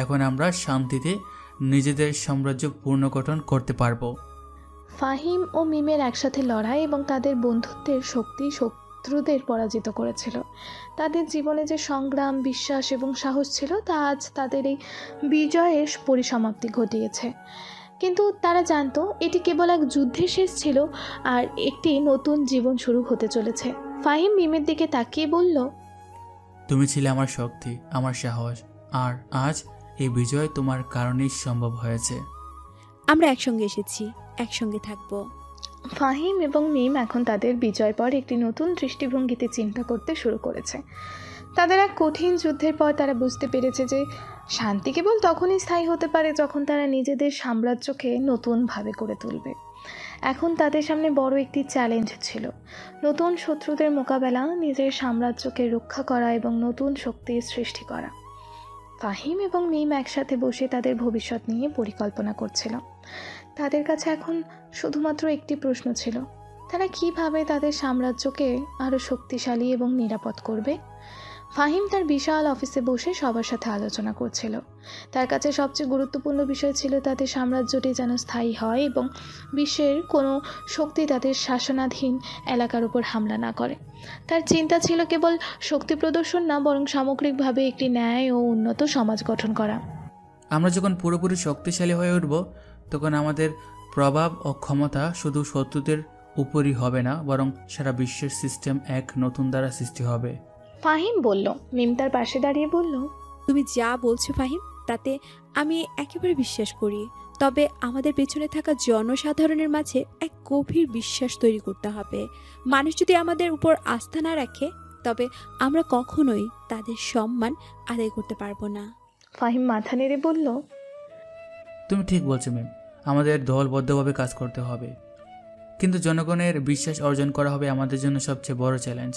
এখন আমরা শান্তিতে নিজেদের সাম্রাজ্য পুনর্গঠন করতে পারবো। ফাহিম ও মিমের একসাথে লড়াই এবং তাদের বন্ধুত্বের শক্তি শত্রুদের পরাজিত করেছিল। তাদের জীবনে যে সংগ্রাম, বিশ্বাস এবং সাহস ছিল তা আজ তাদের এই বিজয়ের পরিসমাপ্তি ঘটিয়েছে। কিন্তু তারা জানতো এটি কেবল এক যুদ্ধের শেষ ছিল, আর একটি নতুন জীবন শুরু হতে চলেছে। ফাহিম মিমের দিকে তাকিয়ে বলল, তুমি ছিলে আমার শক্তি, আমার সাহস, আর আজ এই বিজয় তোমার কারণেই সম্ভব হয়েছে। আমরা একসঙ্গে এসেছি, একসঙ্গে থাকবো। ফাহিম এবং মিম এখন তাদের বিজয় পর একটি নতুন দৃষ্টিভঙ্গিতে চিন্তা করতে শুরু করেছে। তাদের এক কঠিন যুদ্ধের পর তারা বুঝতে পেরেছে যে শান্তি কেবল তখনই স্থায়ী হতে পারে যখন তারা নিজেদের সাম্রাজ্যকে নতুনভাবে করে তুলবে। এখন তাদের সামনে বড় একটি চ্যালেঞ্জ ছিল, নতুন শত্রুদের মোকাবেলা, নিজের সাম্রাজ্যকে রক্ষা করা এবং নতুন শক্তির সৃষ্টি করা। ফাহিম এবং মিম একসাথে বসে তাদের ভবিষ্যৎ নিয়ে পরিকল্পনা করছিল। তাদের কাছে এখন শুধুমাত্র একটি প্রশ্ন ছিল, তারা কিভাবে তাদের সাম্রাজ্যকে আরও শক্তিশালী এবং নিরাপদ করবে। ফাহিম তার বিশাল অফিসে বসে সবার সাথে আলোচনা করছিল। তার কাছে সবচেয়ে গুরুত্বপূর্ণ বিষয় ছিল তাদের সাম্রাজ্যটি যেন স্থায়ী হয় এবং বিশ্বের কোনো শক্তি তাদের শাসনাধীন এলাকার উপর হামলা না করে। তার চিন্তা ছিল কেবল শক্তি প্রদর্শন না, বরং সামগ্রিকভাবে একটি ন্যায় ও উন্নত সমাজ গঠন করা। আমরা যখন পুরোপুরি শক্তিশালী হয়ে উঠব, তখন আমাদের প্রভাব ও ক্ষমতা শুধু শত্রুদের উপরই হবে না, বরং সারা বিশ্বের সিস্টেম এক নতুন দ্বারা সৃষ্টি হবে। ফাহিম বলল। মিম তার পাশে দাঁড়িয়ে বলল, তুমি যা বলছো ফাহিম, তাতে আমি একেবারে বিশ্বাস করি। তবে আমাদের পেছনে থাকা জনসাধারণের মাঝে এক গভীর বিশ্বাস তৈরি করতে হবে। মানুষ যদি আমাদের উপর আস্থা না রাখে, তবে আমরা কখনোই তাদের সম্মান আদায় করতে পারবো না। ফাহিম মাথা নেড়ে বলল, তুমি ঠিক বলছো ম্যাম, আমাদের দলবদ্ধভাবে কাজ করতে হবে, কিন্তু জনগণের বিশ্বাস অর্জন করা হবে আমাদের জন্য সবচেয়ে বড় চ্যালেঞ্জ।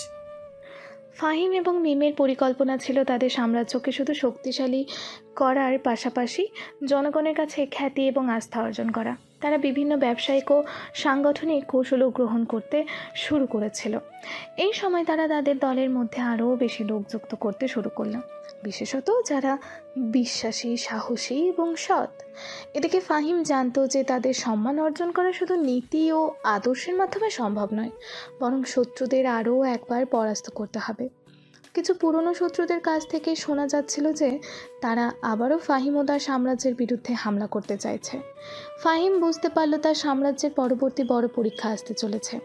ফাহিম এবং মিমের পরিকল্পনা ছিল তাদের সাম্রাজ্যকে শুধু শক্তিশালী করার পাশাপাশি জনগণের কাছে খ্যাতি এবং আস্থা অর্জন করা। তারা বিভিন্ন ব্যবসায়িক ও সাংগঠনিক কৌশলও গ্রহণ করতে শুরু করেছিল। এই সময় তারা তাদের দলের মধ্যে আরও বেশি লোক যুক্ত করতে শুরু করলো, বিশেষত যারা বিশ্বাসী, সাহসী এবং সৎ। এদিকে ফাহিম জানতো যে তাদের সম্মান অর্জন করা শুধু নীতি ও আদর্শের মাধ্যমে সম্ভব নয়, বরং শত্রুদের আরও একবার পরাস্ত করতে হবে। কিছু পুরনো শত্রুদের কাছ থেকে শোনা যাচ্ছিল যে তারা আবারও ফাহিম ও তার সাম্রাজ্যের বিরুদ্ধে হামলা করতে চাইছে। ফাহিম বুঝতে পারল তার সাম্রাজ্যের পরবর্তী বড় পরীক্ষা আসতে চলেছে।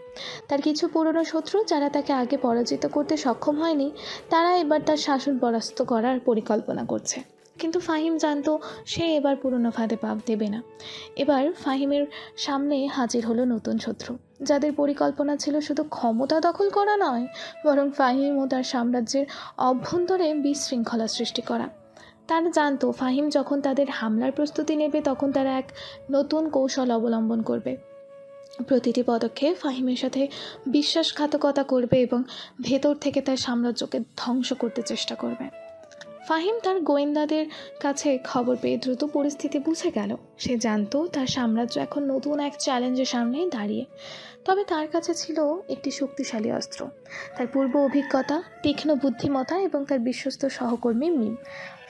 তার কিছু পুরনো শত্রু যারা তাকে আগে পরাজিত করতে সক্ষম হয়নি, তারা এবার তার শাসন পরাস্ত করার পরিকল্পনা করছে। কিন্তু ফাহিম জানতো সে এবার পুরনো ফাঁদে পা দেবে না। এবার ফাহিমের সামনে হাজির হলো নতুন শত্রু, যাদের পরিকল্পনা ছিল শুধু ক্ষমতা দখল করা নয়, বরং ফাহিম ও তার সাম্রাজ্যের অভ্যন্তরে বিশৃঙ্খলা সৃষ্টি করা। তারা জানতো ফাহিম যখন তাদের হামলার প্রস্তুতি নেবে, তখন তারা এক নতুন কৌশল অবলম্বন করবে। প্রতিটি পদক্ষেপ ফাহিমের সাথে বিশ্বাসঘাতকতা করবে এবং ভেতর থেকে তার সাম্রাজ্যকে ধ্বংস করতে চেষ্টা করবে। ফাহিম তার গোয়েন্দাদের কাছে খবর পেয়ে দ্রুত পরিস্থিতি বুঝে গেল। সে জানতো তার সাম্রাজ্য এখন নতুন এক চ্যালেঞ্জের সামনে দাঁড়িয়ে। তবে তার কাছে ছিল একটি শক্তিশালী অস্ত্র, তার পূর্ব অভিজ্ঞতা, তীক্ষ্ণ বুদ্ধিমত্তা এবং তার বিশ্বস্ত সহকর্মী মিম।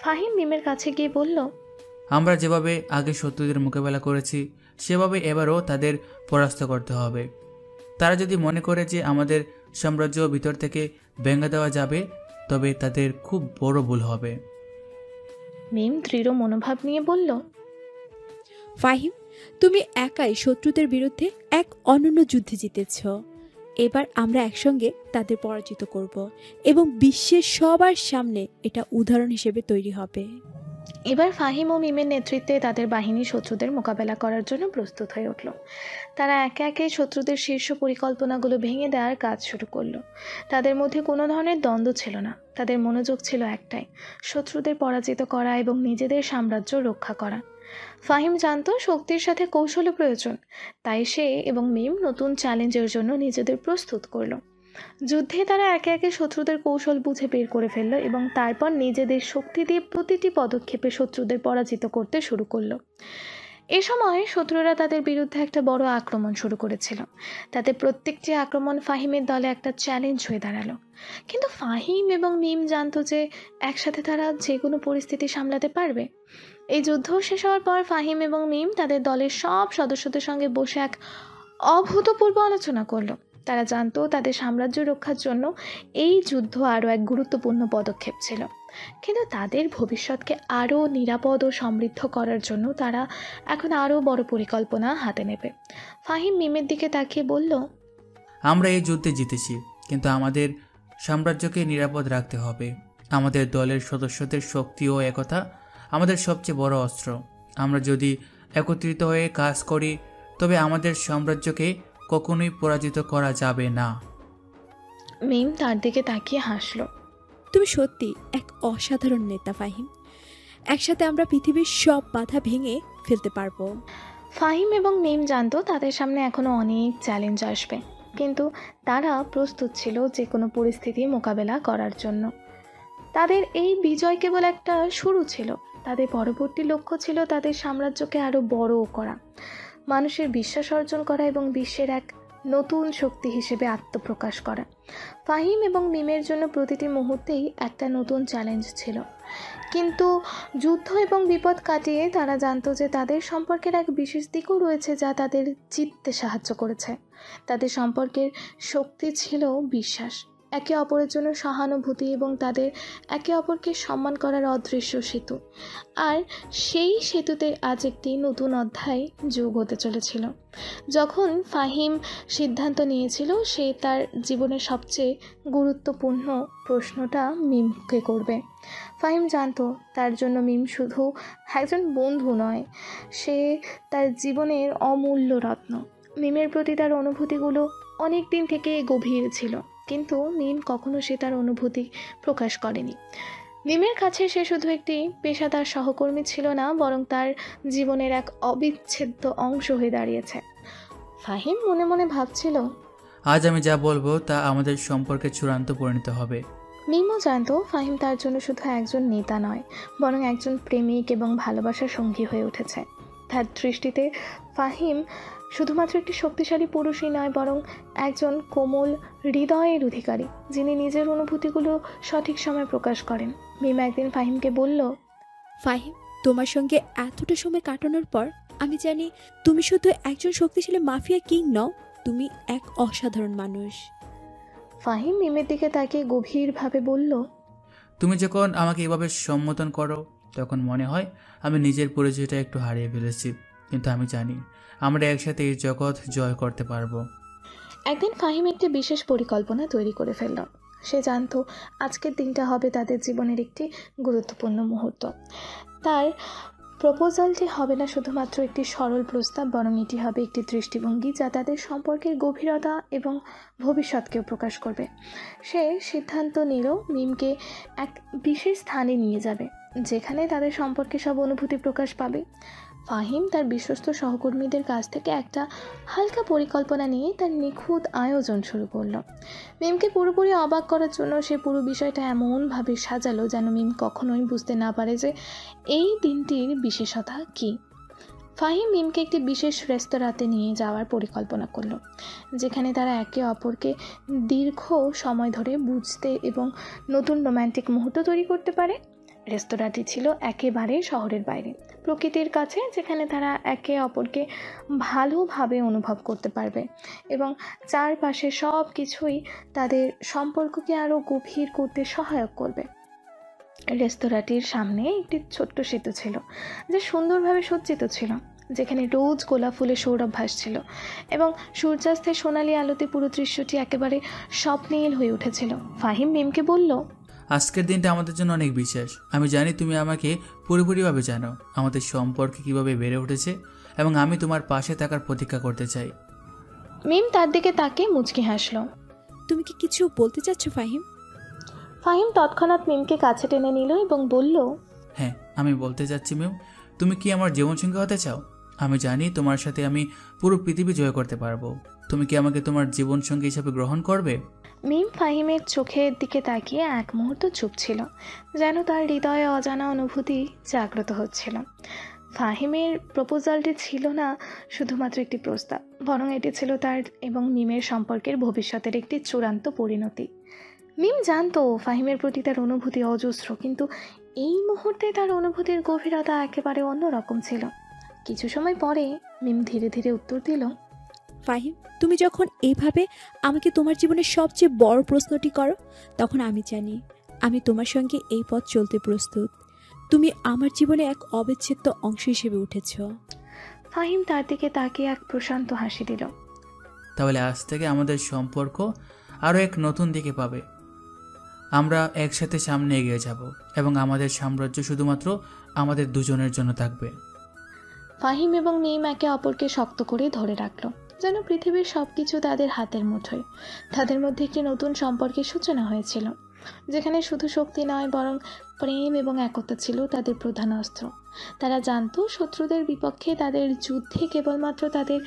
ফাহিম মিমের কাছে গিয়ে বলল, আমরা যেভাবে আগে শত্রুদের মোকাবেলা করেছি, সেভাবে এবারও তাদের পরাস্ত করতে হবে। তারা যদি মনে করে যে আমাদের সাম্রাজ্য ভিতর থেকে ভেঙে দেওয়া যাবে, তবে তাদের খুব বড় ভুল হবে। মিম দৃঢ় মনোভাব নিয়ে বলল, ফাহিম, তুমি একাই শত্রুদের বিরুদ্ধে এক অনন্য যুদ্ধে জিতেছ। এবার আমরা একসঙ্গে তাদের পরাজিত করব এবং বিশ্বের সবার সামনে এটা উদাহরণ হিসেবে তৈরি হবে। এবার ফাহিম ও মিমের নেতৃত্বে তাদের বাহিনী শত্রুদের মোকাবেলা করার জন্য প্রস্তুত হয়ে উঠল। তারা একে একে শত্রুদের শীর্ষ পরিকল্পনাগুলো ভেঙে দেওয়ার কাজ শুরু করলো। তাদের মধ্যে কোনো ধরনের দ্বন্দ্ব ছিল না, তাদের মনোযোগ ছিল একটাই, শত্রুদের পরাজিত করা এবং নিজেদের সাম্রাজ্য রক্ষা করা। ফাহিম জানতো শক্তির সাথে কৌশলও প্রয়োজন, তাই সে এবং মিম নতুন চ্যালেঞ্জের জন্য নিজেদের প্রস্তুত করলো। যুদ্ধে তারা একে একে শত্রুদের কৌশল বুঝে বের করে ফেলল এবং তারপর নিজেদের শক্তি দিয়ে প্রতিটি পদক্ষেপে শত্রুদের পরাজিত করতে শুরু করলো। এ সময় শত্রুরা তাদের বিরুদ্ধে একটা বড় আক্রমণ শুরু করেছিল। তাদের প্রত্যেকটি আক্রমণ ফাহিমের দলে একটা চ্যালেঞ্জ হয়ে দাঁড়ালো। কিন্তু ফাহিম এবং মিম জানতো যে একসাথে তারা যে কোনো পরিস্থিতি সামলাতে পারবে। এই যুদ্ধ শেষ হওয়ার পর ফাহিম এবং মিম তাদের দলের সব সদস্যদের সঙ্গে বসে এক অভূতপূর্ব আলোচনা করলো। তারা জানতো তাদের সাম্রাজ্য রক্ষার জন্য এই যুদ্ধ আরও এক গুরুত্বপূর্ণ পদক্ষেপ ছিল, কিন্তু তাদের ভবিষ্যৎকে আরও নিরাপদ ও সমৃদ্ধ করার জন্য তারা এখন আরও বড় পরিকল্পনা হাতে নেবে। ফাহিম মিমের দিকে তাকিয়ে বলল, আমরা এই যুদ্ধে জিতেছি, কিন্তু আমাদের সাম্রাজ্যকে নিরাপদ রাখতে হবে। আমাদের দলের সদস্যদের শক্তি ও একতা আমাদের সবচেয়ে বড় অস্ত্র। আমরা যদি একত্রিত হয়ে কাজ করি, তবে আমাদের সাম্রাজ্যকে কখনোই পরাজিত করা যাবে না। মিম তার দিকে তাকিয়ে হাসল। তুমি সত্যি এক অসাধারণ নেতা ফাহিম। একসাথে আমরা পৃথিবীর সব বাধা ভেঙে ফেলতে পারবো। ফাহিম এবং মিম জানতো তাদের সামনে এখনো অনেক চ্যালেঞ্জ আসবে, কিন্তু তারা প্রস্তুত ছিল যে কোনো পরিস্থিতি মোকাবেলা করার জন্য। তাদের এই বিজয় কেবল একটা শুরু ছিল, তাদের পরবর্তী লক্ষ্য ছিল তাদের সাম্রাজ্যকে আরও বড় করা, মানুষের বিশ্বাস অর্জন করা এবং বিশ্বের এক নতুন শক্তি হিসেবে আত্মপ্রকাশ করা। ফাহিম এবং মিমের জন্য প্রতিটি মুহূর্তেই একটা নতুন চ্যালেঞ্জ ছিল, কিন্তু যুদ্ধ এবং বিপদ কাটিয়ে তারা জানতো যে তাদের সম্পর্কের এক বিশেষ দিকও রয়েছে যা তাদের জিততে সাহায্য করেছে। তাদের সম্পর্কের শক্তি ছিল বিশ্বাস, একে অপরের জন্য সহানুভূতি এবং তাদের একে অপরকে সম্মান করার অদৃশ্য সেতু। আর সেই সেতুতে আজ একটি নতুন অধ্যায় যোগ হতে চলেছিল। যখন ফাহিম সিদ্ধান্ত নিয়েছিল সে তার জীবনের সবচেয়ে গুরুত্বপূর্ণ প্রশ্নটা মিমকে করবে। ফাহিম জানতো তার জন্য মিম শুধু একজন বন্ধু নয়, সে তার জীবনের অমূল্য রত্ন। মিমের প্রতি তার অনুভূতিগুলো অনেক দিন থেকে গভীর ছিল, কিন্তু মিম কখনো সে তার অনুভূতি প্রকাশ করেনি। মিমের কাছে সে শুধু একটি পেশাদার সহকর্মী ছিল না, বরং তার জীবনের এক অবিচ্ছেদ্য অংশ হয়ে দাঁড়িয়েছে। ফাহিম মনে মনে ভাবছিল, আজ আমি যা বলবো তা আমাদের সম্পর্কে চূড়ান্ত পরিণত হবে। মিমও জানতো ফাহিম তার জন্য শুধু একজন নেতা নয়, বরং একজন প্রেমিক এবং ভালোবাসার সঙ্গী হয়ে উঠেছে। তার দৃষ্টিতে ফাহিম শুধুমাত্র একটি শক্তিশালী পুরুষই নয়, বরং একজন কোমল হৃদয়ের অধিকারী, যিনি নিজের অনুভূতিগুলো সঠিক সময় প্রকাশ করেন। মিম একদিন ফাহিমকে বলল, ফাহিম, তোমার সঙ্গে এতটা সময় কাটানোর পর আমি জানি তুমি শুধু একজন শক্তিশালী মাফিয়া কিং নও, তুমি এক অসাধারণ মানুষ। ফাহিম মিমের দিকে তাকিয়ে গভীরভাবে বলল, তুমি যখন আমাকে এভাবে সম্বোধন করো তখন মনে হয় আমি নিজের পরিচয়টা একটু হারিয়ে ফেলেছি, কিন্তু আমি জানি আমরা একসাথে এই জগৎ জয় করতে পারবো। একদিন ফাহিম একটি বিশেষ পরিকল্পনা তৈরি করে ফেলল। সে জানতো আজকের দিনটা হবে তাদের জীবনের একটি গুরুত্বপূর্ণ মুহূর্ত। তার প্রপোজালটি হবে না শুধুমাত্র একটি সরল প্রস্তাব, বরং এটি হবে একটি দৃষ্টিভঙ্গি যা তাদের সম্পর্কের গভীরতা এবং ভবিষ্যৎকেও প্রকাশ করবে। সে সিদ্ধান্ত নিল মিমকে এক বিশেষ স্থানে নিয়ে যাবে, যেখানে তাদের সম্পর্কে সব অনুভূতি প্রকাশ পাবে। ফাহিম তার বিশ্বস্ত সহকর্মীদের কাছ থেকে একটা হালকা পরিকল্পনা নিয়ে তার নিখুঁত আয়োজন শুরু করলো। মিমকে পুরোপুরি অবাক করার জন্য সে পুরো বিষয়টা এমনভাবে সাজালো যেন মিম কখনোই বুঝতে না পারে যে এই দিনটির বিশেষতা কী। ফাহিম মিমকে একটি বিশেষ রেস্তোরাঁতে নিয়ে যাওয়ার পরিকল্পনা করলো, যেখানে তারা একে অপরকে দীর্ঘ সময় ধরে বুঝতে এবং নতুন রোম্যান্টিক মুহূর্ত তৈরি করতে পারে। রেস্তোরাঁটি ছিল একেবারে শহরের বাইরে, প্রকৃতির কাছে, যেখানে তারা একে অপরকে ভালোভাবে অনুভব করতে পারবে এবং চারপাশে সব কিছুই তাদের সম্পর্ককে আরও গভীর করতে সহায়ক করবে। রেস্তোরাঁটির সামনে একটি ছোট্ট সেতু ছিল যা সুন্দরভাবে সজ্জিত ছিল, যেখানে রোজ গোলাপ ফুলের সৌরভ ভাসছিল এবং সূর্যাস্তের সোনালি আলোতে পুরো দৃশ্যটি একেবারে স্বপ্নীল হয়ে উঠেছিল। ফাহিম মিমকে বলল, আজকের দিনটা আমাদের জন্য অনেক বিশেষ। আমি জানি তুমি আমাকে পুরোপুরিভাবে জানো, আমাদের সম্পর্কে কিভাবে বেড়ে উঠেছে, এবং আমি তোমার পাশে থাকার প্রতীক্ষা করতে চাই। মিম তার দিকে তাকিয়ে মুচকি হাসল। তুমি কি কিছু বলতে চাচ্ছ ফাহিম? ফাহিম তৎক্ষণাৎ মিমকে কাছে টেনে নিল এবং বলল, হ্যাঁ, আমি বলতে চাচ্ছি মিম, তুমি কি আমার জীবনসঙ্গী হতে চাও? আমি জানি তোমার সাথে আমি পুরো পৃথিবী জয় করতে পারবো। তুমি কি আমাকে তোমার জীবনসঙ্গী হিসাবে গ্রহণ করবে? মিম ফাহিমের চোখের দিকে তাকিয়ে এক মুহূর্ত চুপ ছিল, যেন তার হৃদয়ে অজানা অনুভূতি জাগ্রত হচ্ছিল। ফাহিমের প্রপোজালটি ছিল না শুধুমাত্র একটি প্রস্তাব, বরং এটি ছিল তার এবং মিমের সম্পর্কের ভবিষ্যতের একটি চূড়ান্ত পরিণতি। মিম জানতো ফাহিমের প্রতি তার অনুভূতি অজস্র, কিন্তু এই মুহূর্তে তার অনুভূতির গভীরতা একেবারে অন্যরকম ছিল। কিছু সময় পরে মিম ধীরে ধীরে উত্তর দিল, ফাহিম, তুমি যখন এইভাবে আমাকে তোমার জীবনের সবচেয়ে বড় প্রশ্নটি করো, তখন আমি জানি আমি তোমার সঙ্গে এই পথ চলতে প্রস্তুত। তুমি আমার জীবনে এক অবিচ্ছেদ্য অংশ হিসেবে উঠেছ। ফাহিম তার দিকে তাকিয়ে এক প্রশান্ত হাসি দিল। তাহলে আজ থেকে আমাদের সম্পর্ক আরও এক নতুন দিকে পাবে। আমরা একসাথে সামনে এগিয়ে যাব এবং আমাদের সাম্রাজ্য শুধুমাত্র আমাদের দুজনের জন্য থাকবে। ফাহিম এবং মিম একে অপরকে শক্ত করে ধরে রাখলো, যেন পৃথিবীর সবকিছু তাদের হাতের মুঠোয়। তাদের মধ্যে একটি নতুন সম্পর্কের সূচনা হয়েছিল। যেখানে শুধু শক্তি নয় বরং প্রেম এবং একতা ছিল তাদের প্রধান অস্ত্র। তারা জানতো শত্রুদের বিপক্ষে তাদের যুদ্ধে কেবলমাত্র তাদের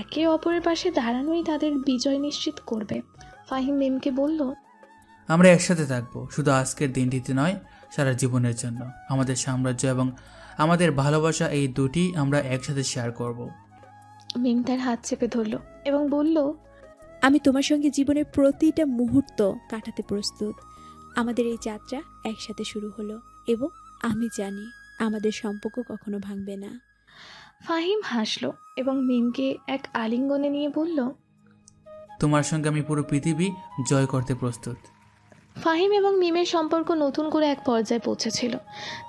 একে অপরের পাশে দাঁড়ানোই তাদের বিজয় নিশ্চিত করবে। ফাহিম মিমকে বলল, আমরা একসাথে থাকবো, শুধু আজকের দিনটিতে নয়, সারা জীবনের জন্য। আমাদের সাম্রাজ্য এবং আমাদের ভালোবাসা, এই দুটি আমরা একসাথে শেয়ার করব। মিম তার হাত চেপে ধরল এবং বলল, আমি তোমার সঙ্গে জীবনের প্রতিটা মুহূর্ত কাটাতে প্রস্তুত। আমাদের এই যাত্রা একসাথে শুরু হলো এবং আমি জানি আমাদের সম্পর্ক কখনো ভাঙবে না। ফাহিম হাসলো এবং মিমকে এক আলিঙ্গনে নিয়ে বলল, তোমার সঙ্গে আমি পুরো পৃথিবী জয় করতে প্রস্তুত। ফাহিম এবং মিমের সম্পর্ক নতুন করে এক পর্যায়ে পৌঁছেছিল।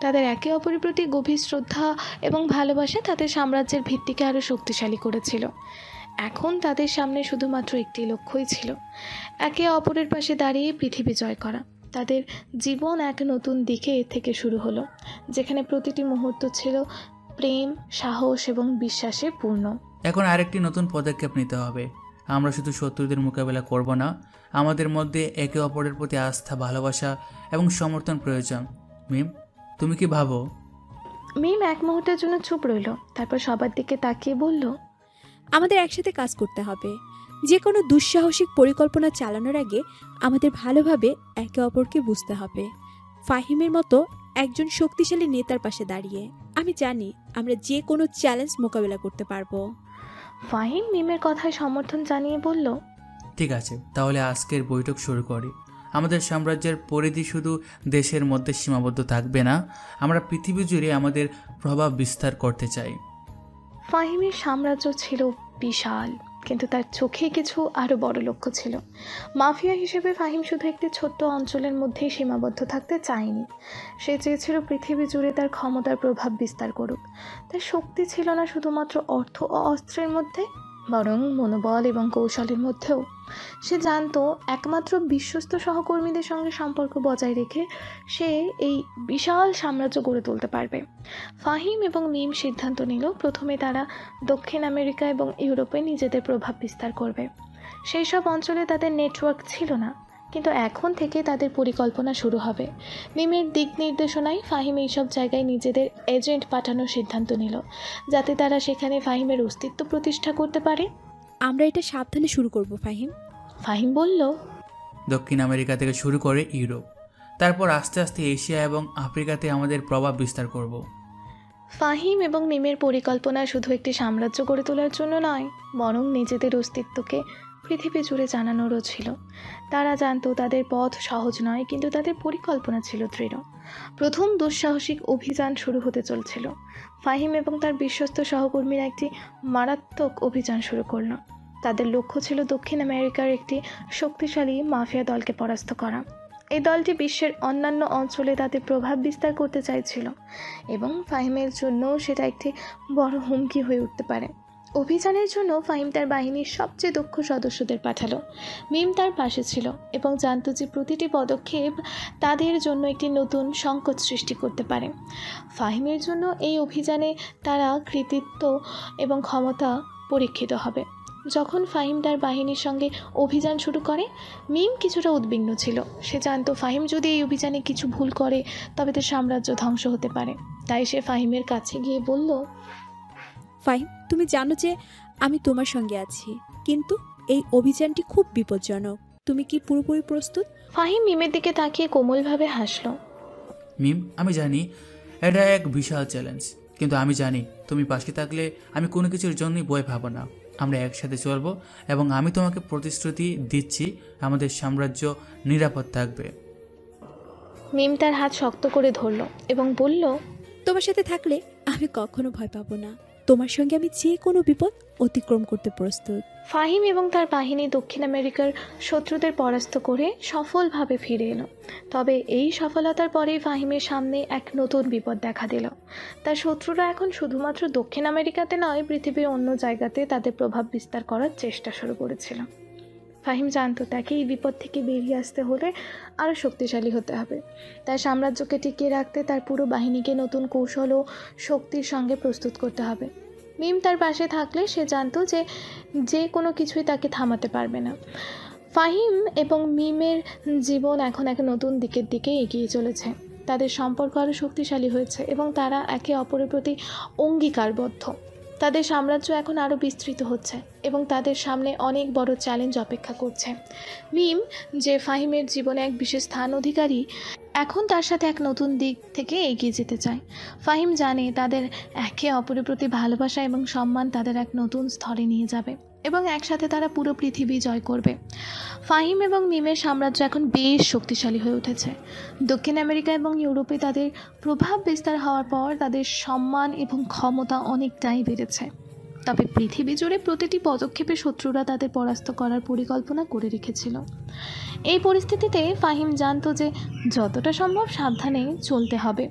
তাদের একে অপরের প্রতি গভীর শ্রদ্ধা এবং ভালোবাসা তাদের সাম্রাজ্যের ভিত্তিকে আরও শক্তিশালী করেছিল। এখন তাদের সামনে শুধুমাত্র একটি লক্ষ্যই ছিল, একে অপরের পাশে দাঁড়িয়ে পৃথিবী জয় করা। তাদের জীবন এক নতুন দিকে থেকে শুরু হলো, যেখানে প্রতিটি মুহূর্ত ছিল প্রেম, সাহস এবং বিশ্বাসে পূর্ণ। এখন আরেকটি নতুন পদক্ষেপ নিতে হবে। আমরা শুধু শত্রুদের মোকাবেলা করব না, আমাদের মধ্যে একে অপরের প্রতি আস্থা, ভালোবাসা এবং সমর্থন প্রয়োজন। মিম, তুমি কি ভাবো? মিম এক মুহূর্তের জন্য চুপ রইল, তারপর সবার দিকে তাকিয়ে বলল, আমাদের একসাথে কাজ করতে হবে। যে কোনো দুঃসাহসিক পরিকল্পনা চালানোর আগে আমাদের ভালোভাবে একে অপরকে বুঝতে হবে। ফাহিমের মতো একজন শক্তিশালী নেতার পাশে দাঁড়িয়ে আমি জানি আমরা যে কোনো চ্যালেঞ্জ মোকাবেলা করতে পারবো। ফাহিম মিমের কথায় সমর্থন জানিয়ে বলল, ঠিক আছে, তাহলে আজকের বৈঠক শুরু করি। আমাদের সাম্রাজ্যের পরিধি শুধু দেশের মধ্যে সীমাবদ্ধ থাকবে না, আমরা পৃথিবী জুড়ে আমাদের প্রভাব বিস্তার করতে চাই। ফাহিমের সাম্রাজ্য ছিল বিশাল, কিন্তু তার চোখে কিছু আরও বড় লক্ষ্য ছিল। মাফিয়া হিসেবে ফাহিম শুধু একটি ছোট্ট অঞ্চলের মধ্যেই সীমাবদ্ধ থাকতে চায়নি। সে চেয়েছিল পৃথিবী জুড়ে তার ক্ষমতার প্রভাব বিস্তার করুক। তার শক্তি ছিল না শুধুমাত্র অর্থ ও অস্ত্রের মধ্যে, বরং মনোবল এবং কৌশলের মধ্যেও। সে জানতো একমাত্র বিশ্বস্ত সহকর্মীদের সঙ্গে সম্পর্ক বজায় রেখে সে এই বিশাল সাম্রাজ্য গড়ে তুলতে পারবে। ফাহিম এবং মিম সিদ্ধান্ত নিল প্রথমে তারা দক্ষিণ আমেরিকা এবং ইউরোপে নিজেদের প্রভাব বিস্তার করবে। সেই সব অঞ্চলে তাদের নেটওয়ার্ক ছিল না, কিন্তু এখন থেকে তাদের পরিকল্পনা শুরু হবে। মিমের দিক নির্দেশনায় ফাহিম এইসব জায়গায় নিজেদের এজেন্ট পাঠানোর সিদ্ধান্ত নিল, যাতে তারা সেখানে ফাহিমের অস্তিত্ব প্রতিষ্ঠা করতে পারে। আমরা এটা সাবধানে শুরু করব ফাহিম। ফাহিম বলল, দক্ষিণ আমেরিকা থেকে শুরু করে ইউরোপ, তারপর আস্তে আস্তে এশিয়া এবং আফ্রিকাতে আমাদের প্রভাব বিস্তার করব। ফাহিম এবং মিমের পরিকল্পনা শুধু একটি সাম্রাজ্য গড়ে তোলার জন্য নয়, বরং নিজেদের অস্তিত্বকে পৃথিবী জুড়ে জানানোরও ছিল। তারা জানতো তাদের পথ সহজ নয়, কিন্তু তাদের পরিকল্পনা ছিল দৃঢ়। প্রথম দুঃসাহসিক অভিযান শুরু হতে চলছিল। ফাহিম এবং তার বিশ্বস্ত সহকর্মীরা একটি মারাত্মক অভিযান শুরু করল। তাদের লক্ষ্য ছিল দক্ষিণ আমেরিকার একটি শক্তিশালী মাফিয়া দলকে পরাস্ত করা। এই দলটি বিশ্বের অন্যান্য অঞ্চলে তাদের প্রভাব বিস্তার করতে চাইছিল এবং ফাহিমের জন্য সেটা একটি বড় হুমকি হয়ে উঠতে পারে। অভিযানের জন্য ফাহিম তার বাহিনীর সবচেয়ে দক্ষ সদস্যদের পাঠালো। মিম তার পাশে ছিল এবং জানতো যে প্রতিটি পদক্ষেপ তাদের জন্য একটি নতুন সংকট সৃষ্টি করতে পারে। ফাহিমের জন্য এই অভিযানে তারা কৃতিত্ব এবং ক্ষমতা পরীক্ষিত হবে। যখন ফাহিম তার বাহিনীর সঙ্গে অভিযান শুরু করে, মিম কিছুটা উদ্বিগ্ন ছিল। সে জানতো ফাহিম যদি এই অভিযানে কিছু ভুল করে তবে তার সাম্রাজ্য ধ্বংস হতে পারে। তাই সে ফাহিমের কাছে গিয়ে বলল, ফাহিম, তুমি জানো যে আমি তোমার সঙ্গে আছি, কিন্তু এই অভিযানটি খুব বিপজ্জনক। তুমি কি পুরোপুরি প্রস্তুত? ফাহিম মিমের দিকে তাকিয়ে কোমলভাবে হাসল। মিম, আমি জানি এটা এক বিশাল চ্যালেঞ্জ, কিন্তু আমি জানি তুমি পাশে থাকলে আমি কোনো কিছুর জন্যই ভয় পাবো না। আমরা একসাথে চলবো এবং আমি তোমাকে প্রতিশ্রুতি দিচ্ছি আমাদের সাম্রাজ্য নিরাপদ থাকবে। মিম তার হাত শক্ত করে ধরল এবং বলল, তোমার সাথে থাকলে আমি কখনো ভয় পাবো না। তোমার সঙ্গে আমি যে কোনো বিপদ অতিক্রম করতে প্রস্তুত। ফাহিম এবং তার বাহিনী দক্ষিণ আমেরিকার শত্রুদের পরাস্ত করে সফলভাবে ফিরে এলো। তবে এই সফলতার পরেই ফাহিমের সামনে এক নতুন বিপদ দেখা দিল। তার শত্রুরা এখন শুধুমাত্র দক্ষিণ আমেরিকাতে নয়, পৃথিবীর অন্য জায়গাতে তাদের প্রভাব বিস্তার করার চেষ্টা শুরু করেছিল। ফাহিম জানতো তাকে এই বিপদ থেকে বেরিয়ে আসতে হলে আরও শক্তিশালী হতে হবে। তার সাম্রাজ্যকে টিকিয়ে রাখতে তার পুরো বাহিনীকে নতুন কৌশল ও শক্তির সঙ্গে প্রস্তুত করতে হবে। মিম তার পাশে থাকলে সে জানতো যে কোনো কিছুই তাকে থামাতে পারবে না। ফাহিম এবং মিমের জীবন এখন এক নতুন দিকের দিকে এগিয়ে চলেছে। তাদের সম্পর্ক আরও শক্তিশালী হয়েছে এবং তারা একে অপরের প্রতি অঙ্গীকারবদ্ধ। তাদের সাম্রাজ্য এখন আরও বিস্তৃত হচ্ছে এবং তাদের সামনে অনেক বড় চ্যালেঞ্জ অপেক্ষা করছে। মিম, যে ফাহিমের জীবনে এক বিশেষ স্থান অধিকারী, এখন তার সাথে এক নতুন দিক থেকে এগিয়ে যেতে চায়। ফাহিম জানে তাদের একে অপরের প্রতি ভালোবাসা এবং সম্মান তাদের এক নতুন স্তরে নিয়ে যাবে এবং একসাথে তারা পুরো পৃথিবী জয় করবে। ফাহিম এবং মিমের সাম্রাজ্য এখন বেশ শক্তিশালী হয়ে উঠেছে। দক্ষিণ আমেরিকা এবং ইউরোপে তাদের প্রভাব বিস্তার হওয়ার পর তাদের সম্মান এবং ক্ষমতা অনেকটাই বেড়েছে। তবে পৃথিবী জুড়ে প্রতিটি পদক্ষেপে শত্রুরা তাদের পরাস্ত করার পরিকল্পনা করে রেখেছিল। এই পরিস্থিতিতে ফাহিম জানতো যে যতটা সম্ভব সাবধানে চলতে হবে,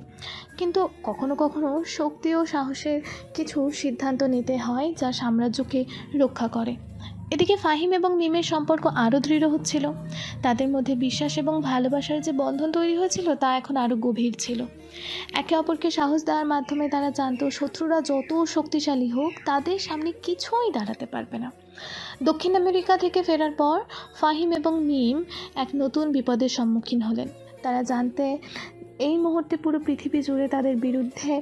কিন্তু কখনো কখনো শক্তি ও সাহসের কিছু সিদ্ধান্ত নিতে হয় যা সাম্রাজ্যকে রক্ষা করে। এদিকে ফাহিম এবং মিমের সম্পর্ক আরও দৃঢ় হচ্ছিল। তাদের মধ্যে বিশ্বাস এবং ভালোবাসার যে বন্ধন তৈরি হয়েছিল তা এখন আরও গভীর ছিল। একে অপরকে সাহস দেওয়ার মাধ্যমে তারা জানতো শত্রুরা যত শক্তিশালী হোক তাদের সামনে কিছুই দাঁড়াতে পারবে না। দক্ষিণ আমেরিকা থেকে ফেরার পর ফাহিম এবং মিম এক নতুন বিপদের সম্মুখীন হলেন। তারা জানতে এই মুহূর্তে পুরো পৃথিবী জুড়ে তাদের বিরুদ্ধে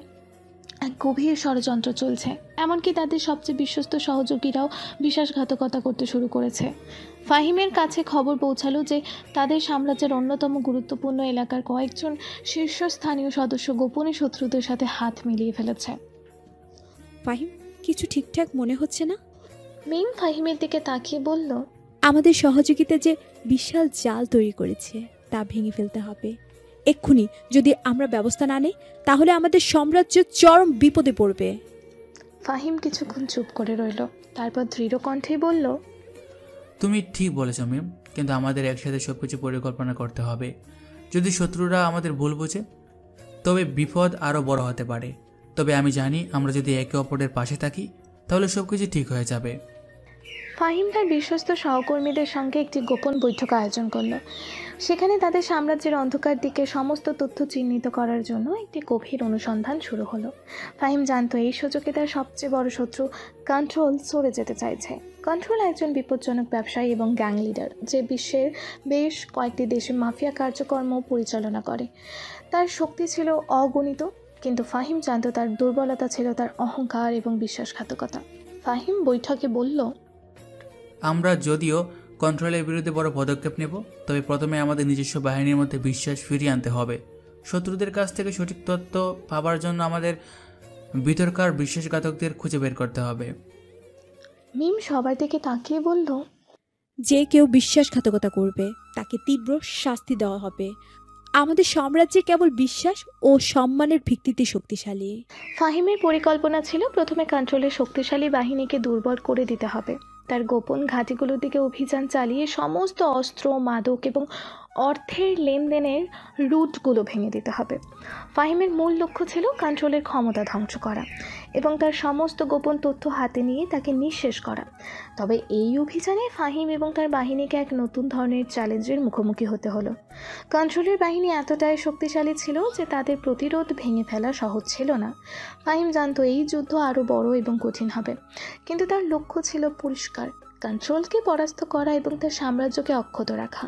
এক গভীর ষড়যন্ত্র চলছে। এমনকি তাদের সবচেয়ে বিশ্বস্ত সহযোগীরাও বিশ্বাসঘাতকতা করতে শুরু করেছে। ফাহিমের কাছে খবর পৌঁছালো যে তাদের সাম্রাজ্যের অন্যতম গুরুত্বপূর্ণ এলাকার কয়েকজন শীর্ষস্থানীয় সদস্য গোপনে শত্রুদের সাথে হাত মিলিয়ে ফেলেছে। ফাহিম, কিছু ঠিকঠাক মনে হচ্ছে না? মিম ফাহিমের দিকে তাকিয়ে বলল, আমাদের সহযোগিতা যে বিশাল জাল তৈরি করেছে তা ভেঙে ফেলতে হবে এক্ষুনি। যদি আমরা ব্যবস্থা না নিই তাহলে আমাদের সাম্রাজ্য চরম বিপদে পড়বে। ফাহিম কিছুক্ষণ চুপ করে রইল, তারপর দৃঢ় কণ্ঠেই বলল, তুমি ঠিক বলেছ মিম, কিন্তু আমাদের একসাথে সবকিছু পরিকল্পনা করতে হবে। যদি শত্রুরা আমাদের ভুল বোঝে তবে বিপদ আরও বড় হতে পারে। তবে আমি জানি আমরা যদি একে অপরের পাশে থাকি তাহলে সবকিছু ঠিক হয়ে যাবে। ফাহিম তার বিশ্বস্ত সহকর্মীদের সঙ্গে একটি গোপন বৈঠক আয়োজন করলো। সেখানে তাদের সাম্রাজ্যের অন্ধকার দিকে সমস্ত তথ্য চিহ্নিত করার জন্য একটি গভীর অনুসন্ধান শুরু হলো। ফাহিম জানতো এই সুযোগে তার সবচেয়ে বড় শত্রু কন্ট্রোল সরে যেতে চাইছে। কন্ট্রোল একজন বিপজ্জনক ব্যবসায়ী এবং গ্যাং লিডার, যে বিশ্বের বেশ কয়েকটি দেশে মাফিয়া কার্যক্রম পরিচালনা করে। তার শক্তি ছিল অগণিত, কিন্তু ফাহিম জানতো তার দুর্বলতা ছিল তার অহংকার এবং বিশ্বাসঘাতকতা। ফাহিম বৈঠকে বলল, আমরা যদিও কন্ট্রোলের বিরুদ্ধে বড় পদক্ষেপ নেব, তবে প্রথমে আমাদের নিজস্ব বাহিনীর মধ্যে বিশ্বাস ফিরিয়ে আনতে হবে। শত্রুদের কাছ থেকে সঠিক তথ্য পাওয়ার জন্য আমাদের ভিতরকার বিশ্বাসঘাতকদের খুঁজে বের করতে হবে। মিম সবার দিকে তাকিয়ে বলল, যে কেউ বিশ্বাসঘাতকতা করবে তাকে তীব্র শাস্তি দেওয়া হবে। আমাদের সাম্রাজ্যে কেবল বিশ্বাস ও সম্মানের ভিত্তিতে শক্তিশালী। ফাহিমের পরিকল্পনা ছিল প্রথমে কন্ট্রোলের শক্তিশালী বাহিনীকে দুর্বল করে দিতে হবে। তার গোপন ঘাঁটিগুলোর দিকে অভিযান চালিয়ে সমস্ত অস্ত্র, মাদক এবং অর্থের লেনদেনের রুটগুলো ভেঙে দিতে হবে। ফাহিমের মূল লক্ষ্য ছিল কন্ট্রোলের ক্ষমতা ধ্বংস করা এবং তার সমস্ত গোপন তথ্য হাতে নিয়ে তাকে নিঃশেষ করা। তবে এই অভিযানে ফাহিম এবং তার বাহিনীকে এক নতুন ধরনের চ্যালেঞ্জের মুখোমুখি হতে হলো। কন্ট্রোলের বাহিনী এতটাই শক্তিশালী ছিল যে তাদের প্রতিরোধ ভেঙে ফেলা সহজ ছিল না। ফাহিম জানতো এই যুদ্ধ আরও বড় এবং কঠিন হবে, কিন্তু তার লক্ষ্য ছিল পরিষ্কার: কন্ট্রোলকে পরাস্ত করা এবং তার সাম্রাজ্যকে অক্ষত রাখা।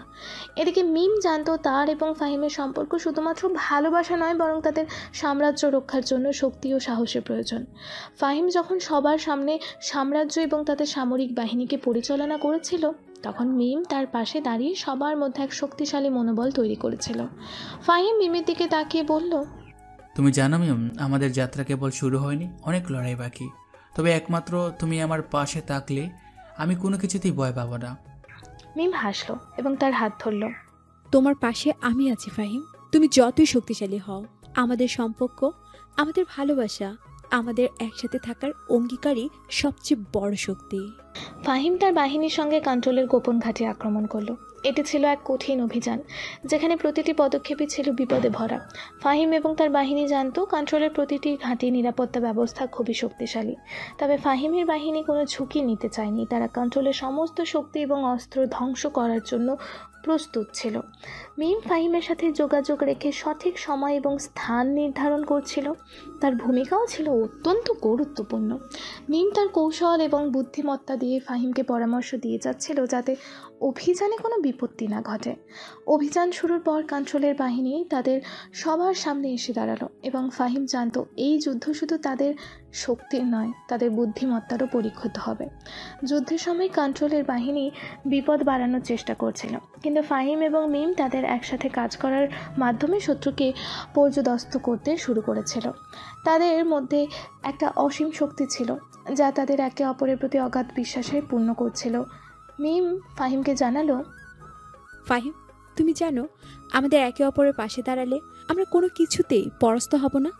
এদিকে মিম জানতো তার এবং ফাহিমের সম্পর্ক শুধুমাত্র ভালোবাসা নয়, বরং তাদের সাম্রাজ্য রক্ষার জন্য শক্তি ও সাহসের প্রয়োজন। ফাহিম যখন সবার সামনে সাম্রাজ্য এবং তাদের সামরিক বাহিনীকে পরিচালনা করেছিল, তখন মিম তার পাশে দাঁড়িয়ে সবার মধ্যে এক শক্তিশালী মনোবল তৈরি করেছিল। ফাহিম মিমের দিকে তাকিয়ে বলল, তুমি জানো মিম, আমাদের যাত্রা কেবল শুরু হয়নি, অনেক লড়াই বাকি। তবে একমাত্র তুমি আমার পাশে থাকলে আমি কোনো কিছুতেই ভয় পাবো না। মিম হাসলো এবং তার হাত ধরল। তোমার পাশে আমি আছি ফাহিম। তুমি যতই শক্তিশালী হও, আমাদের সম্পর্ক, আমাদের ভালোবাসা, আমাদের একসাথে থাকার অঙ্গীকারই সবচেয়ে বড় শক্তি। ফাহিম তার বাহিনীর সঙ্গে কন্ট্রোলের গোপন ঘাঁটি আক্রমণ করলো। এটি ছিল এক কঠিন অভিযান, যেখানে প্রতিটি পদক্ষেপই ছিল বিপদে ভরা। ফাহিম এবং তার বাহিনী জানতো কন্ট্রোলের প্রতিটি ঘাঁটি নিরাপত্তা ব্যবস্থা খুবই শক্তিশালী। তবে ফাহিমের বাহিনী কোনো ঝুঁকি নিতে চায়নি। তারা কন্ট্রোলের সমস্ত শক্তি এবং অস্ত্র ধ্বংস করার জন্য প্রস্তুত ছিল। মিম ফাহিমের সাথে যোগাযোগ রেখে সঠিক সময় এবং স্থান নির্ধারণ করছিল। তার ভূমিকাও ছিল অত্যন্ত গুরুত্বপূর্ণ। মিম তার কৌশল এবং বুদ্ধিমত্তা দিয়ে দিয়ে ফাহিমকে পরামর্শ দিয়ে যাচ্ছিল যাতে অভিযানে কোনো বিপত্তি না ঘটে। অভিযান শুরুর পর কন্ট্রোলের বাহিনী তাদের সবার সামনে এসে দাঁড়ালো এবং ফাহিম জানতো এই যুদ্ধ শুধু তাদের শক্তির নয়, তাদের বুদ্ধিমত্তারও পরীক্ষিত হবে। যুদ্ধের সময় কন্ট্রোলের বাহিনী বিপদ বাড়ানোর চেষ্টা করছিল, কিন্তু ফাহিম এবং মিম তাদের একসাথে কাজ করার মাধ্যমে শত্রুকে পর্যদস্ত করতে শুরু করেছিল। তাদের মধ্যে একটা অসীম শক্তি ছিল যা তাদের একে অপরের প্রতি অগাধ বিশ্বাসে পূর্ণ করছিল। মিম ফাহিমকে জানালো, ফাহিম, তুমি জানো আমাদের একে অপরের পাশে দাঁড়ালে আমরা কোনো কিছুতেই পরাস্ত হব না।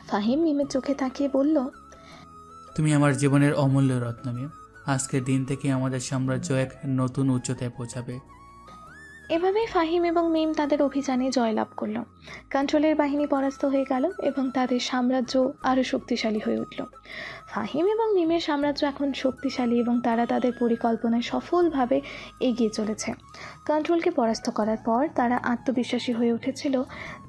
ফাহিম মিমের চোখে তাকিয়ে বলল, তুমি আমার জীবনের অমূল্য রত্ন মিম। আজকের দিন থেকে আমাদের সাম্রাজ্য এক নতুন উচ্চতায় পৌঁছাবে। এভাবেই ফাহিম এবং মিম তাদের অভিযানে জয়লাভ করল। কন্ট্রোলের বাহিনী পরাস্ত হয়ে গেল এবং তাদের সাম্রাজ্য আরও শক্তিশালী হয়ে উঠল। ফাহিম এবং মিমের সাম্রাজ্য এখন শক্তিশালী এবং তারা তাদের পরিকল্পনায় সফলভাবে এগিয়ে চলেছে। কন্ট্রোলকে পরাস্ত করার পর তারা আত্মবিশ্বাসী হয়ে উঠেছিল,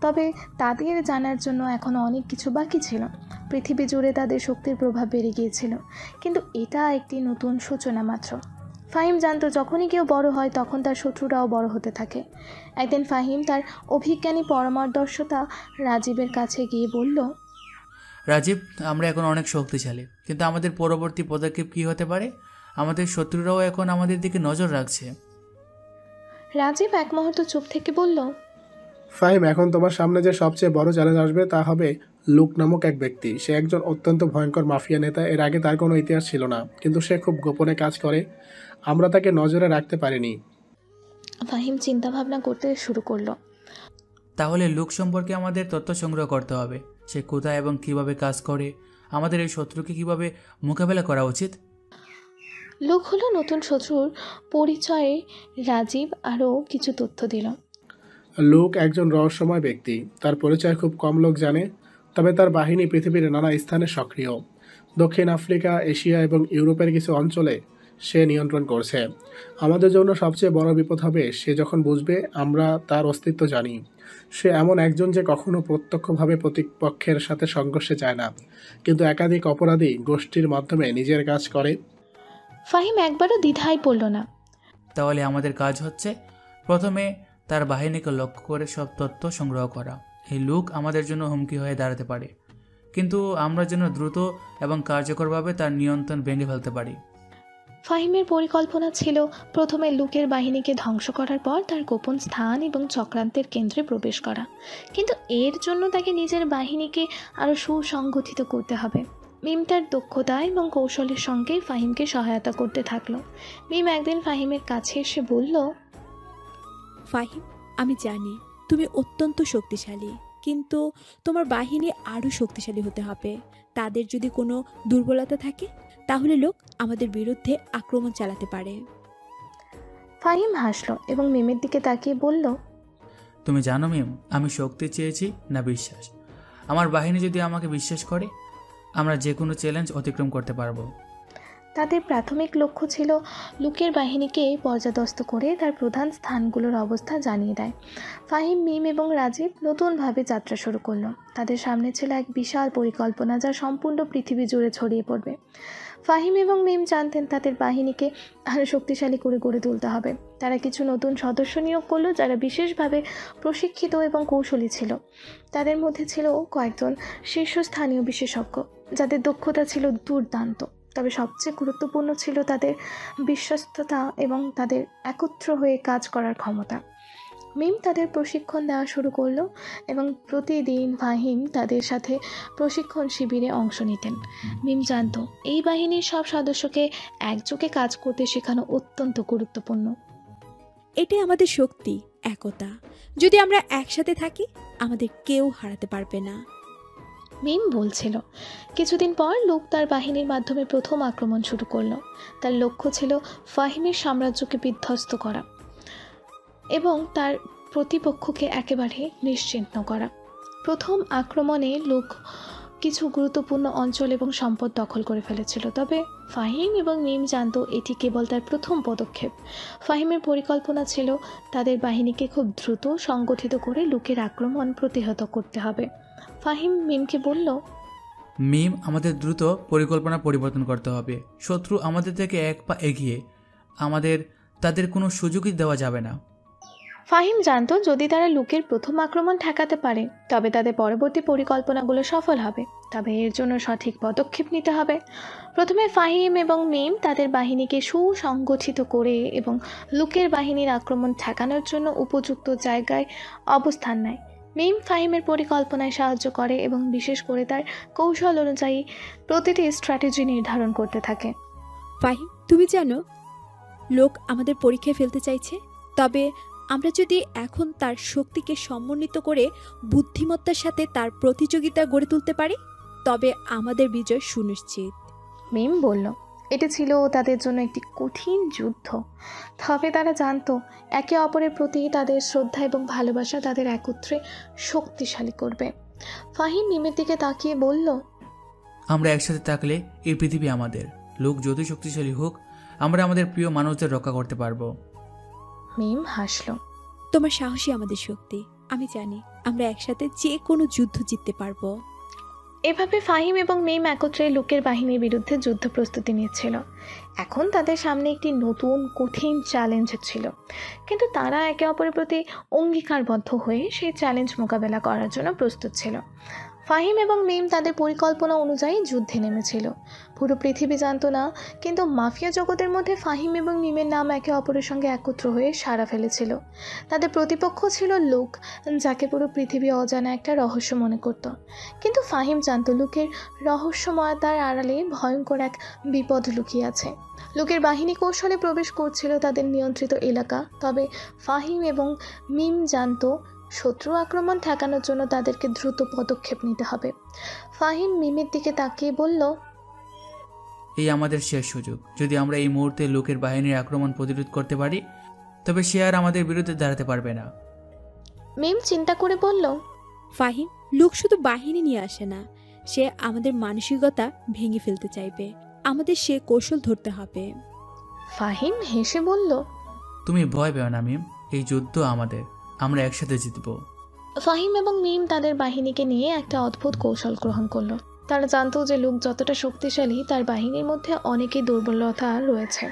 তবে তাদের জানার জন্য এখনও অনেক কিছু বাকি ছিল। পৃথিবী জুড়ে তাদের শক্তির প্রভাব বেড়ে গিয়েছিল, কিন্তু এটা একটি নতুন সূচনা মাত্র। ফাহিম জানতো যখনই কেউ বড় হয় তখন তার শত্রুরাও বড় হতে থাকে। একদিন ফাহিম তার অভিজ্ঞানী পরামর্শদাতা রাজীবের কাছে গিয়ে বলল, রাজীব, আমরা এখন অনেক শক্তিশালী, কিন্তু আমাদের পরবর্তী পদক্ষেপ কী হতে পারে? আমাদের শত্রুরাও এখন আমাদের দিকে নজর রাখছে। রাজীব এক মুহূর্ত চুপ থেকে বলল, ফাহিম, এখন তোমার সামনে যে সবচেয়ে বড় চ্যালেঞ্জ আসবে তা হবে লুক নামক এক ব্যক্তি। সে একজন অত্যন্ত ভয়ঙ্কর মাফিয়া নেতা। এর আগে তার কোনো ইতিহাস ছিল না, কিন্তু সে খুব গোপনে কাজ করে। আমরা তাকে নজরে রাখতে পারিনি। ফাহিম চিন্তা ভাবনা করতে শুরু করলো। তাহলে লুক সম্পর্কে আমাদের তথ্য সংগ্রহ করতে হবে। সে কোথায় এবং কিভাবে কাজ করে, আমাদের এই শত্রুকে কিভাবে মোকাবেলা করা উচিত। লুক হলো নতুন শত্রুর পরিচয়ে রাজীব আরও কিছু তথ্য দিল। লুক একজন রহস্যময় ব্যক্তি। তার পরিচয় খুব কম লোক জানে, তবে তার বাহিনী পৃথিবীর নানা স্থানে সক্রিয়। দক্ষিণ আফ্রিকা, এশিয়া এবং ইউরোপের কিছু অঞ্চলে সে নিয়ন্ত্রণ করছে। আমাদের জন্য সবচেয়ে বড় বিপদ হবে সে যখন বুঝবে আমরা তার অস্তিত্ব জানি। সে এমন একজন যে কখনো প্রত্যক্ষভাবে প্রতিপক্ষের সাথে সংঘর্ষে যায় না, কিন্তু একাধিক অপরাধী গোষ্ঠীর মাধ্যমে নিজের কাজ করে। ফাহিম একবারও দ্বিধায় পড়ল না। তাহলে আমাদের কাজ হচ্ছে প্রথমে তার বাহিনীকে লক্ষ্য করে সব তথ্য সংগ্রহ করা। এই লুক আমাদের জন্য হুমকি হয়ে দাঁড়াতে পারে, কিন্তু আমরা যেন দ্রুত এবং কার্যকরভাবে তার নিয়ন্ত্রণ ভেঙে ফেলতে পারি। ফাহিমের পরিকল্পনা ছিল প্রথমে লুকের বাহিনীকে ধ্বংস করার পর তার গোপন স্থান এবং চক্রান্তের কেন্দ্রে প্রবেশ করা, কিন্তু এর জন্য তাকে নিজের বাহিনীকে আরও সুসংগঠিত করতে হবে। মিম তার দক্ষতা এবং কৌশলের সঙ্গে ফাহিমকে সহায়তা করতে থাকলো। মিম একদিন ফাহিমের কাছে এসে বলল, ফাহিম, আমি জানি তুমি অত্যন্ত শক্তিশালী, কিন্তু তোমার বাহিনী আরও শক্তিশালী হতে হবে। তাদের যদি কোনো দুর্বলতা থাকে তাহলে লোক আমাদের বিরুদ্ধে আক্রমণ চালাতে পারে। ফাহিম হাসলো এবং মিমের দিকে তাকিয়ে বলল, তুমি জানো মিম, আমি শক্তি চেয়েছি না বিশ্বাস। আমার বাহিনী যদি আমাকে বিশ্বাস করে আমরা যে কোনো চ্যালেঞ্জ অতিক্রম করতে পারবো। তাদের প্রাথমিক লক্ষ্য ছিল লুকের বাহিনীকে পর্যদস্ত করে তার প্রধান স্থানগুলোর অবস্থা জানিয়ে দেয়। ফাহিম, মিম এবং রাজীব নতুনভাবে যাত্রা শুরু করলো। তাদের সামনে ছিল এক বিশাল পরিকল্পনা যা সম্পূর্ণ পৃথিবী জুড়ে ছড়িয়ে পড়বে। ফাহিম এবং মিম জানতেন তাদের বাহিনীকে আরও শক্তিশালী করে গড়ে তুলতে হবে। তারা কিছু নতুন সদস্য নিয়োগ করলো যারা বিশেষভাবে প্রশিক্ষিত এবং কৌশলী ছিল। তাদের মধ্যে ছিল কয়েকজন শীর্ষস্থানীয় বিশেষজ্ঞ যাদের দক্ষতা ছিল দুর্দান্ত, তবে সবচেয়ে গুরুত্বপূর্ণ ছিল তাদের বিশ্বস্ততা এবং তাদের একত্র হয়ে কাজ করার ক্ষমতা। মিম তাদের প্রশিক্ষণ দেওয়া শুরু করলো এবং প্রতিদিন ফাহিম তাদের সাথে প্রশিক্ষণ শিবিরে অংশ নিতেন। মিম জানতো এই বাহিনীর সব সদস্যকে একযোগে কাজ করতে শেখানো অত্যন্ত গুরুত্বপূর্ণ। এটাই আমাদের শক্তি, একতা। যদি আমরা একসাথে থাকি আমাদের কেউ হারাতে পারবে না। মিম বলছিল। কিছুদিন পর লুক তার বাহিনীর মাধ্যমে প্রথম আক্রমণ শুরু করলো। তার লক্ষ্য ছিল ফাহিমের সাম্রাজ্যকে বিধ্বস্ত করা এবং তার প্রতিপক্ষকে একেবারে নিশ্চিহ্ন করা। প্রথম আক্রমণে লুক কিছু গুরুত্বপূর্ণ অঞ্চল এবং সম্পদ দখল করে ফেলেছিল, তবে ফাহিম এবং মিম জানতো এটি কেবল তার প্রথম পদক্ষেপ। ফাহিমের পরিকল্পনা ছিল তাদের বাহিনীকে খুব দ্রুত সংগঠিত করে লুকের আক্রমণ প্রতিহত করতে হবে। ফাহিম মিমকে বলল, মিম, আমাদের দ্রুত পরিকল্পনা পরিবর্তন করতে হবে। শত্রু আমাদের থেকে এক পা এগিয়ে, তাদের কোনো সুযোগই দেওয়া যাবে না। ফাহিম জানতো যদি তারা লুকের প্রথম আক্রমণ ঠেকাতে পারে তবে তাদের পরবর্তী পরিকল্পনাগুলো সফল হবে। তবে এর জন্য সঠিক পদক্ষেপ নিতে হবে। প্রথমে ফাহিম এবং মিম তাদের বাহিনীকে সুসংগঠিত করে এবং লুকের বাহিনীর আক্রমণ ঠেকানোর জন্য উপযুক্ত জায়গায় অবস্থান নেয়। মিম ফাহিমের পরিকল্পনায় সাহায্য করে এবং বিশেষ করে তার কৌশল অনুযায়ী প্রতিটি স্ট্র্যাটেজি নির্ধারণ করতে থাকে। ফাহিম, তুমি জানো লোক আমাদের পরীক্ষায় ফেলতে চাইছে, তবে আমরা যদি এখন তার শক্তিকে সমন্বিত করে বুদ্ধিমত্তার সাথে তার প্রতিযোগিতা গড়ে তুলতে পারি তবে আমাদের বিজয় সুনিশ্চিত। মিম বলল, এটি ছিল তাদের জন্য একটি কঠিন যুদ্ধ। তবে তারা জানতো একে অপরের প্রতি তাদের শ্রদ্ধা এবং ভালোবাসা তাদের একত্রে শক্তিশালী করবে। ফাহিম মিমের দিকে তাকিয়ে বলল, আমরা একসাথে থাকলে এই পৃথিবী আমাদের। লোক যত শক্তিশালী হোক, আমরা আমাদের প্রিয় মানুষদের রক্ষা করতে পারবো। মিম হাসল। তোমার সাহসী আমাদের শক্তি। আমি জানি আমরা একসাথে যে কোনো যুদ্ধ জিততে পারবো। এভাবে ফাহিম এবং মিম একত্রে লুকের বাহিনীর বিরুদ্ধে যুদ্ধ প্রস্তুতি নিচ্ছিল। এখন তাদের সামনে একটি নতুন কঠিন চ্যালেঞ্জ ছিল, কিন্তু তারা একে অপরের প্রতি অঙ্গীকারবদ্ধ হয়ে সেই চ্যালেঞ্জ মোকাবেলা করার জন্য প্রস্তুত ছিল। ফাহিম এবং মিম তাদের পরিকল্পনা অনুযায়ী যুদ্ধে নেমেছিল। পুরো পৃথিবী জানতো না, কিন্তু মাফিয়া জগতের মধ্যে ফাহিম এবং মিমের নাম একে অপরের সঙ্গে একত্র হয়ে সাড়া ফেলেছিল। তাদের প্রতিপক্ষ ছিল লুক, যাকে পুরো পৃথিবী অজানা একটা রহস্য মনে করত। কিন্তু ফাহিম জানতো লুকের রহস্যময়তার আড়ালে ভয়ঙ্কর এক বিপদ লুকিয়ে আছে। লুকের বাহিনী কৌশলে প্রবেশ করছিল তাদের নিয়ন্ত্রিত এলাকা। তবে ফাহিম এবং মিম জানতো শত্রু আক্রমণ ঠেকানোর জন্য তাদেরকে দ্রুত পদক্ষেপ নিতে হবে। ফাহিম মিমের দিকে তাকিয়ে বলল, এই আমাদের শেষ সুযোগ। যদি আমরা এই মুহূর্তে লোকের বাহিনীর আক্রমণ প্রতিরোধ করতে পারি তবে সে আর আমাদের বিরুদ্ধে দাঁড়াতে পারবে না। মিম চিন্তা করে বলল, ফাহিম, লোক শুধু বাহিনী নিয়ে আসে না, সে আমাদের মানসিকতা ভেঙে ফেলতে চাইবে। আমাদের সে কৌশল ধরতে হবে। ফাহিম হেসে বলল, তুমি ভয় পেও না মিম, এই যুদ্ধ আমাদের, আমরা একসাথে জিতব। ফাহিম এবং মিম তাদের বাহিনীকে নিয়ে একটা অদ্ভুত কৌশল গ্রহণ করলো। তারা জানতো যে লোক যতটা শক্তিশালী তার বাহিনীর মধ্যে অনেকই দুর্বলতা রয়েছে।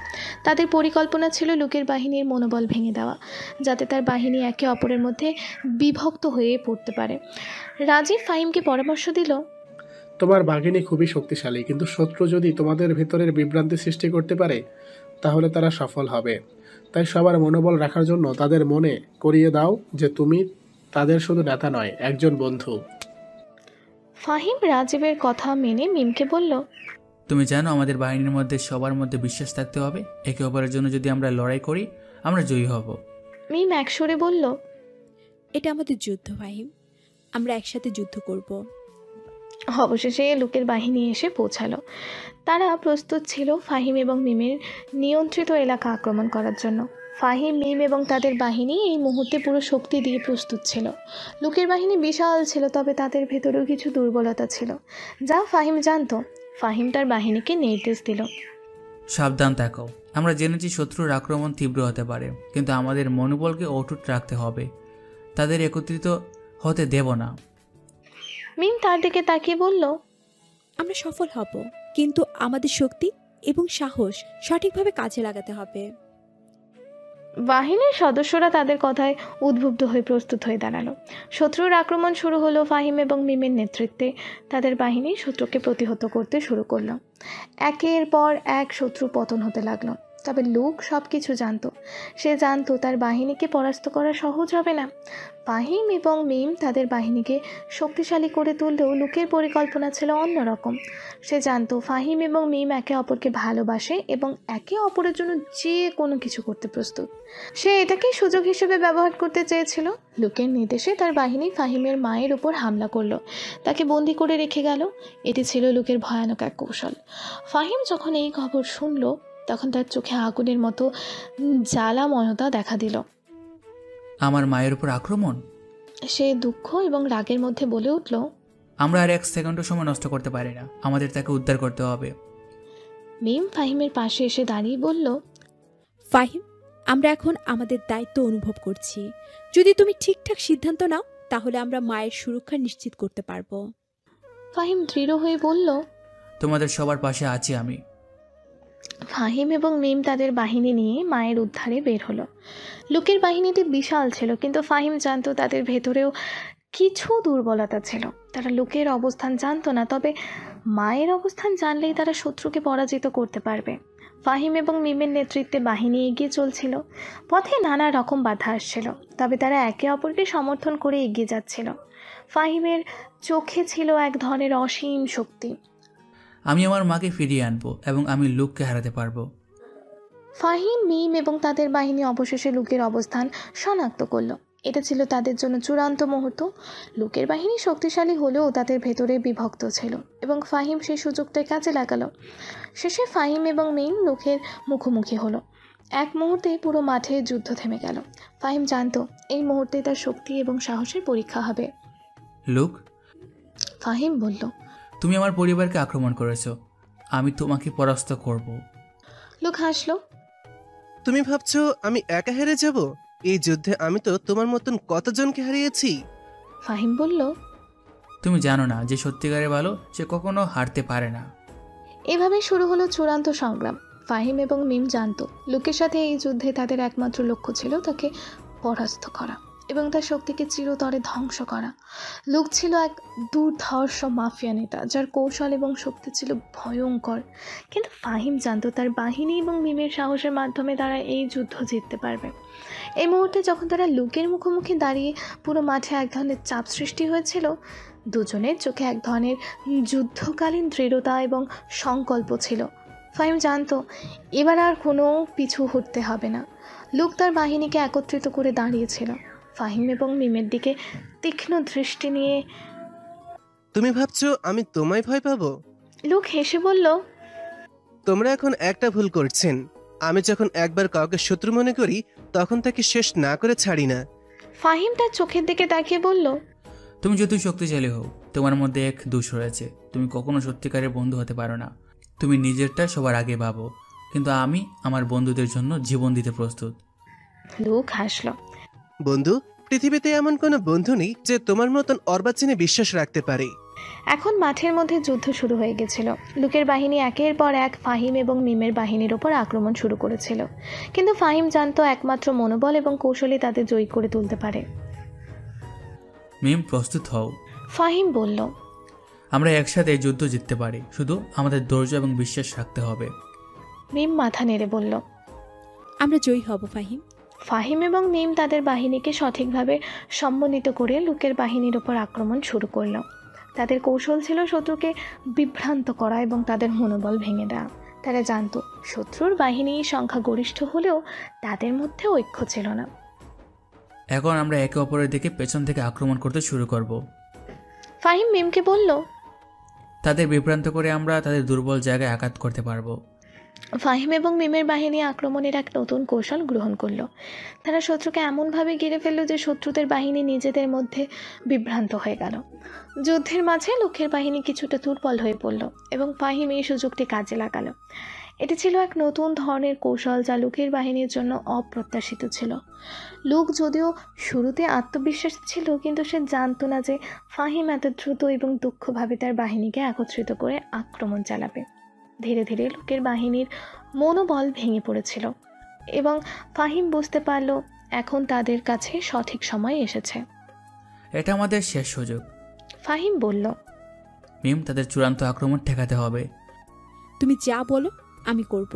তাদের পরিকল্পনা ছিল লোকের বাহিনীর মনোবল ভেঙে দেওয়া, যাতে তার বাহিনী একে অপরের মধ্যে বিভক্ত হয়ে পড়তে পারে। রাজীব ফাহিমকে পরামর্শ দিল, তোমার বাহিনী খুবই শক্তিশালী, কিন্তু শত্রু যদি তোমাদের ভেতরের বিভ্রান্তি সৃষ্টি করতে পারে তাহলে তারা সফল হবে। তাই সবার মনোবল রাখার জন্য তাদের মনে করিয়ে দাও যে তুমি তাদের শুধু নেতা নয়, একজন বন্ধু। ফাহিম রাজীবের কথা মেনে মিমকে বলল, তুমি জানো আমাদের বাহিনীর মধ্যে সবার মধ্যে বিশ্বাস থাকতে হবে। একে অপরের জন্য যদি আমরা লড়াই করি আমরা জয়ী হব। মিম একসুরে বলল, এটা আমাদের যুদ্ধ ফাহিম, আমরা একসাথে যুদ্ধ করব। অবশেষে লোকের বাহিনী এসে পৌঁছালো। তারা প্রস্তুত ছিল ফাহিম এবং মিমের নিয়ন্ত্রিত এলাকা আক্রমণ করার জন্য। ফাহিম, মিম এবং তাদের বাহিনী এই মুহূর্তে পুরো শক্তি দিয়ে প্রস্তুত ছিল। লোকের বাহিনী বিশাল ছিল, তবে তাদের ভেতরেও কিছু দুর্বলতা ছিল, যা ফাহিম জানতো। ফাহিম তার বাহিনীকে নির্দেশ দিল, সাবধান থাকো। আমরা জেনেছি শত্রুর আক্রমণ তীব্র হতে পারে, কিন্তু আমাদের মনোবলকে অটুট রাখতে হবে। তাদের একত্রিত হতে দেব না। মিম তার দিকে তাকিয়ে বলল, আমরা সফল হব, কিন্তু আমাদের শক্তি এবং সাহস সঠিকভাবে কাজে লাগাতে হবে। বাহিনীর সদস্যরা তাদের কথায় উদ্বুদ্ধ হয়ে প্রস্তুত হয়ে দাঁড়ালো। শত্রুর আক্রমণ শুরু হলো। ফাহিম এবং মিমের নেতৃত্বে তাদের বাহিনী শত্রুকে প্রতিহত করতে শুরু করলো। একের পর এক শত্রু পতন হতে লাগলো। তবে লুক সব কিছু জানতো। সে জানতো তার বাহিনীকে পরাস্ত করা সহজ হবে না। ফাহিম এবং মিম তাদের বাহিনীকে শক্তিশালী করে তুললেও লুকের পরিকল্পনা ছিল অন্যরকম। সে জানতো ফাহিম এবং মিম একে অপরকে ভালোবাসে এবং একে অপরের জন্য যে কোনো কিছু করতে প্রস্তুত। সে এটাকে সুযোগ হিসেবে ব্যবহার করতে চেয়েছিল। লুকের নির্দেশে তার বাহিনী ফাহিমের মায়ের উপর হামলা করলো, তাকে বন্দি করে রেখে গেল। এটি ছিল লুকের ভয়ানক এক কৌশল। ফাহিম যখন এই খবর শুনল তখন তার চোখে আগুনের মতো জ্বালাময়তা দেখা দিল। আমার মায়ের উপর আক্রমণ? সে দুঃখ এবং রাগের মধ্যে বলে উঠল, আমরা আর এক সেকেন্ডও সময় নষ্ট করতে পারি না, আমাদের তাকে উদ্ধার করতে হবে। মিম ফাহিমের পাশে এসে দাঁড়িয়ে বলল, ফাহিম, আমরা এখন আমাদের দায়িত্ব অনুভব করছি। যদি তুমি ঠিকঠাক সিদ্ধান্ত নাও তাহলে আমরা মায়ের সুরক্ষা নিশ্চিত করতে পারবো। ফাহিম দৃঢ় হয়ে বলল, তোমাদের সবার পাশে আছি আমি। ফাহিম এবং মিম তাদের বাহিনী নিয়ে মায়ের উদ্ধারে বের হলো। লুকের বাহিনীটি বিশাল ছিল, কিন্তু ফাহিম জানতো তাদের ভেতরেও কিছু দুর্বলতা ছিল। তারা লুকের অবস্থান জানতো না, তবে মায়ের অবস্থান জানলেই তারা শত্রুকে পরাজিত করতে পারবে। ফাহিম এবং মিমের নেতৃত্বে বাহিনী এগিয়ে চলছিল। পথে নানা রকম বাধা আসছিল, তবে তারা একে অপরকে সমর্থন করে এগিয়ে যাচ্ছিল। ফাহিমের চোখে ছিল এক ধরনের অসীম শক্তি। আমি আমার মাকে ফিরিয়ে আনবো এবং আমি লুককে হারাতে পারবো। ফাহিম, মিম এবং তাদের বাহিনী অবশেষে লুকের অবস্থান শনাক্ত করলো। এটা ছিল তাদের জন্য চূড়ান্ত মুহূর্ত। লুকের বাহিনী শক্তিশালী হলেও তাদের ভেতরে বিভক্ত ছিল এবং ফাহিম সেই সুযোগটাই কাজে লাগালো। শেষে ফাহিম এবং মিম লুকের মুখোমুখি হলো। এক মুহূর্তে পুরো মাঠে যুদ্ধ থেমে গেল। ফাহিম জানতো এই মুহূর্তে তার শক্তি এবং সাহসের পরীক্ষা হবে। লুক, ফাহিম বলল, তুমি আমার পরিবারকে আক্রমণ করেছো, আমি তোমাকে পরাস্ত করব। লুক হাসলো। তুমি ভাবছো আমি একা হেরে যাব? এই যুদ্ধে আমি তো তোমার মতন কতজনকে হারিয়েছি। ফাহিম বলল, তুমি জানো না যে সত্যিকারে ভালো সে কখনো হারতে পারে না। এভাবে শুরু হলো চূড়ান্ত সংগ্রাম। ফাহিম এবং মিম জানতো লুকের সাথে এই যুদ্ধে তাদের একমাত্র লক্ষ্য ছিল তাকে পরাস্ত করা এবং তার শক্তিকে চিরতরে ধ্বংস করা। লুক ছিল এক দুর্ধর্ষ মাফিয়া নেতা, যার কৌশল এবং শক্তি ছিল ভয়ঙ্কর। কিন্তু ফাহিম জানতো তার বাহিনী এবং মিমের সাহসের মাধ্যমে তারা এই যুদ্ধ জিততে পারবে। এই মুহূর্তে যখন তারা লুকের মুখোমুখি দাঁড়িয়ে পুরো মাঠে এক ধরনের চাপ সৃষ্টি হয়েছিল। দুজনের চোখে এক ধরনের যুদ্ধকালীন দৃঢ়তা এবং সংকল্প ছিল। ফাহিম জানতো এবার আর কোনো পিছু হটতে হবে না। লুক তার বাহিনীকে একত্রিত করে দাঁড়িয়েছিল, ফাহিম এবং মিমের দিকে তীক্ষ্ণ দৃষ্টি নিয়ে। তুমি ভাবছো আমি তোমায় ভয় পাবো? লুক হেসে বলল, তোমরা এখন একটা ভুল করছেন। আমি যখন একবার কাউকে শত্রু মনে করি তখন তাকে শেষ না করে ছাড়ি না। ফাহিম তার চোখের দিকে তাকিয়ে বলল, তুমি যতই শক্তিশালী হও, তোমার মধ্যে এক দোষ রয়েছে, তুমি কখনো সত্যিকারের বন্ধু হতে পারো না। তুমি নিজেরটা সবার আগে ভাবো, কিন্তু আমি আমার বন্ধুদের জন্য জীবন দিতে প্রস্তুত। লুক হাসল। বন্ধু? পৃথিবীতে এমন কোনো বন্ধু নেই যে তোমার মতন অর্বাচীনে বিশ্বাস রাখতে পারে। এখন মাঠের মধ্যে যুদ্ধ শুরু হয়ে গেছিল। লুকের বাহিনী একের পর এক ফাহিম এবং মিমের বাহিনীর ওপর আক্রমণ শুরু করেছিল, কিন্তু ফাহিম জানতো একমাত্র মনোবল এবং কৌশলে তাদের জয়ী করে তুলতে পারে। মিম, প্রস্তুত হও। ফাহিম বলল, আমরা একসাথে এই যুদ্ধ জিততে পারি, শুধু আমাদের ধৈর্য এবং বিশ্বাস রাখতে হবে। মিম মাথা নেড়ে বলল, আমরা জয়ী হব ফাহিম। ফাহিম এবং মিম তাদের বাহিনীকে সঠিকভাবে সম্মিলিত করে লুকের বাহিনীর ওপর আক্রমণ শুরু করল। তাদের কৌশল ছিল শত্রুকে বিভ্রান্ত করা এবং তাদের মনোবল ভেঙে দেওয়া। তারা জানতো শত্রুর বাহিনী সংখ্যা গরিষ্ঠ হলেও তাদের মধ্যে ঐক্য ছিল না। এখন আমরা একে অপরের দিকে পেছন থেকে আক্রমণ করতে শুরু করব। ফাহিম মিমকে বলল, তাদের বিভ্রান্ত করে আমরা তাদের দুর্বল জায়গায় আঘাত করতে পারবো। ফাহিম এবং মিমের বাহিনী আক্রমণের এক নতুন কৌশল গ্রহণ করলো। তারা শত্রুকে এমনভাবে ঘিরে ফেলল যে শত্রুদের বাহিনী নিজেদের মধ্যে বিভ্রান্ত হয়ে গেল। যুদ্ধের মাঝে লুকের বাহিনী কিছুটা দুর্বল হয়ে পড়ল এবং ফাহিম এই সুযোগটি কাজে লাগালো। এটি ছিল এক নতুন ধরনের কৌশল যা লুকের বাহিনীর জন্য অপ্রত্যাশিত ছিল। লুক যদিও শুরুতে আত্মবিশ্বাসী ছিল, কিন্তু সে জানতো না যে ফাহিম এত দ্রুত এবং দক্ষভাবে তার বাহিনীকে একত্রিত করে আক্রমণ চালাবে। ধীরে ধীরে লুকের বাহিনীর মনোবল ভেঙে পড়েছিল এবং ফাহিম বুঝতে পারল এখন তাদের কাছে সঠিক সময় এসেছে। এটা আমাদের শেষ সুযোগ। ফাহিম বলল, মিম, তাদের চূড়ান্ত আক্রমণ ঠেকাতে হবে। তুমি যা বলো আমি করব।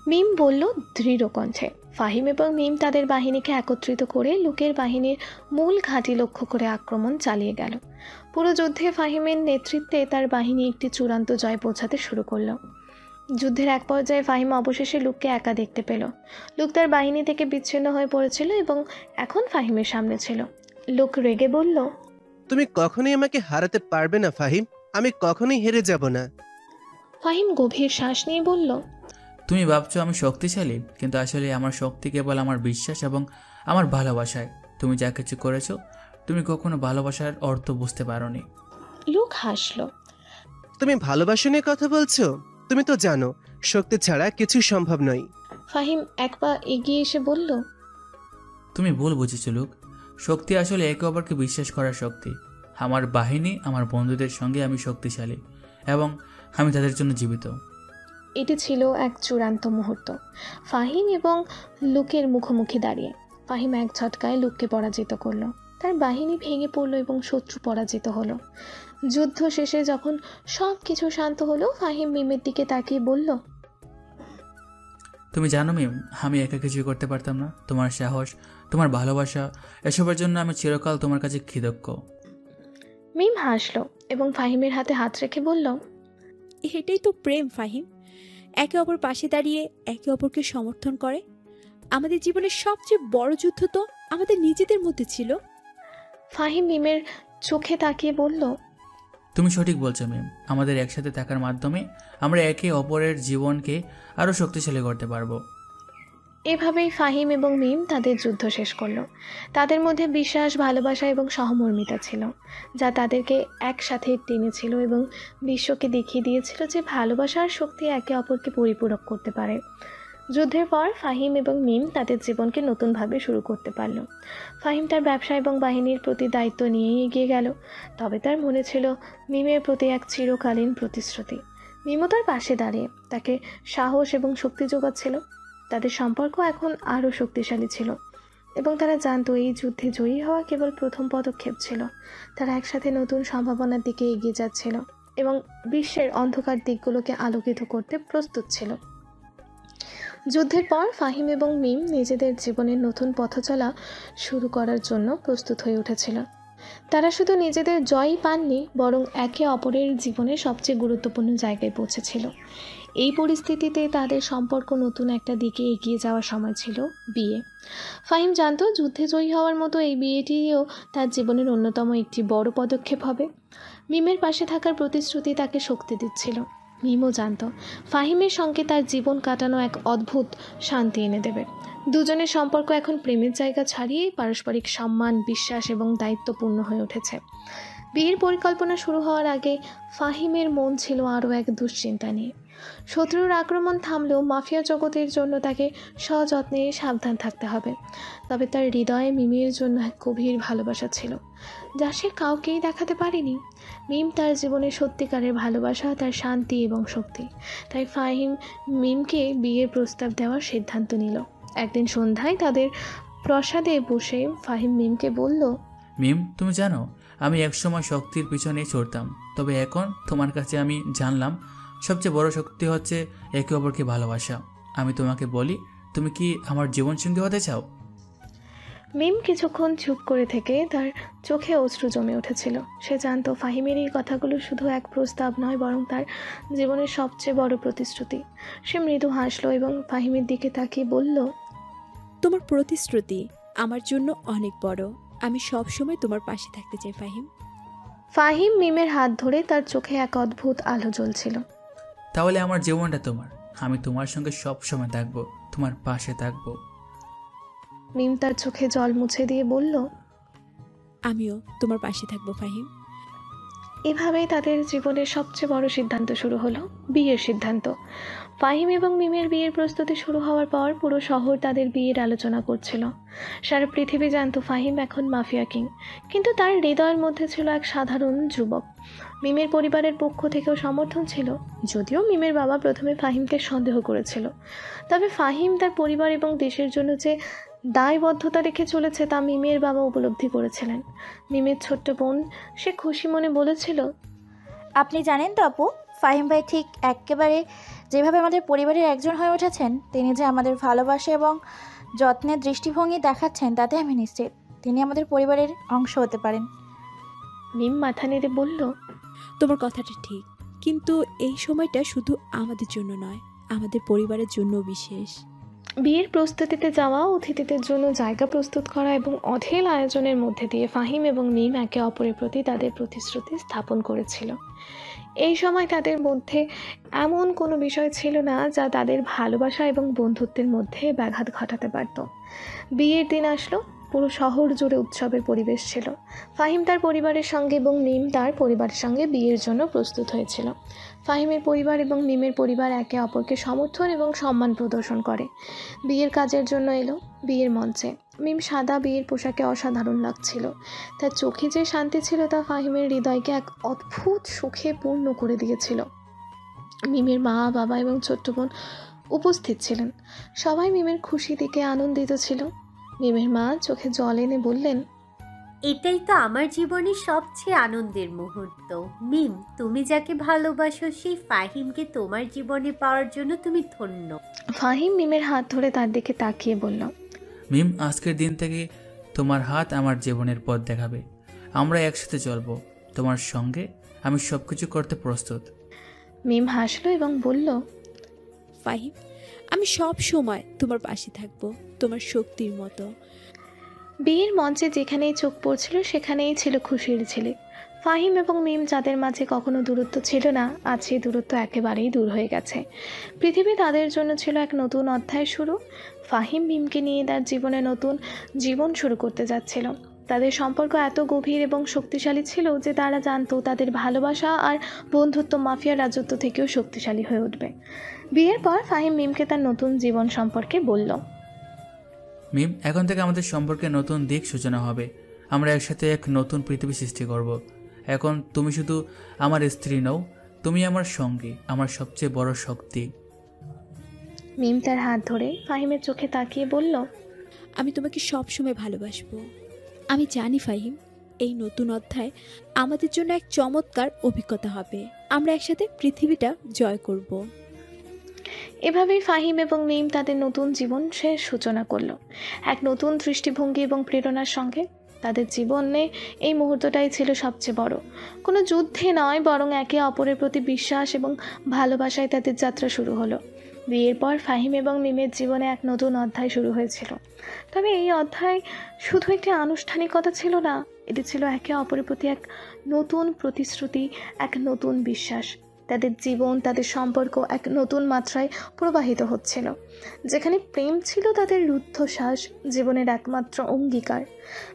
মিম বলল দৃঢ় কণ্ঠে। ফাহিম এবং মিম তাদের বাহিনীকে একত্রিত করে লুকের বাহিনীর মূল ঘাঁটি লক্ষ্য করে আক্রমণ চালিয়ে গেল। পুরো যুদ্ধে ফাহিমের নেতৃত্বে তার বাহিনী একটি চূড়ান্ত জয় পৌঁছাতে শুরু করলো। যুদ্ধের এক পর্যায়ে ফাহিম অবশেষে লুককে একা দেখতে পেল। লুক তার বাহিনী থেকে বিচ্ছিন্ন হয়ে পড়েছিল এবং এখন ফাহিমের সামনে ছিল। লুক রেগে বলল, তুমি কখনোই আমাকে হারাতে পারবে না ফাহিম, আমি কখনোই হেরে যাব না। ফাহিম গভীর শ্বাস নিয়ে বলল, তুমি ভাবছো আমি শক্তিশালী, কিন্তু আসলে আমার শক্তি কেবল আমার বিশ্বাস এবং আমার ভালোবাসায়। তুমি যা কিছু করেছো, তুমি কখনো ভালোবাসার অর্থ বুঝতে পারোনি। লুক হাসল। তুমি ভালোবাসা নিয়ে কথা বলছো? তুমি তো জানো শক্তি ছাড়া কিছু সম্ভব নয়। ফাহিম এক পা এগিয়ে এসে বলল, তুমি ভুল বুঝেছো লুক। শক্তি আসলে একে অপরকে বিশ্বাস করার শক্তি। আমার বাহিনী, আমার বন্ধুদের সঙ্গে আমি শক্তিশালী এবং আমি তাদের জন্য জীবিত। এটি ছিল এক চূড়ান্ত মুহূর্ত। ফাহিম এবং লুকের মুখোমুখি দাঁড়িয়ে ফাহিম এক ঝটকায় লুককে পরাজিত করলো। তার বাহিনী ভেঙে পড়লো এবং শত্রু পরাজিত হলো। যুদ্ধ শেষে যখন সব কিছু শান্ত হলো, ফাহিম মিমের দিকে তাকিয়ে বলল, তুমি জানো মিম, আমি একা কিছুই করতে পারতাম না। তোমার সাহস, তোমার ভালোবাসা, এসবের জন্য আমি চিরকাল তোমার কাছে কৃতজ্ঞ। মিম হাসলো এবং ফাহিমের হাতে হাত রেখে বলল, এটাই তো প্রেম ফাহিম। একে অপর পাশে দাঁড়িয়ে একে অপরকে সমর্থন করে। আমাদের জীবনের সবচেয়ে বড় যুদ্ধ তো আমাদের নিজেদের মধ্যে ছিল। ফাহিম মিমের চোখে তাকিয়ে বলল, তুমি সঠিক বলছো মিম। আমাদের একসাথে থাকার মাধ্যমে আমরা একে অপরের জীবনকে আরও শক্তিশালী করতে পারবো। এভাবেই ফাহিম এবং মিম তাদের যুদ্ধ শেষ করলো। তাদের মধ্যে বিশ্বাস, ভালোবাসা এবং সহমর্মিতা ছিল, যা তাদেরকে একসাথে টেনেছিল এবং বিশ্বকে দেখিয়ে দিয়েছিল যে ভালোবাসা আর শক্তি একে অপরকে পরিপূরক করতে পারে। যুদ্ধের পর ফাহিম এবং মিম তাদের জীবনকে নতুনভাবে শুরু করতে পারল। ফাহিম তার ব্যবসা এবং বাহিনীর প্রতি দায়িত্ব নিয়েই এগিয়ে গেল, তবে তার মনে ছিল মিমের প্রতি এক চিরকালীন প্রতিশ্রুতি। মিমও তার পাশে দাঁড়িয়ে তাকে সাহস এবং শক্তি যোগাচ্ছিল। তাদের সম্পর্ক এখন আরও শক্তিশালী ছিল এবং তারা জানতো এই যুদ্ধে জয়ী হওয়া কেবল প্রথম পদক্ষেপ ছিল। তারা একসাথে নতুন সম্ভাবনার দিকে এগিয়ে যাচ্ছিল এবং বিশ্বের অন্ধকার দিকগুলোকে আলোকিত করতে প্রস্তুত ছিল। যুদ্ধের পর ফাহিম এবং মিম নিজেদের জীবনের নতুন পথচলা শুরু করার জন্য প্রস্তুত হয়ে উঠেছিল। তারা শুধু নিজেদের জয়ই পাননি, বরং একে অপরের জীবনে সবচেয়ে গুরুত্বপূর্ণ জায়গায় পৌঁছেছিল। এই পরিস্থিতিতে তাদের সম্পর্ক নতুন একটা দিকে এগিয়ে যাওয়ার সময় ছিল বিয়ে। ফাহিম জানতো যুদ্ধে জয়ী হওয়ার মতো এই বিয়েটিও তার জীবনের অন্যতম একটি বড় পদক্ষেপ হবে। মিমের পাশে থাকার প্রতিশ্রুতি তাকে শক্তি দিচ্ছিল। মিমও জানতো ফাহিমের সঙ্গে তার জীবন কাটানো এক অদ্ভুত শান্তি এনে দেবে। দুজনের সম্পর্ক এখন প্রেমের জায়গা ছাড়িয়ে পারস্পরিক সম্মান, বিশ্বাস এবং দায়িত্বপূর্ণ হয়ে উঠেছে। বিয়ের পরিকল্পনা শুরু হওয়ার আগে ফাহিমের মন ছিল আরও এক দুশ্চিন্তা নিয়ে। শত্রুর আক্রমণ থামলেও মাফিয়া জগতের জন্য তাকে সযত্নে সাবধান থাকতে হবে। তবে তার হৃদয়ে মিমের জন্য এক গভীর ভালোবাসা ছিল, যা সে কাউকেই দেখাতে পারেনি। মিম তার জীবনের সত্যিকারের ভালোবাসা, তার শান্তি এবং শক্তি। তাই ফাহিম মিমকে বিয়ের প্রস্তাব দেওয়ার সিদ্ধান্ত নিল। একদিন সন্ধ্যায় তাদের প্রাসাদে বসে ফাহিম মিমকে বলল, মিম, তুমি জানো আমি একসময় শক্তির পিছনে ছুটতাম, তবে এখন তোমার কাছে আমি জানলাম সবচেয়ে বড় শক্তি হচ্ছে একে অপরকে ভালোবাসা। আমি তোমাকে বলি, তুমি কি আমার জীবনসঙ্গী হতে চাও? মিম কিছুক্ষণ চুপ করে থেকে তার চোখে অশ্রু জমে উঠেছিল। সে জানতো ফাহিমের এই কথাগুলো শুধু এক প্রস্তাব নয়, বরং তার জীবনের সবচেয়ে বড় প্রতিশ্রুতি। সে মৃদু হাসলো এবং ফাহিমের দিকে তাকিয়ে বলল, তোমার প্রতিশ্রুতি আমার জন্য অনেক বড়। আমি সব সময় তোমার পাশে থাকতে চাই ফাহিম। ফাহিম মিমের হাত ধরে তার চোখে এক অদ্ভুত আলো জ্বলছিল। তাহলে আমার জীবনটা তোমার। আমি তোমার সঙ্গে সব সময় থাকবো, তোমার পাশে থাকবো। মিম তার চোখে জল মুছে দিয়ে বলল, আমিও তোমার পাশে থাকবো ফাহিম। এভাবেই তাদের জীবনের সবচেয়ে বড় সিদ্ধান্ত শুরু হলো, বিয়ের সিদ্ধান্ত। ফাহিম এবং মিমের বিয়ের প্রস্তুতি শুরু হওয়ার পর পুরো শহর তাদের বিয়ের আলোচনা করছিল। সারা পৃথিবী জানতো ফাহিম এখন মাফিয়া কিং, কিন্তু তার হৃদয়ের মধ্যে ছিল এক সাধারণ যুবক। মিমের পরিবারের পক্ষ থেকেও সমর্থন ছিল, যদিও মিমের বাবা প্রথমে ফাহিমকে সন্দেহ করেছিল। তবে ফাহিম তার পরিবার এবং দেশের জন্য যে দায়বদ্ধতা রেখে চলেছে তা মিমের বাবা উপলব্ধি করেছিলেন। মিমের ছোট্ট বোন, সে খুশি মনে বলেছিল, আপনি জানেন তো আপু, ফাহিম ভাই ঠিক একেবারে যেভাবে আমাদের পরিবারের একজন হয়ে উঠেছেন, তিনি যে আমাদের ভালোবাসা এবং যত্নের দৃষ্টিভঙ্গি দেখাচ্ছেন, তাতে আমি নিশ্চিত তিনি আমাদের পরিবারের অংশ হতে পারেন। মিম মাথা নেড়ে বলল, তোমার কথাটা ঠিক, কিন্তু এই সময়টা শুধু আমাদের জন্য নয়, আমাদের পরিবারের জন্য বিশেষ। বিয়ের প্রস্তুতিতে যাওয়া, অতিথিদের জন্য জায়গা প্রস্তুত করা এবং অঢেল আয়োজনের মধ্যে দিয়ে ফাহিম এবং মিম একে অপরের প্রতি তাদের প্রতিশ্রুতি স্থাপন করেছিল। এই সময় তাদের মধ্যে এমন কোনো বিষয় ছিল না যা তাদের ভালোবাসা এবং বন্ধুত্বের মধ্যে ব্যাঘাত ঘটাতে পারত। বিয়ের দিন আসলো, পুরো শহর জুড়ে উৎসবের পরিবেশ ছিল। ফাহিম তার পরিবারের সঙ্গে এবং মিম তার পরিবারের সঙ্গে বিয়ের জন্য প্রস্তুত হয়েছিল। ফাহিমের পরিবার এবং মিমের পরিবার একে অপরকে সমর্থন এবং সম্মান প্রদর্শন করে। বিয়ের কাজের জন্য এলো বিয়ের মঞ্চে। মিম সাদা বিয়ের পোশাকে অসাধারণ লাগছিল। তার চোখে যে শান্তি ছিল তা ফাহিমের হৃদয়কে এক অদ্ভুত সুখে পূর্ণ করে দিয়েছিল। মিমের মা, বাবা এবং ছোট্ট বোন উপস্থিত ছিলেন। সবাই মিমের খুশি দেখে আনন্দিত ছিল। মিমের মা চোখে জল এনে বললেন, এটাই তো আমার জীবনের সবচেয়ে আনন্দের মুহূর্ত। মিম, তুমি যাকে ভালোবাসো সেই ফাহিমকে তোমার জীবনে পাওয়ার জন্য তুমি ধন্য। ফাহিম মিমের হাত ধরে তার দিকে তাকিয়ে বলল, মিম, আজকের দিন থেকে তোমার হাত আমার জীবনের পথ দেখাবে। আমরা একসাথে চলবো। তোমার সঙ্গে আমি সব কিছু করতে প্রস্তুত। মিম হাসলো এবং বলল, ফাহিম, আমি সব সময় তোমার পাশে থাকবো, তোমার শক্তির মতো। বিয়ের মঞ্চে যেখানেই চোখ পড়ছিল সেখানেই ছিল খুশির ছেলে। ফাহিম এবং মিম যাদের মাঝে কখনো দূরত্ব ছিল না, আজ সেই দূরত্ব একেবারেই দূর হয়ে গেছে। পৃথিবী তাদের জন্য ছিল এক নতুন অধ্যায় শুরু। ফাহিম মিমকে নিয়ে তার জীবনে নতুন জীবন শুরু করতে যাচ্ছিল। তাদের সম্পর্ক এত গভীর এবং শক্তিশালী ছিল যে তারা জানতো তাদের ভালোবাসা আর বন্ধুত্ব মাফিয়ার রাজত্ব থেকেও শক্তিশালী হয়ে উঠবে। বিয়ের পর ফাহিম মিমকে তার নতুন জীবন সম্পর্কে বলল, মিম, এখন থেকে আমাদের সম্পর্কে নতুন দিক সূচনা হবে। আমরা একসাথে এক নতুন পৃথিবী সৃষ্টি করব। এখন তুমি শুধু আমার স্ত্রী নও, তুমি আমার সঙ্গী, আমার সবচেয়ে বড় শক্তি। মিম তার হাত ধরে ফাহিমের চোখে তাকিয়ে বলল, আমি তোমাকে সবসময় ভালোবাসবো। আমি জানি ফাহিম, এই নতুন অধ্যায় আমাদের জন্য এক চমৎকার অভিজ্ঞতা হবে। আমরা একসাথে পৃথিবীটা জয় করব। এভাবেই ফাহিম এবং মিম তাদের নতুন জীবনের সূচনা করলো, এক নতুন দৃষ্টিভঙ্গি এবং প্রেরণার সঙ্গে। তাদের জীবনে এই মুহূর্তটাই ছিল সবচেয়ে বড়। কোনো যুদ্ধে নয়, বরং একে অপরের প্রতি বিশ্বাস এবং ভালোবাসায় তাদের যাত্রা শুরু হলো। বিয়ের পর ফাহিম এবং মিমের জীবনে এক নতুন অধ্যায় শুরু হয়েছিল। তবে এই অধ্যায় শুধু একটি আনুষ্ঠানিকতা ছিল না, এটি ছিল একে অপরের প্রতি এক নতুন প্রতিশ্রুতি, এক নতুন বিশ্বাস। তাদের জীবন, তাদের সম্পর্ক এক নতুন মাত্রায় প্রবাহিত হচ্ছিল। যেখানে প্রেম ছিল তাদের রুদ্ধশ্বাস, জীবনের একমাত্র অঙ্গীকার।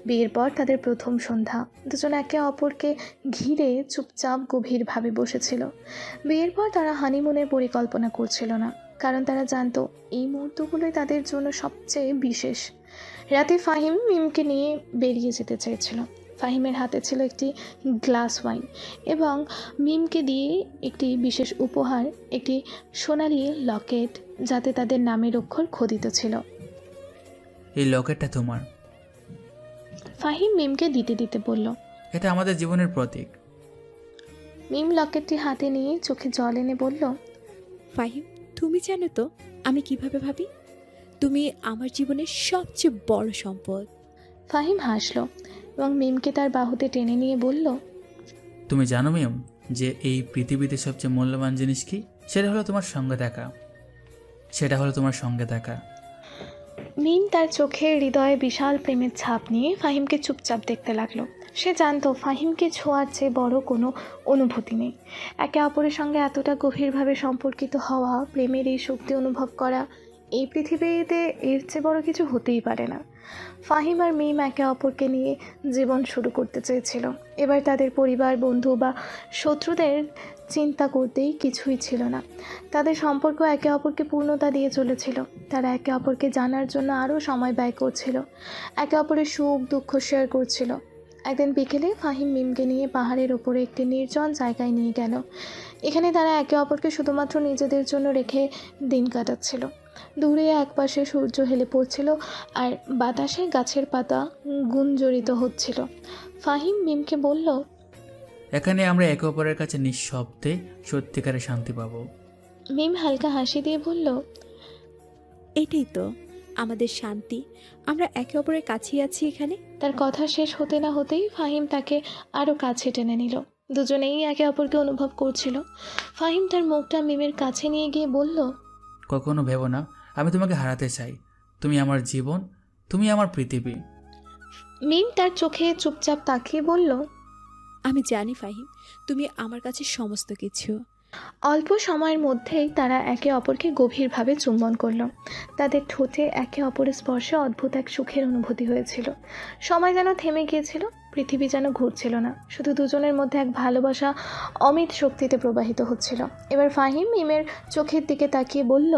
বিয়ের পর তাদের প্রথম সন্ধ্যা, দুজন একে অপরকে ঘিরে চুপচাপ গভীরভাবে বসেছিল। বিয়ের পর তারা হানিমুনের পরিকল্পনা করছিল না, কারণ তারা জানতো এই মুহূর্তগুলোই তাদের জন্য সবচেয়ে বিশেষ। রাতে ফাহিম মিমকে নিয়ে বেরিয়ে যেতে চেয়েছিল। ফাহিমের হাতে ছিল একটি গ্লাস ওয়াইন এবং মিমকে দিয়ে একটি বিশেষ উপহার, একটি সোনালি লকেট, যাতে তাদের নামের অক্ষর খোদিত ছিল। এই লকেটটা তোমার। ফাহিম মিমকে দিতে দিতে বলল, এটা আমাদের জীবনের প্রতীক। মিম লকেটটি হাতে নিয়ে চোখে জল এনে বলল, ফাহিম, তুমি জানো তো আমি কিভাবে ভাবি? তুমি আমার জীবনের সবচেয়ে বড় সম্পদ। ফাহিম হাসল এবং মিমকে তার বাহুতে টেনে নিয়ে বলল, তুমি জানো মিম, যে এই পৃথিবীতে সবচেয়ে মূল্যবান জিনিস কি? সেটা হলো তোমার সঙ্গে দেখা। সেটা হলো তোমার সঙ্গে দেখা। মিম তার চোখে হৃদয়ে বিশাল প্রেমের ছাপ নিয়ে ফাহিমকে চুপচাপ দেখতে লাগলো। সে জানতো ফাহিমকে ছোঁয়ার চেয়ে বড় কোনো অনুভূতি নেই। একে অপরের সঙ্গে এতটা গভীরভাবে সম্পর্কিত হওয়া, প্রেমের এই শক্তি অনুভব করা, এই পৃথিবীতে এর চেয়ে বড় কিছু হতেই পারে না। ফাহিম আর মিম একে অপরকে নিয়ে জীবন শুরু করতে চেয়েছিল। এবার তাদের পরিবার, বন্ধু বা শত্রুদের চিন্তা করতেই কিছুই ছিল না। তাদের সম্পর্ক একে অপরকে পূর্ণতা দিয়ে চলেছিল। তারা একে অপরকে জানার জন্য আরও সময় ব্যয় করছিল, একে অপরের সুখ দুঃখ শেয়ার করছিল। একদিন বিকেলে ফাহিম মিমকে নিয়ে পাহাড়ের ওপরে একটি নির্জন জায়গায় নিয়ে গেল। এখানে তারা একে অপরকে শুধুমাত্র নিজেদের জন্য রেখে দিন কাটাচ্ছিল। দূরে একপাশে সূর্য হেলে পড়ছিল আর বাতাসে গাছের পাতা গুঞ্জরিত হচ্ছিল। ফাহিম মিমকে বলল, এখানে আমরা একে অপরের কাছে নিঃশব্দে সত্যিকারের শান্তি পাবো। মিম হালকা হাসি দিয়ে বলল, এটাই তো আমাদের শান্তি, আমরা একে অপরের কাছেই আছি এখানে। তার কথা শেষ হতে না হতেই ফাহিম তাকে আরও কাছে টেনে নিল। দুজনেই একে অপরকে অনুভব করছিল। ফাহিম তার মুখটা মিমের কাছে নিয়ে গিয়ে বলল, কখনো ভেবো না আমি তোমাকে হারাতে চাই। তুমি আমার জীবন, তুমি আমার পৃথিবী। মিম তার চোখে চুপচাপ তাকিয়ে বলল, আমি জানি ফাহিম, তুমি আমার কাছে সমস্ত কিছু। অল্প সময়ের মধ্যেই তারা একে অপরকে গভীরভাবে চুম্বন করল। তাদের ঠোঁটে একে অপরের স্পর্শে অদ্ভুত এক সুখের অনুভূতি হয়েছিল। সময় যেন থেমে গিয়েছিল, পৃথিবী যেন ঘুরছিল না, শুধু দুজনের মধ্যে এক ভালোবাসা অমিত শক্তিতে প্রবাহিত হচ্ছিল। এবার ফাহিম মিমের চোখের দিকে তাকিয়ে বলল,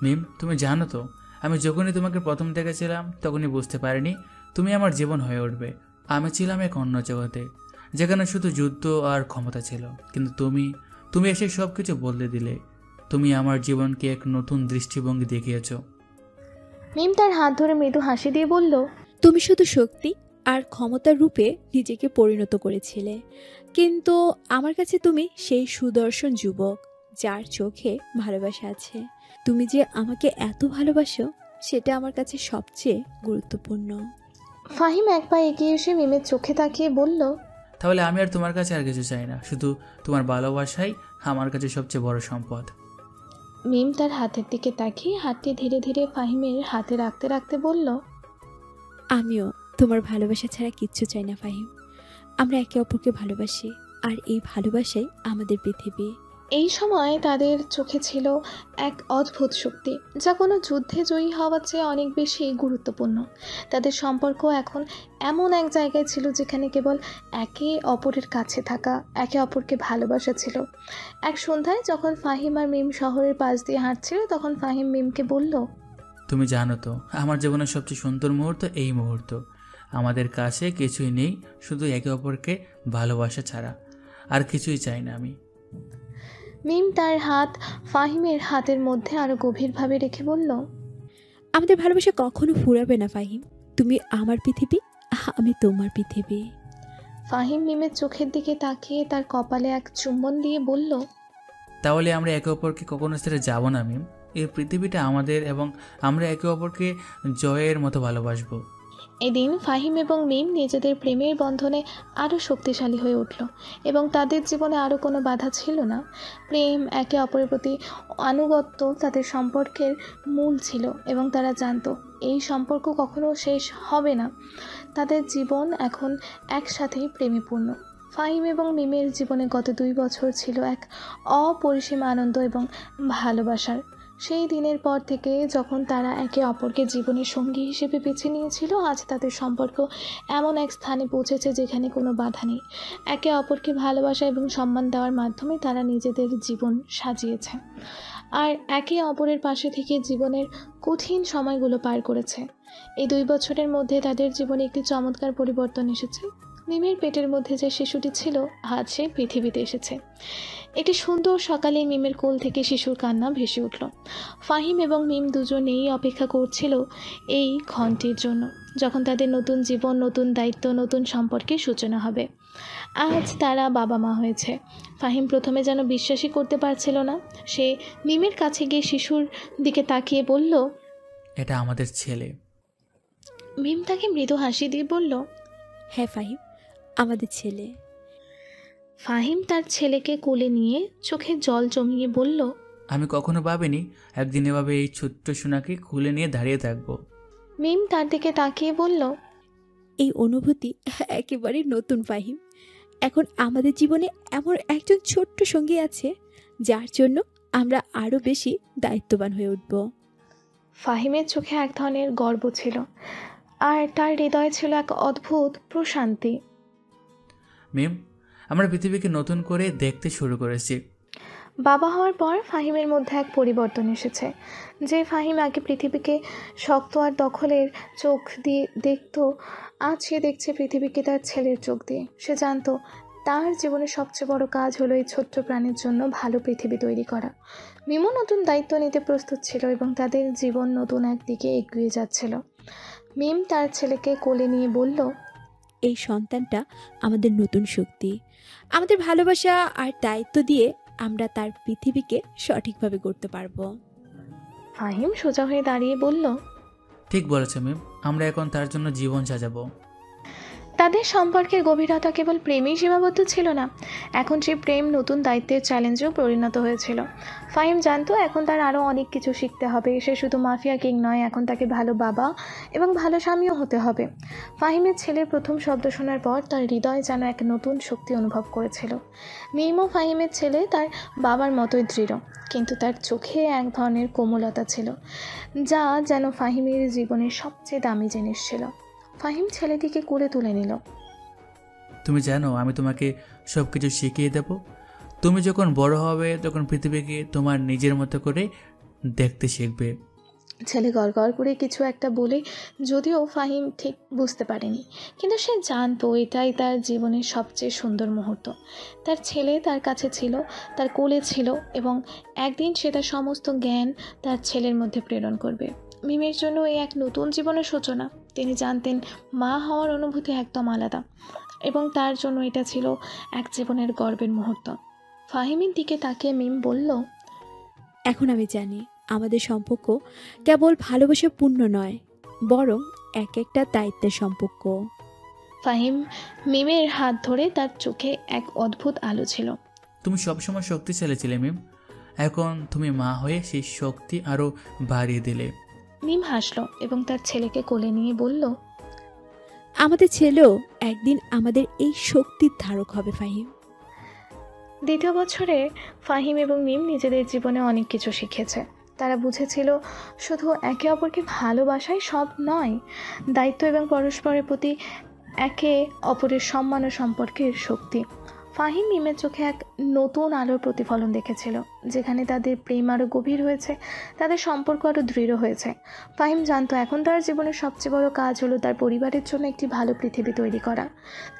মিম, তুমি জানো তো আমি যখনই তোমাকে প্রথম দেখেছিলাম তখনই বুঝতে পারিনি তুমি আমার জীবন হয়ে উঠবে। আমি ছিলাম এক অন্য জগতে, যেখানে শুধু যুদ্ধ আর ক্ষমতা ছিল, কিন্তু তুমি এসে সব কিছু বদলে দিলে। তুমি আমার জীবনকে এক নতুন দৃষ্টিভঙ্গি দেখিয়েছ। মিম তার হাত ধরে মৃদু হাসি দিয়ে বলল, তুমি শুধু শক্তি আর ক্ষমতার রূপে নিজেকে পরিণত করেছিলে, কিন্তু আমার কাছে তুমি সেই সুদর্শন যুবক যার চোখে ভালোবাসা আছে। তুমি যে আমাকে এত ভালোবাসো সেটা আমার কাছে সবচেয়ে গুরুত্বপূর্ণ। ফাহিম এক পা এগিয়ে এসে মিমের চোখে তাকিয়ে বলল, তাহলে আমি আর তোমার কাছে আর কিছু চাই না, শুধু তোমার ভালোবাসাই আমার কাছে সবচেয়ে বড় সম্পদ। মিম তার হাতের দিকে তাকিয়ে হাতটি ধীরে ধীরে ফাহিমের হাতে রাখতে রাখতে বলল, আমিও তোমার ভালোবাসা ছাড়া কিচ্ছু চাই না ফাহিম। আমরা একে অপরকে ভালোবাসি, আর এই ভালোবাসাই আমাদের পৃথিবী। এই সময় তাদের চোখে ছিল এক অদ্ভুত শক্তি, যা কোনো যুদ্ধে জয়ী হওয়ার চেয়ে অনেক বেশি গুরুত্বপূর্ণ। তাদের সম্পর্ক এখন এমন এক জায়গায় ছিল যেখানে কেবল একে অপরের কাছে থাকা, একে অপরকে ভালোবাসা ছিল। এক সন্ধ্যায় যখন ফাহিম আর মিম শহরের পাশ দিয়ে হাঁটছিল, তখন ফাহিম মিমকে বলল, তুমি জানো তো আমার জীবনের সবচেয়ে সুন্দর মুহূর্ত এই মুহূর্ত। আমাদের কাছে কিছুই নেই, শুধু একে অপরকে ভালোবাসা ছাড়া আর কিছুই চাই না আমি। মিম তার হাত ফাহিমের হাতের মধ্যে আরো গভীরভাবে রেখে বলল, আমাদের ভালোবাসা কখনো ফুরাবে না ফাহিম। তুমি আমার পৃথিবী, আমি তোমার পৃথিবী। ফাহিম মিমের চোখের দিকে তাকিয়ে তার কপালে এক চুম্বন দিয়ে বলল, তাহলে আমরা একে অপরকে কখনো ছেড়ে যাব না মিম। এই পৃথিবীটা আমাদের এবং আমরা একে অপরকে জয়ের মতো ভালোবাসবো। এদিন ফাহিম এবং মিম নিজেদের প্রেমের বন্ধনে আরও শক্তিশালী হয়ে উঠল এবং তাদের জীবনে আরও কোনো বাধা ছিল না। প্রেম, একে অপরের প্রতি আনুগত্য তাদের সম্পর্কের মূল ছিল এবং তারা জানতো এই সম্পর্ক কখনো শেষ হবে না। তাদের জীবন এখন একসাথেই প্রেমে পূর্ণ। ফাহিম এবং মিমের জীবনে গত 2 বছর ছিল এক অপরিসীম আনন্দ এবং ভালোবাসার। সেই দিনের পর থেকে যখন তারা একে অপরকে জীবনের সঙ্গী হিসেবে বেছে নিয়েছিল, আজ তাদের সম্পর্ক এমন এক স্থানে পৌঁছেছে যেখানে কোনো বাধা নেই। একে অপরকে ভালোবাসা এবং সম্মান দেওয়ার মাধ্যমে তারা নিজেদের জীবন সাজিয়েছে আর একে অপরের পাশে থেকে জীবনের কঠিন সময়গুলো পার করেছে। এই 2 বছরের মধ্যে তাদের জীবনে একটি চমৎকার পরিবর্তন এসেছে। মিমের পেটের মধ্যে যে শিশুটি ছিল, আজ সে পৃথিবীতে এসেছে। একটি সুন্দর সকালে মিমের কোল থেকে শিশুর কান্না ভেসে উঠল। ফাহিম এবং মিম দুজনেই অপেক্ষা করছিল এই ক্ষণটির জন্য, যখন তাদের নতুন জীবন, নতুন দায়িত্ব, নতুন সম্পর্কের সূচনা হবে। আজ তারা বাবা মা হয়েছে। ফাহিম প্রথমে যেন বিশ্বাসই করতে পারছিল না। সে মিমের কাছে গিয়ে শিশুর দিকে তাকিয়ে বলল, এটা আমাদের ছেলে। মিম তাকে মৃদু হাসি দিয়ে বলল, হ্যাঁ ফাহিম, আমাদের ছেলে। ফাহিম তার ছেলেকে কোলে নিয়ে চোখে জল জমিয়ে বলল, আমি কখনো ভাবিনি একদিন এভাবে এই ছোট্ট সোনাকে খুলে নিয়ে দাঁড়িয়ে থাকবো। মিম তার দিকে তাকিয়ে বলল, এই অনুভূতি একেবারে নতুন ফাহিম। এখন আমাদের জীবনে এমন একজন ছোট্ট সঙ্গী আছে যার জন্য আমরা আরও বেশি দায়িত্ববান হয়ে উঠব। ফাহিমের চোখে এক ধরনের গর্ব ছিল আর তার হৃদয়ে ছিল এক অদ্ভুত প্রশান্তি। মিম, আমরা পৃথিবীকে নতুন করে দেখতে শুরু করেছি। বাবা হওয়ার পর ফাহিমের মধ্যে এক পরিবর্তন এসেছে। যে ফাহিম আগে পৃথিবীকে শক্ত আর দখলের চোখ দিয়ে দেখত, আজ সে দেখছে পৃথিবীকে তার ছেলের চোখ দিয়ে। সে জানতো তার জীবনের সবচেয়ে বড় কাজ হলো এই ছোট্ট প্রাণীর জন্য ভালো পৃথিবী তৈরি করা। মিমও নতুন দায়িত্ব নিতে প্রস্তুত ছিল এবং তাদের জীবন নতুন একদিকে এগিয়ে যাচ্ছিল। মিম তার ছেলেকে কোলে নিয়ে বলল, এই সন্তানটা আমাদের নতুন শক্তি। আমাদের ভালোবাসা আর দায়িত্ব দিয়ে আমরা তার পৃথিবীকে সঠিকভাবে গড়তে পারবো। ফাহিম সোজা হয়ে দাঁড়িয়ে বলল, ঠিক বলেছে মিম, আমরা এখন তার জন্য জীবন সাজাবো। তাদের সম্পর্কের গভীরতা কেবল প্রেমেই সীমাবদ্ধ ছিল না, এখন সেই প্রেম নতুন দায়িত্বের চ্যালেঞ্জেও পরিণত হয়েছিল। ফাহিম জানতো এখন তার আরও অনেক কিছু শিখতে হবে। সে শুধু মাফিয়া কিং নয়, এখন তাকে ভালো বাবা এবং ভালো স্বামীও হতে হবে। ফাহিমের ছেলের প্রথম শব্দ শোনার পর তার হৃদয় যেন এক নতুন শক্তি অনুভব করেছিল। মিমও ফাহিমের ছেলে তার বাবার মতোই দৃঢ়, কিন্তু তার চোখে এক ধরনের কোমলতা ছিল যা যেন ফাহিমের জীবনের সবচেয়ে দামি জিনিস ছিল। ফাহিম ছেলেটিকে কোলে তুলে নিল। তুমি জানো আমি তোমাকে সব কিছু শিখিয়ে দেব। তুমি যখন বড় হবে তখন পৃথিবীকে তোমার নিজের মতো করে দেখতে শিখবে। ছেলে গড় করে কিছু একটা বলে, যদিও ফাহিম ঠিক বুঝতে পারেনি, কিন্তু সে জানতো এটাই তার জীবনের সবচেয়ে সুন্দর মুহূর্ত। তার ছেলে তার কাছে ছিল, তার কোলে ছিল, এবং একদিন সে তার সমস্ত জ্ঞান তার ছেলের মধ্যে প্রেরণ করবে। মিমের জন্য এই এক নতুন জীবনের সূচনা। তিনি জানতেন মা হওয়ার অনুভূতি একদম আলাদা, এবং তার জন্য এটা ছিল এক জীবনের গর্বের মুহূর্ত। ফাহিমের দিকে তাকিয়ে মিম বলল, এখন আমি জানি আমাদের সম্পর্ক কেবল ভালোবাসা পূর্ণ নয়, বরং এক একটা দায়িত্বের সম্পর্ক। ফাহিম মিমের হাত ধরে, তার চোখে এক অদ্ভুত আলো ছিল। তুমি সবসময় শক্তিশালী ছিলে মিম, এখন তুমি মা হয়ে সেই শক্তি আরও বাড়িয়ে দিলে। মিম হাসলো এবং তার ছেলেকে কোলে নিয়ে বলল, আমাদের ছেলেও একদিন আমাদের এই শক্তির ধারক হবে ফাহিম। দ্বিতীয় বছরে ফাহিম এবং মিম নিজেদের জীবনে অনেক কিছু শিখেছে। তারা বুঝেছিল শুধু একে অপরকে ভালোবাসাই সব নয়, দায়িত্ব এবং পরস্পরের প্রতি একে অপরের সম্মান ও সম্পর্কের শক্তি। ফাহিম মিমের চোখে এক নতুন আলোর প্রতিফলন দেখেছিল, যেখানে তাদের প্রেম আরও গভীর হয়েছে, তাদের সম্পর্ক আরও দৃঢ় হয়েছে। ফাহিম জানতো এখন তার জীবনের সবচেয়ে বড় কাজ হলো তার পরিবারের জন্য একটি ভালো পৃথিবী তৈরি করা,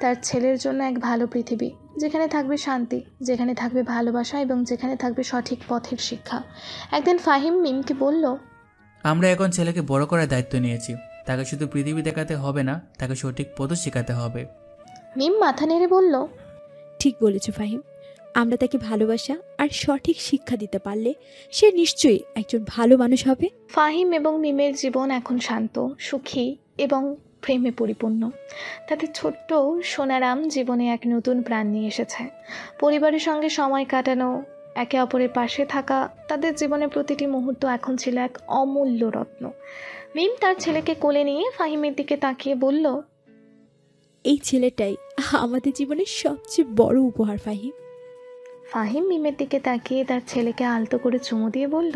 তার ছেলের জন্য এক ভালো পৃথিবী, যেখানে থাকবে শান্তি, যেখানে থাকবে ভালোবাসা, এবং যেখানে থাকবে সঠিক পথের শিক্ষা। একদিন ফাহিম মিমকে বলল, আমরা এখন ছেলেকে বড় করার দায়িত্ব নিয়েছি। তাকে শুধু পৃথিবী দেখাতে হবে না, তাকে সঠিক পথ শেখাতে হবে। মিম মাথা নেড়ে বলল, ঠিক বলেছ ফাহিম, আমরা তাকে ভালোবাসা আর সঠিক শিক্ষা দিতে পারলে সে নিশ্চয়ই একজন ভালো মানুষ হবে। ফাহিম এবং মিমের জীবন এখন শান্ত, সুখী এবং প্রেমে পরিপূর্ণ। তাদের ছোট্ট সোনারাম জীবনে এক নতুন প্রাণ নিয়ে এসেছে। পরিবারের সঙ্গে সময় কাটানো, একে অপরের পাশে থাকা, তাদের জীবনের প্রতিটি মুহূর্ত এখন ছিল এক অমূল্য রত্ন। মিম তার ছেলেকে কোলে নিয়ে ফাহিমের দিকে তাকিয়ে বলল, এই ছেলেটাই আমাদের জীবনের সবচেয়ে বড় উপহার ফাহিম। ফাহিম মিমের দিকে তাকিয়ে তার ছেলেকে আলতো করে চুমু দিয়ে বলল,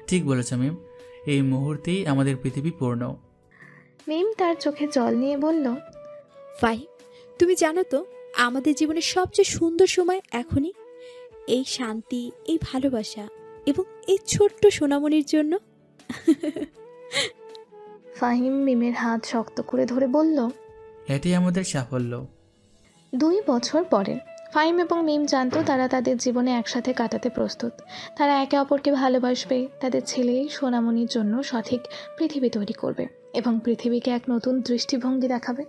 ঠিক বলেছ মিম, এই মুহূর্তেই আমাদের পৃথিবী পূর্ণ। মিম তার চোখে জল নিয়ে বলল, ফাহিম তুমি জানো তো আমাদের জীবনের সবচেয়ে সুন্দর সময় এখনই, এই শান্তি, এই ভালোবাসা এবং এই ছোট্ট সোনামণির জন্য। ফাহিম মিমের হাত শক্ত করে ধরে বলল, এটাই আমাদের সাফল্য। 2 বছর পরে ফাহিম এবং মিম জানতো তারা তাদের জীবনে একসাথে কাটাতে প্রস্তুত। তারা একে অপরকে ভালোবাসবে, তাদের ছেলে সোনামণির জন্য সঠিক পৃথিবী তৈরি করবে এবং পৃথিবীকে এক নতুন দৃষ্টিভঙ্গি দেখাবে।